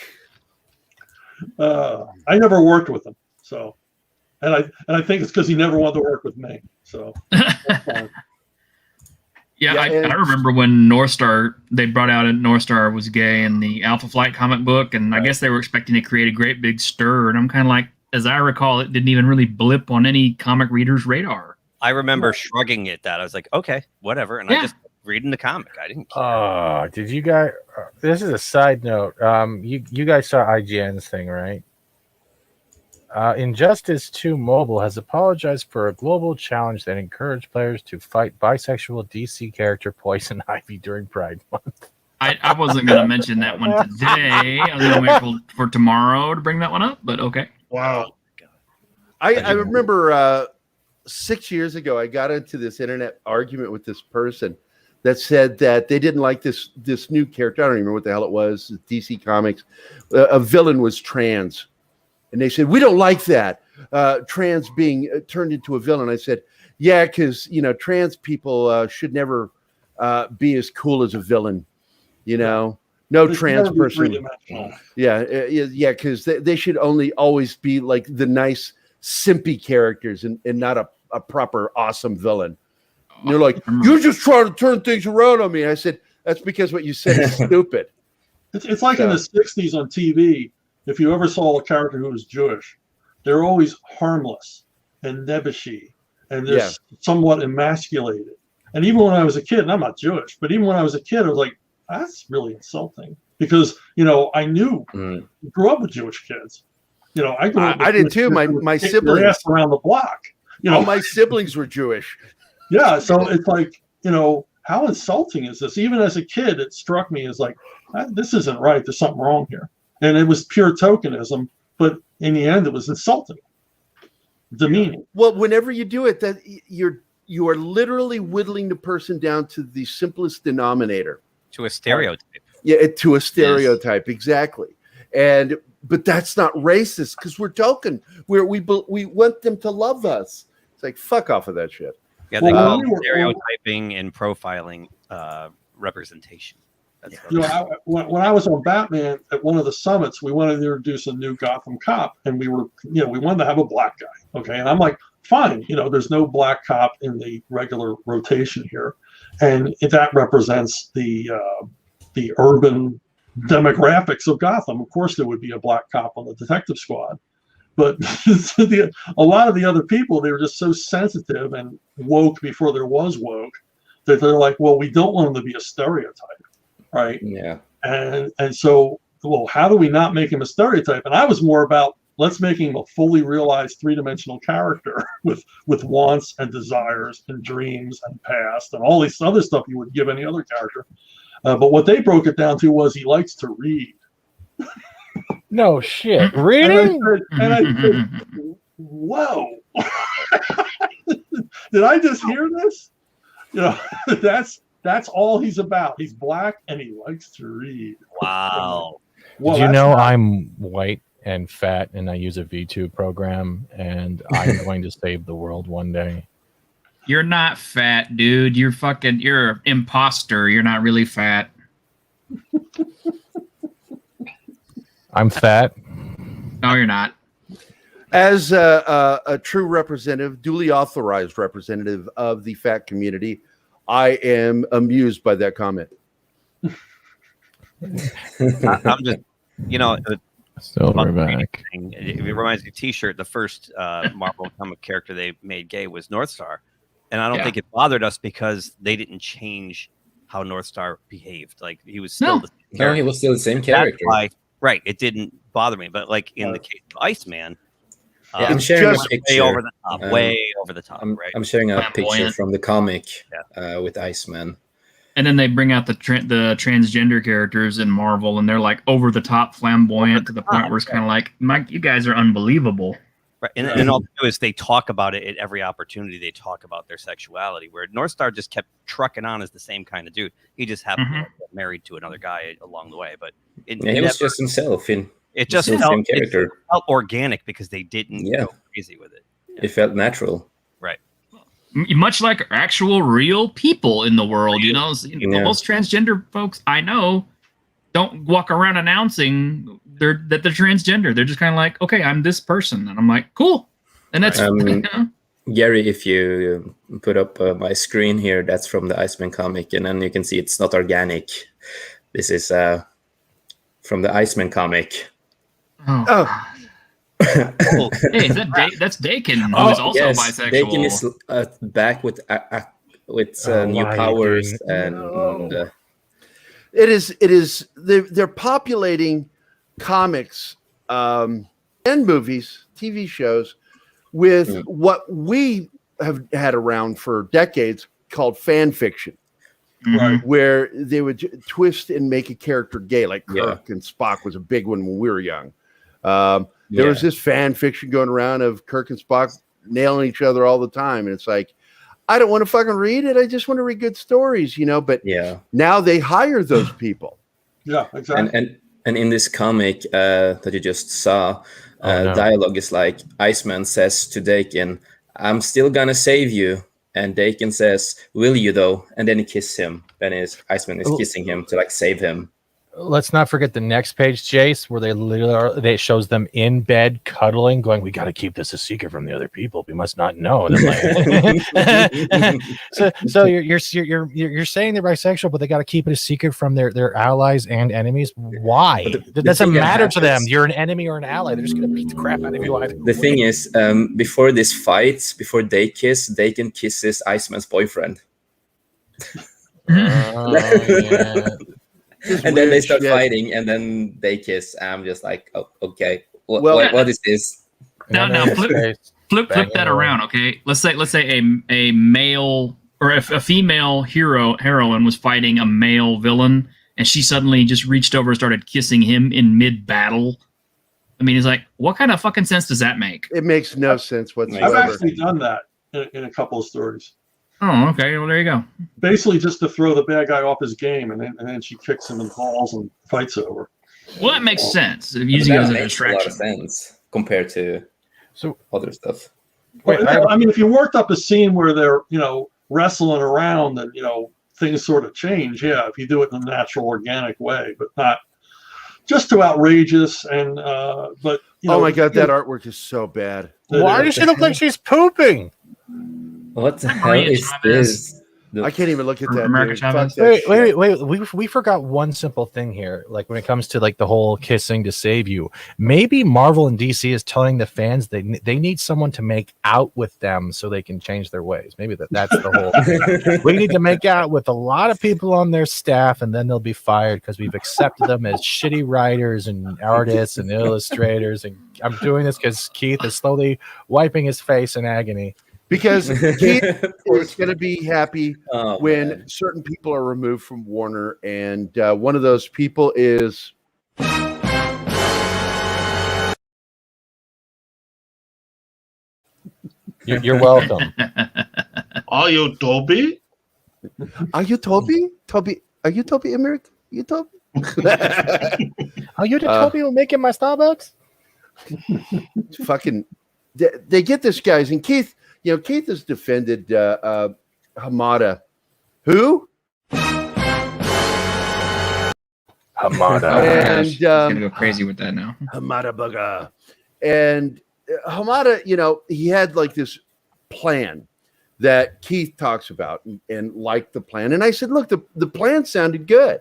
I never worked with him, so, and I think it's because he never wanted to work with me. So. That's fine. Yeah, Yeah, I remember when North Star, they brought out a North Star was gay in the Alpha Flight comic book, and I guess they were expecting to create a great big stir, and I'm kind of like, as I recall, it didn't even really blip on any comic reader's radar. I remember shrugging at that. I was like, okay, whatever. And I just reading the comic. I didn't care. Did you guys? This is a side note. You guys saw IGN's thing, right? Injustice 2 Mobile has apologized for a global challenge that encouraged players to fight bisexual DC character Poison Ivy during Pride Month. I wasn't going to mention that one today. I was going to wait for tomorrow to bring that one up, but okay. Wow. I remember 6 years ago, I got into this internet argument with this person that said that they didn't like this new character. I don't even remember what the hell it was. DC Comics. A villain was trans. And they said, we don't like that. Trans being turned into a villain. I said, yeah, because, trans people should never be as cool as a villain. No trans person. Yeah, because they should always be like the nice, simpy characters and not a proper awesome villain. And they're like, you're just trying to turn things around on me. I said, that's because what you said is stupid. It's like in the 60s on TV. If you ever saw a character who was Jewish, they're always harmless and nebbishy, and they're somewhat emasculated. And even when I was a kid, and I'm not Jewish, but even when I was a kid, I was like, that's really insulting. Because, I knew, grew up with Jewish kids. I grew up with I did too. My siblings. Ass around the block. All my siblings were Jewish. Yeah, so it's like, how insulting is this? Even as a kid, it struck me as like, this isn't right. There's something wrong here. And it was pure tokenism, but in the end, it was insulting, demeaning. Well, whenever you do it, that you are literally whittling the person down to the simplest denominator. To a stereotype. Yeah, to a stereotype, exactly. But that's not racist because we're token. We want them to love us. It's like, fuck off of that shit. Yeah, they call it stereotyping and profiling representation. When I was on Batman at one of the summits, we wanted to introduce a new Gotham cop, and we wanted to have a black guy. Okay, and I'm like, fine, there's no black cop in the regular rotation here, and that represents the urban demographics of Gotham. Of course, there would be a black cop on the detective squad, but a lot of the other people, they were just so sensitive and woke before there was woke that they're like, well, we don't want them to be a stereotype. Right. Yeah. And so, well, how do we not make him a stereotype? And I was more about let's make him a fully realized three-dimensional character with wants and desires and dreams and past and all this other stuff you would give any other character. But what they broke it down to was he likes to read. No shit. Reading? And I said, whoa. Did I just hear this? That's all he's about. He's black and he likes to read. Wow. Well, Did you know I'm white and fat, and I use a V2 program, and I'm going to save the world one day. You're not fat, dude. You're an imposter. You're not really fat. I'm fat. No, you're not. As a true representative, duly authorized representative of the fat community, I am amused by that comment. I'm just, Silverback. It reminds me of T-shirt. The first Marvel comic character they made gay was Northstar, and I don't think it bothered us because they didn't change how Northstar behaved. Like he was still the same character. No, he was still the same character. That's why, right? It didn't bother me, but like in the case of Iceman, I'm sharing a picture. way over the top. Way over the top. Right? I'm sharing a picture Flamboyant. from the comic with Iceman. And then they bring out the transgender characters in Marvel, and they're like over the top, flamboyant to the point where it's kind of like, Mike, you guys are unbelievable. Right. And all they do is they talk about it at every opportunity. They talk about their sexuality, where Northstar just kept trucking on as the same kind of dude. He just happened to get married to another guy along the way, but he was just himself. It just felt organic because they didn't go crazy with it. It felt natural. Right. Much like actual real people in the world, most transgender folks I know don't walk around announcing that they're transgender. They're just kind of like, okay, I'm this person, and I'm like, cool, and that's Gary. If you put up my screen here, that's from the Iceman comic, and then you can see it's not organic. This is from the Iceman comic. Oh. Hey, that's Dakin, who is also bisexual. Dakin is back with new powers and. It is. They're populating comics and movies, TV shows with what we have had around for decades called fan fiction, where they would twist and make a character gay, like Kirk and Spock was a big one when we were young. There was this fan fiction going around of Kirk and Spock nailing each other all the time, and it's like, I don't want to fucking read it. I just want to read good stories, But now they hire those people. Yeah, exactly. And in this comic that you just saw, dialogue is like Iceman says to Dakin, "I'm still gonna save you," and Dakin says, "Will you though?" And then he kisses him. Then Iceman is kissing him to save him. Let's not forget the next page, Jace, where they literally they shows them in bed cuddling, going, "We got to keep this a secret from the other people. We must not know." And so you're saying they're bisexual, but they got to keep it a secret from their allies and enemies. Why? That doesn't matter to them. You're an enemy or an ally. They're just gonna beat the crap out of you. The thing is, before this fight, before they can kisses Iceman's boyfriend. And then they start fighting, and then they kiss. I'm just like, oh, okay. What is this? Now flip that around, okay? Let's say a male or a female heroine was fighting a male villain, and she suddenly just reached over and started kissing him in mid battle. I mean, it's like, what kind of fucking sense does that make? It makes no sense whatsoever. I've actually done that in a couple of stories. Oh, okay. Well, there you go. Basically, just to throw the bad guy off his game, and then she kicks him in the balls and fights over. Well, that makes sense. Using it as a distraction. A lot of sense compared to other stuff. I mean, if you worked up a scene where they're wrestling around and things sort of change, if you do it in a natural, organic way, but not just too outrageous. And but oh my god, that artwork is so bad. Why does she look like she's pooping? What the hell is this? I can't even look at that. Wait. We forgot one simple thing here. Like when it comes to the whole kissing to save you, maybe Marvel and DC is telling the fans they need someone to make out with them so they can change their ways. Maybe that's the whole. We need to make out with a lot of people on their staff, and then they'll be fired because we've accepted them as shitty writers and artists and illustrators. And I'm doing this because Keith is slowly wiping his face in agony. Because Keith is going to be happy when certain people are removed from Warner, and one of those people is. You're welcome. Are you Toby? Are you Toby? Toby? Are you Toby Emmerich? You Toby? Are you the Toby who making my Starbucks? Fucking, they get this guys, and Keith, Keith has defended Hamada. Who? Hamada. And He's gonna go crazy with that now. Hamada Bugga. And Hamada, he had like this plan that Keith talks about and liked the plan. And I said, look, the plan sounded good.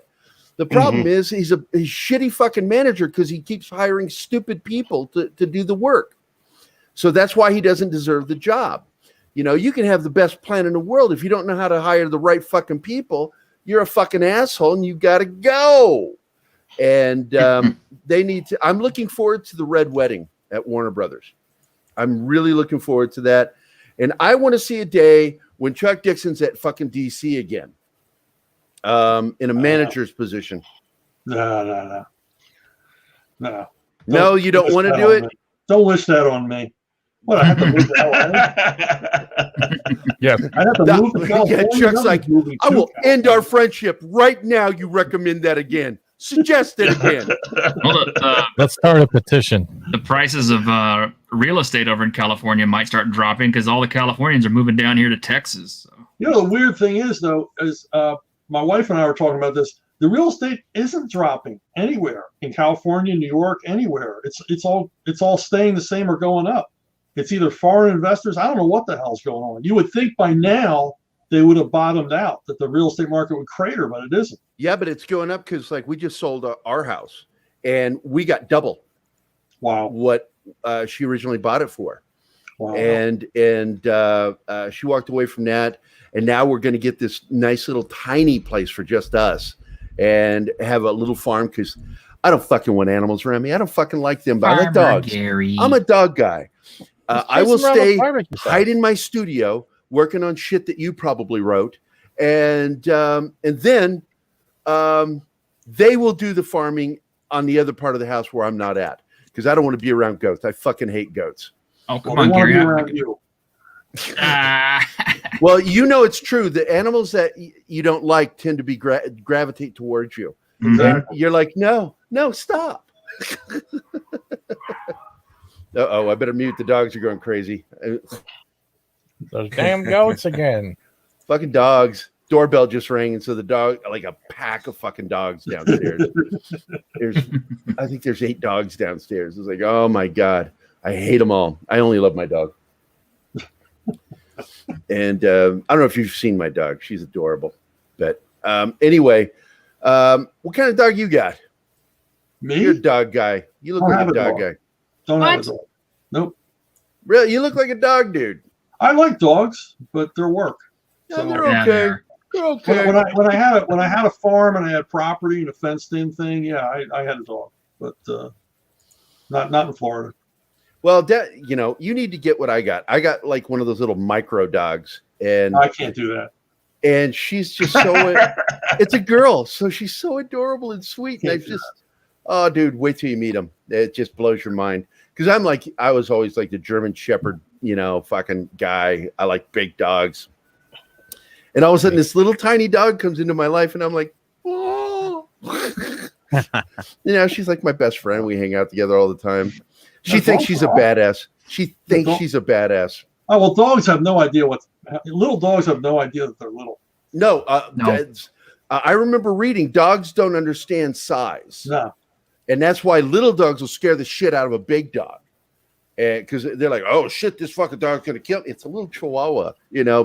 The problem is he's a shitty fucking manager because he keeps hiring stupid people to do the work. So that's why he doesn't deserve the job. You can have the best plan in the world. If you don't know how to hire the right fucking people, you're a fucking asshole and you got to go. And they need to. I'm looking forward to the Red Wedding at Warner Brothers. I'm really looking forward to that. And I want to see a day when Chuck Dixon's at fucking DC again, in a manager's position. No. No, you don't want to do it? Don't wish that on me. What, I have to move to LA? Yeah. I have to move to California. Chuck's like, I will end our friendship right now. You recommend that again. Suggest it again. Well, Let's start a petition. the prices of real estate over in California might start dropping because all the Californians are moving down here to Texas. So. The weird thing is, though, is my wife and I were talking about this. The real estate isn't dropping anywhere in California, New York, anywhere. It's all staying the same or going up. It's either foreign investors. I don't know what the hell's going on. You would think by now they would have bottomed out, that the real estate market would crater, but it isn't. Yeah, but it's going up because we just sold our house and we got double what she originally bought it for. Wow. And she walked away from that, and now we're going to get this nice little tiny place for just us and have a little farm because I don't fucking want animals around me. I don't fucking like them, but I like dogs. Gary. I'm a dog guy. I will stay hide in. in my studio working on shit that you probably wrote, and then they will do the farming on the other part of the house where I'm not at because I don't want to be around goats. I fucking hate goats. Oh, come on, Gary. You. Well, it's true. The animals that you don't like tend to be gravitate towards you. Exactly. You're like, no, stop. Uh-oh, I better mute. The dogs are going crazy. Those damn goats again. Fucking dogs. Doorbell just rang, and so the dog, like a pack of fucking dogs downstairs. I think there's 8 dogs downstairs. It's like, oh my God. I hate them all. I only love my dog. And I don't know if you've seen my dog. She's adorable. But anyway, what kind of dog you got? Me? You're a dog guy. You look like a dog guy. Don't have a dog. Nope. Really? You look like a dog dude. I like dogs, but they're work. Yeah, they're Yeah, okay. they're- They're okay. When I had a farm and I had property and a fenced in thing, yeah, I had a dog, but not in Florida. Well, you need to get what I got. I got like one of those little micro dogs, and I can't do that. And she's just so. It's a girl, so she's so adorable and sweet. And oh, dude, wait till you meet him. It just blows your mind. Because I was always like the German Shepherd, fucking guy. I like big dogs. And all of a sudden, this little tiny dog comes into my life, and I'm like, oh. She's like my best friend. We hang out together all the time. She thinks she's a badass. She thinks she's a badass. Oh, well, dogs have no idea little dogs have no idea that they're little. No. No. I remember reading dogs don't understand size. No. And that's why little dogs will scare the shit out of a big dog. And because they're like, oh shit, this fucking dog's gonna kill me. It's a little chihuahua,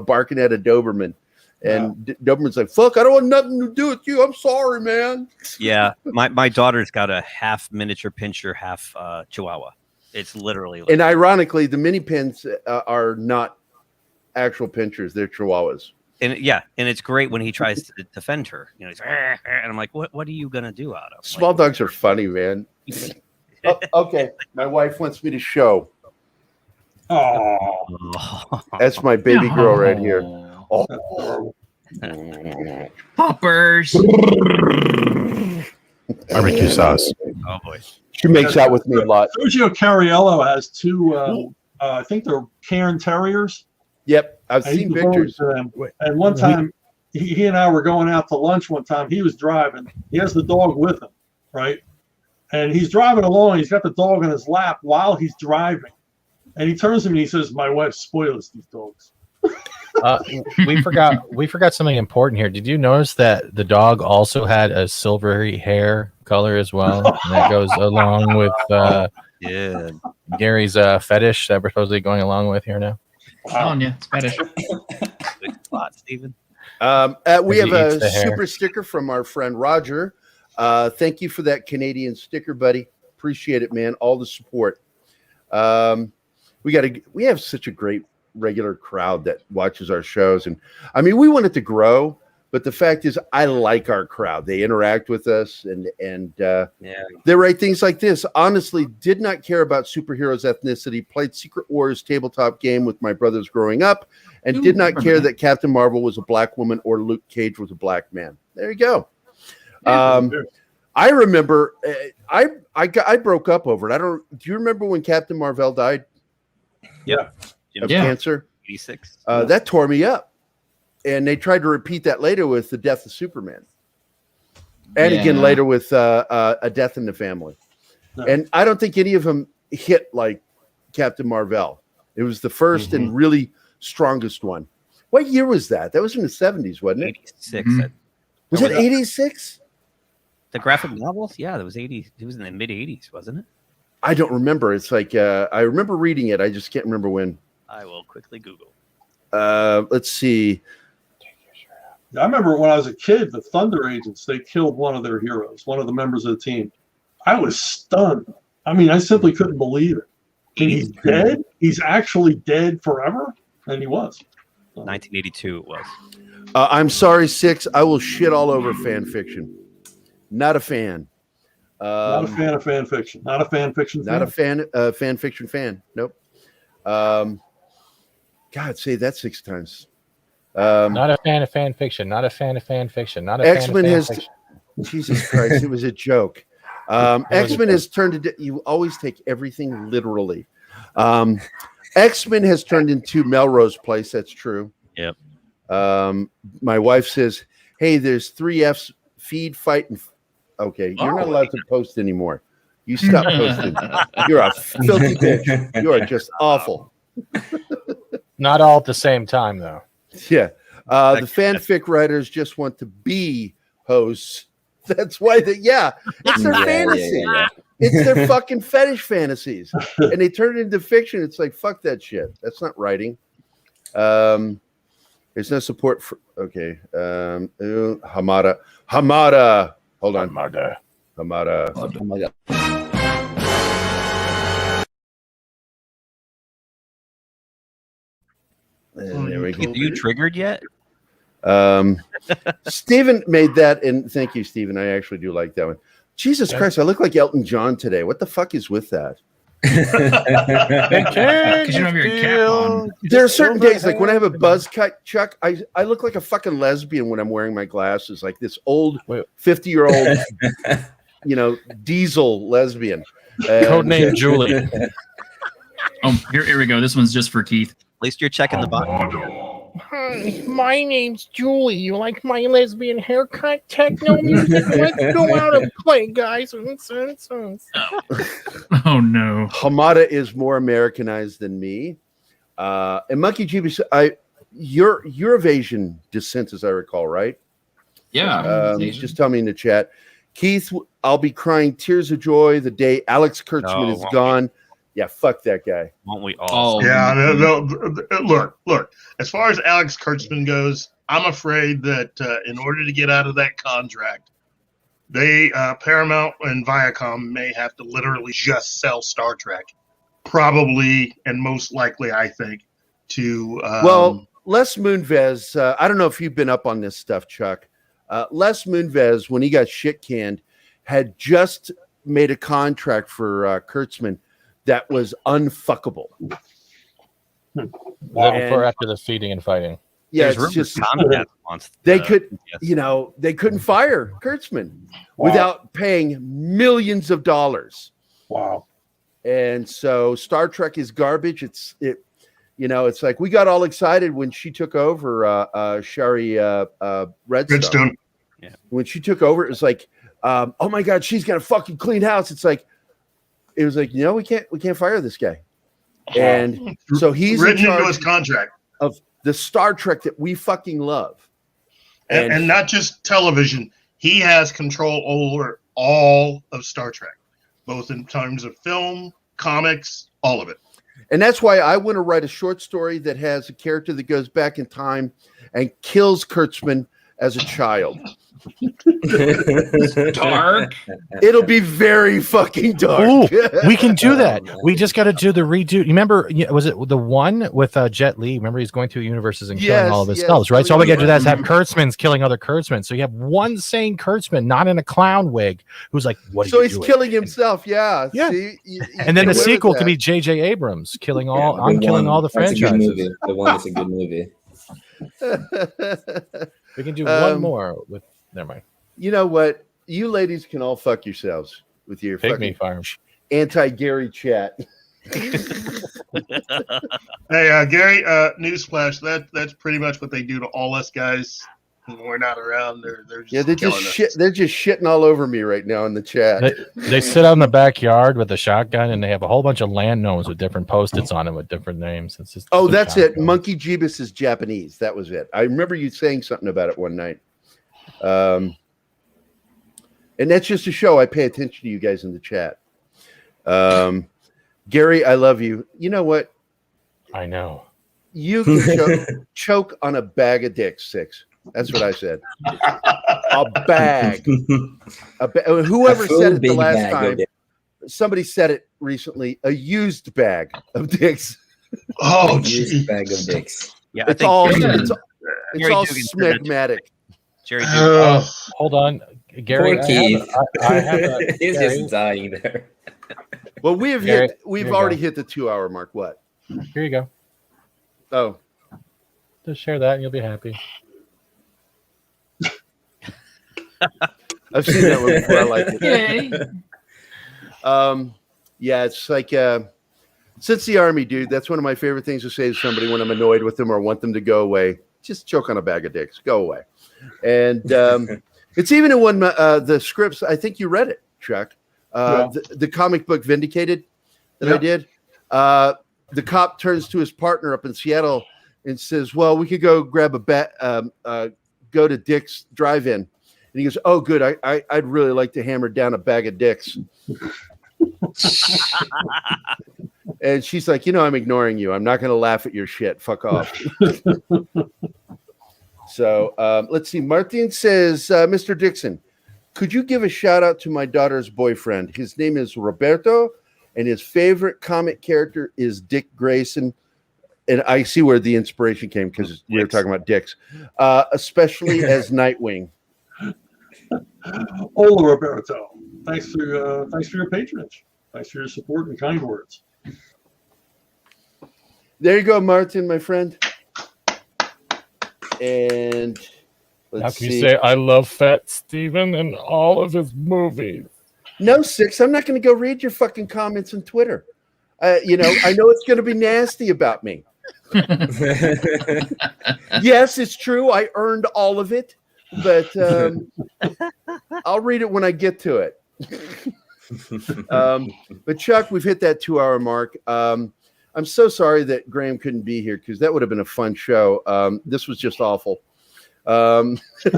barking at a Doberman. And Doberman's like, fuck, I don't want nothing to do with you. I'm sorry, man. Yeah. My daughter's got a half miniature pinscher, half chihuahua. It's literally And ironically, the mini pins are not actual pinchers, they're chihuahuas. And it's great when he tries to defend her. He's and I'm like, what are you gonna do out of? Small dogs are funny, man. Okay, my wife wants me to show. Oh, That's my baby girl right here. oh. Poppers. Barbecue sauce. Oh boy. She makes out with me a lot. Sergio Cariello has 2. I think they're Cairn Terriers. Yep, I've And seen he's devoted pictures. to them. And one time, he and I were going out to lunch one time. He was driving. He has the dog with him, right? And he's driving along. He's got the dog in his lap while he's driving. And he turns to me and he says, "My wife spoils these dogs." We forgot something important here. Did you notice that the dog also had a silvery hair color as well? And that goes along with Yeah. Gary's fetish that we're supposedly going along with here now. Telling you, it's fetish. Good spot, Steven. We have He eats a the hair. super sticker from our friend Roger. Thank you for that Canadian sticker, buddy. Appreciate it, man. All the support. We have such a great regular crowd that watches our shows, and I mean, we want it to grow, but the fact is, I like our crowd. They interact with us, and they write things like this. Honestly, did not care about superheroes' ethnicity. Played Secret Wars tabletop game with my brothers growing up, and did not care that Captain Marvel was a black woman or Luke Cage was a black man. There you go. I remember I broke up over it. Do you remember when Captain Marvel died? Yeah. Of cancer? 86. That tore me up. And they tried to repeat that later with the death of Superman. And again later with a death in the family. No. And I don't think any of them hit like Captain Marvel. It was the first and really strongest one. What year was that? That was in the 70s, wasn't it? 86. Was it 86? The graphic novels? Yeah, that was 80. It was in the mid 80s, wasn't it? I don't remember. It's like I remember reading it. I just can't remember when. I will quickly Google. Let's see. I remember when I was a kid, the Thunder Agents, they killed one of their heroes, one of the members of the team. I was stunned. I mean, I simply couldn't believe it. And he's dead? He's actually dead forever? And he was. 1982 it was. I'm sorry, Six. I will shit all over fan fiction. Not a fan. Not a fan of fan fiction. Not a fan fiction fan. Not a fan fiction fan. Nope. God, say that 6 times. Not a fan of fan fiction. Not a fan of fan fiction. Not a X-Men fan of has. fan fiction. Jesus Christ! It was a joke. X-Men has turned into. You always take everything literally. X-Men has turned into Melrose Place. That's true. Yep. My wife says, "Hey, there's 3 Fs: feed, fight, and." Okay, you're not allowed to post anymore. You stop posting. You're a filthy bitch. You are just awful. Not all at the same time, though. Yeah. The fanfic writers just want to be hosts. That's why it's their fantasy. Yeah. It's their fucking fetish fantasies. And they turn it into fiction. It's like, fuck that shit. That's not writing. There's no support for Hamada. Hold on. Hamada. Oh my god. And there we go. Are you triggered yet? Steven made that, and thank you, Steven. I actually do like that one. Jesus Christ, I look like Elton John today. What the fuck is with that? Because you don't have your cap on. There are certain days, like when I have a buzz cut, Chuck, I look like a fucking lesbian when I'm wearing my glasses, like this old 50-year-old, diesel lesbian. Codename Julie. Here we go. This one's just for Keith. At least you're checking the box. Hi, my name's Julie. You like my lesbian haircut? Techno music? Let's go out and play, guys. Oh no. Hamada is more Americanized than me. And Monkey GB, you're of Asian descent, as I recall, right? Yeah. Just tell me in the chat. Keith, I'll be crying tears of joy the day Alex Kurtzman is gone. Yeah, fuck that guy. Won't we all? Yeah, look. As far as Alex Kurtzman goes, I'm afraid that in order to get out of that contract, they Paramount and Viacom may have to literally just sell Star Trek, probably and most likely, I think, to. Les Moonves. I don't know if you've been up on this stuff, Chuck. Les Moonves, when he got shit canned, had just made a contract for Kurtzman that was unfuckable. Before after the feeding and fighting. Yeah, it's just they couldn't fire Kurtzman without paying millions of dollars. Wow. And so Star Trek is garbage. It's like we got all excited when she took over Shari Redstone. Yeah. When she took over, it was like oh my God, she's got a fucking clean house. It was like, we can't fire this guy. And so he's written in charge into his contract of the Star Trek that we fucking love. and not just television. He has control over all of Star Trek, both in terms of film, comics, all of it. And that's why I want to write a short story that has a character that goes back in time and kills Kurtzman as a child. Dark. It'll be very fucking dark. Ooh, we can do that. We just got to do the redo. You remember, was it the one with Jet Li? Remember, he's going through universes and killing all of his selves, right? So all we got to do that is have Kurtzman's killing other Kurtzman. So you have one sane Kurtzman, not in a clown wig, who's like, what? So he's killing himself. Yeah. See, and then the sequel could be J.J. Abrams killing all. I'm killing all the franchises. The one is a good movie. We can do one more with. Never mind. You know what? You ladies can all fuck yourselves with your Pygmy farm anti-Gary chat. Hey, Gary, newsflash, that's pretty much what they do to all us guys when we're not around. They're just they're just shitting all over me right now in the chat. They sit out in the backyard with a shotgun and they have a whole bunch of land gnomes with different post-its on them with different names. It's just that's it. Monkey Jeebus is Japanese. That was it. I remember you saying something about it one night. And that's just to show I pay attention to you guys in the chat. Gary, I love you. You know what? I know. You can choke on a bag of dicks, Six. That's what I said. A bag. Whoever said it the last time, somebody said it recently, a used bag of dicks. Oh, used bag of dicks. Yeah, it's all smegmatic. Jerry, hold on, Gary. Poor Keith. He's just dying there. Well, we've already hit the 2-hour mark. What? Here you go. Oh, just share that and you'll be happy. I've seen that one before. I like it. Yeah, it's like since the Army, dude. That's one of my favorite things to say to somebody when I'm annoyed with them or want them to go away. Just choke on a bag of dicks. Go away. And it's even in one the scripts. I think you read it, Chuck. The comic book Vindicated that I did. The cop turns to his partner up in Seattle and says, "Well, we could go grab go to Dick's Drive-In." And he goes, "Oh, good. I'd really like to hammer down a bag of dicks." And she's like, "I'm ignoring you. I'm not going to laugh at your shit. Fuck off." So let's see. Martin says, Mr. Dixon, could you give a shout out to my daughter's boyfriend? His name is Roberto, and his favorite comic character is Dick Grayson. And I see where the inspiration came because we were talking about dicks, especially as Nightwing. Hola, Roberto. Thanks for your patronage. Thanks for your support and kind words. There you go, Martin, my friend. And how can you say I love Fat Steven and all of his movies? No, Six. I'm not going to go read your fucking comments on Twitter. I know it's going to be nasty about me. Yes, it's true. I earned all of it, but I'll read it when I get to it. But Chuck, we've hit that 2-hour mark. I'm so sorry that Graham couldn't be here because that would have been a fun show. This was just awful. Oh, it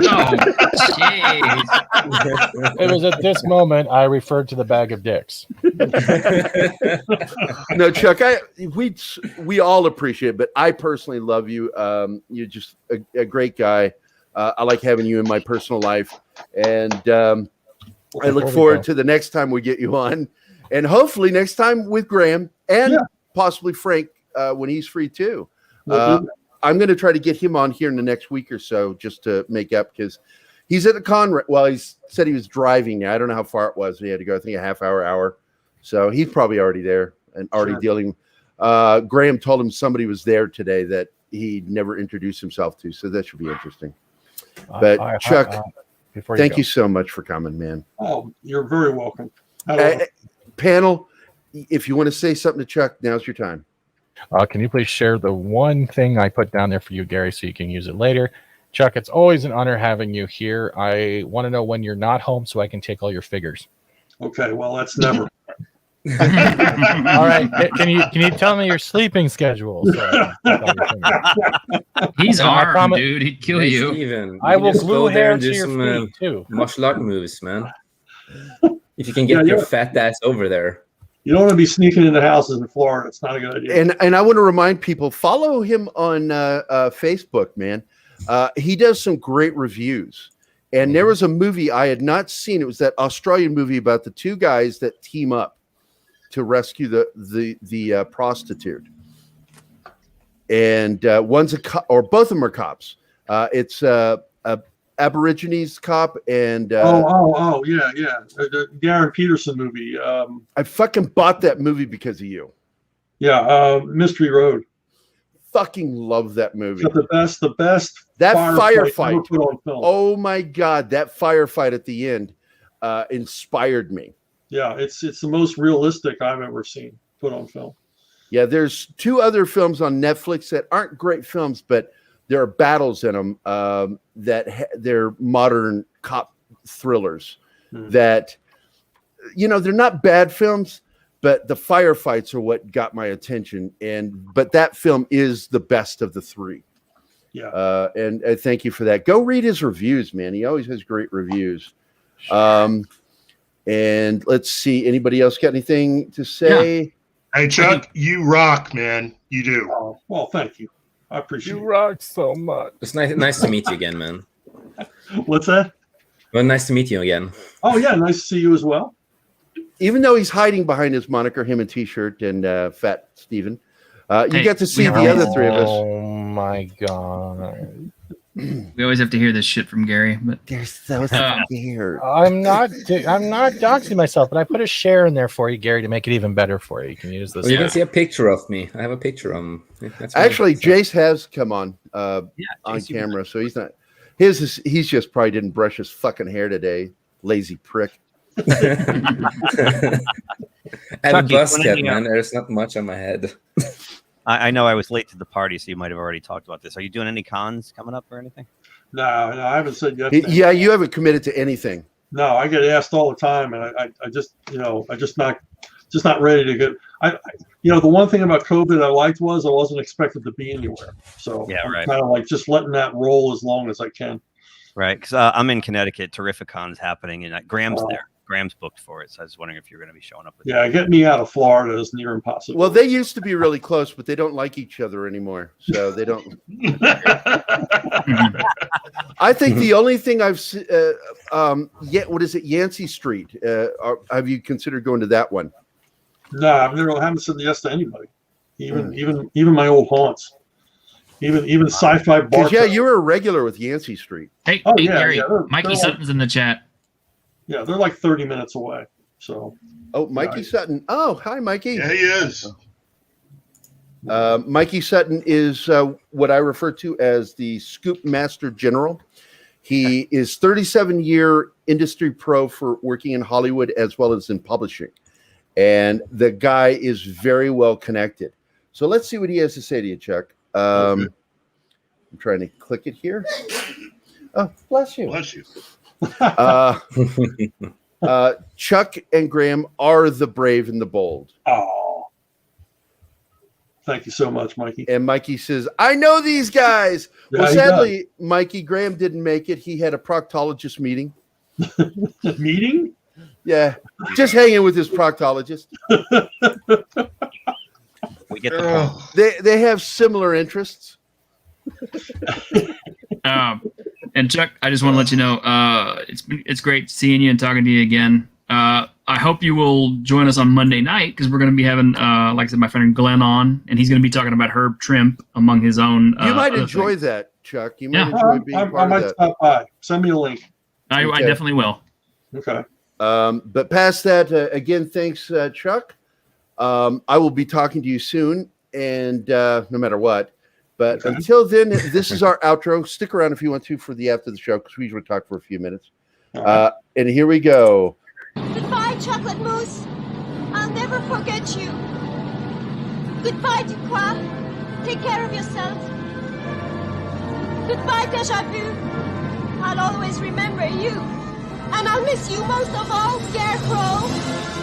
was at this moment I referred to the bag of dicks. No, Chuck, we all appreciate it, but I personally love you. You're just a great guy. I like having you in my personal life, and I look forward to the next time we get you on, and hopefully next time with Graham and possibly Frank when he's free too. I'm going to try to get him on here in the next week or so just to make up because he's at the con. Well, he said he was driving. I don't know how far it was. He had to go, I think, a half hour. So he's probably already there and already dealing. Graham told him somebody was there today that he never introduced himself to. So that should be interesting. But Chuck, thank you so much for coming, man. Oh, you're very welcome. Panel, if you want to say something to Chuck, now's your time. Can you please share the one thing I put down there for you, Gary, so you can use it later? Chuck, it's always an honor having you here. I want to know when you're not home so I can take all your figures. Okay, well, that's never. All right, can you tell me your sleeping schedule? So I can take all your figures? He's I armed, promise- dude. He'd kill Hey, you. Steven, I you can will just glue go there hair and to do your some feet too. martial art moves, man. If you can get Yeah, your yeah. fat ass over there. You don't want to be sneaking into houses in Florida. It's not a good idea. And I want to remind people, follow him on Facebook, man. He does some great reviews. And there was a movie I had not seen. It was that Australian movie about the two guys that team up to rescue the prostitute. And one's a cop, or both of them are cops. It's a Aborigines cop and yeah. The Darren Peterson movie. I fucking bought that movie because of you. Mystery Road. Fucking love that movie. It's the best That firefight ever firefight. put on film. Oh my God, that firefight at the end inspired me. Yeah, it's the most realistic I've ever seen put on film. Yeah, there's two other films on Netflix that aren't great films, but there are battles in them they're modern cop thrillers that, they're not bad films, but the firefights are what got my attention. But that film is the best of the three. Yeah. And thank you for that. Go read his reviews, man. He always has great reviews. And let's see. Anybody else got anything to say? Yeah. Hey, Chuck, you rock, man. You do. Oh, well, thank you. I appreciate You rock so much. It's nice to meet you again, man. it. What's that? Well, nice to meet you again. Oh, yeah. Nice to see you as well. Even though he's hiding behind his moniker, him and T-shirt and Fat Steven, you get to see the other three of us. Oh my God. We always have to hear this shit from Gary, but They're so scared. I'm not doxing myself, but I put a share in there for you, Gary, to make it even better for you. You can use this. Well, you can see a picture of me. I have a picture of him. That's me. Actually, Jace has come on on Jace, camera, so he's not. He's just probably didn't brush his fucking hair today. Lazy prick. And Chucky, buzz cut, anything man. There's not much on my head. I know I was late to the party, so you might have already talked about this. Are you doing any cons coming up or anything? No, I haven't said yes. Yeah, you haven't committed to anything. No, I get asked all the time, and I just not ready to get. The one thing about COVID I liked was I wasn't expected to be anywhere, so Yeah, I'm right. kind of like just letting that roll as long as I can. Right, because I'm in Connecticut. Terrificon's happening, and Graham's there. Graham's booked for it, so I was wondering if you're going to be showing up. Yeah, get me out of Florida is near impossible. Well, they used to be really close, but they don't like each other anymore, so they don't. I think the only thing I've what is it, Yancey Street? Have you considered going to that one? No, I haven't said yes to anybody, even my old haunts, even sci-fi bar. Because you were a regular with Yancey Street. hey, Oh, hey, yeah, Gary, yeah, Mikey they're Sutton's in the chat. Yeah, they're like 30 minutes away. So. Oh, Mikey Sutton. Oh, hi, Mikey. Yeah, he is. Mikey Sutton is what I refer to as the Scoop Master General. He is 37-year industry pro for working in Hollywood as well as in publishing. And the guy is very well connected. So let's see what he has to say to you, Chuck. I'm trying to click it here. Oh, bless you. Bless you. Chuck and Graham are the brave and the bold. Oh, thank you so much, Mikey. And Mikey says, I know these guys. Yeah, Well, he sadly, Mikey, Graham didn't make it. He had a proctologist meeting. Meeting? Yeah, just hanging with his proctologist. We get the point. They have similar interests. And Chuck, I just want to let you know, it's great seeing you and talking to you again. I hope you will join us on Monday night because we're going to be having, like I said, my friend Glenn on, and he's going to be talking about Herb Trimp among his own. You might other enjoy things. that, Chuck. You might Yeah. enjoy being I part might of that. stop by. Send me a link. I Okay. definitely will. Okay. But past that, again, thanks, Chuck. I will be talking to you soon, and no matter what. But Okay. until then, this is our outro. Stick around if you want to for the after the show because we usually talk for a few minutes. All right. And here we go. Goodbye, Chocolate Mousse. I'll never forget you. Goodbye, Ducroix. Take care of yourself. Goodbye, Deja Vu. I'll always remember you. And I'll miss you most of all, Scarecrow.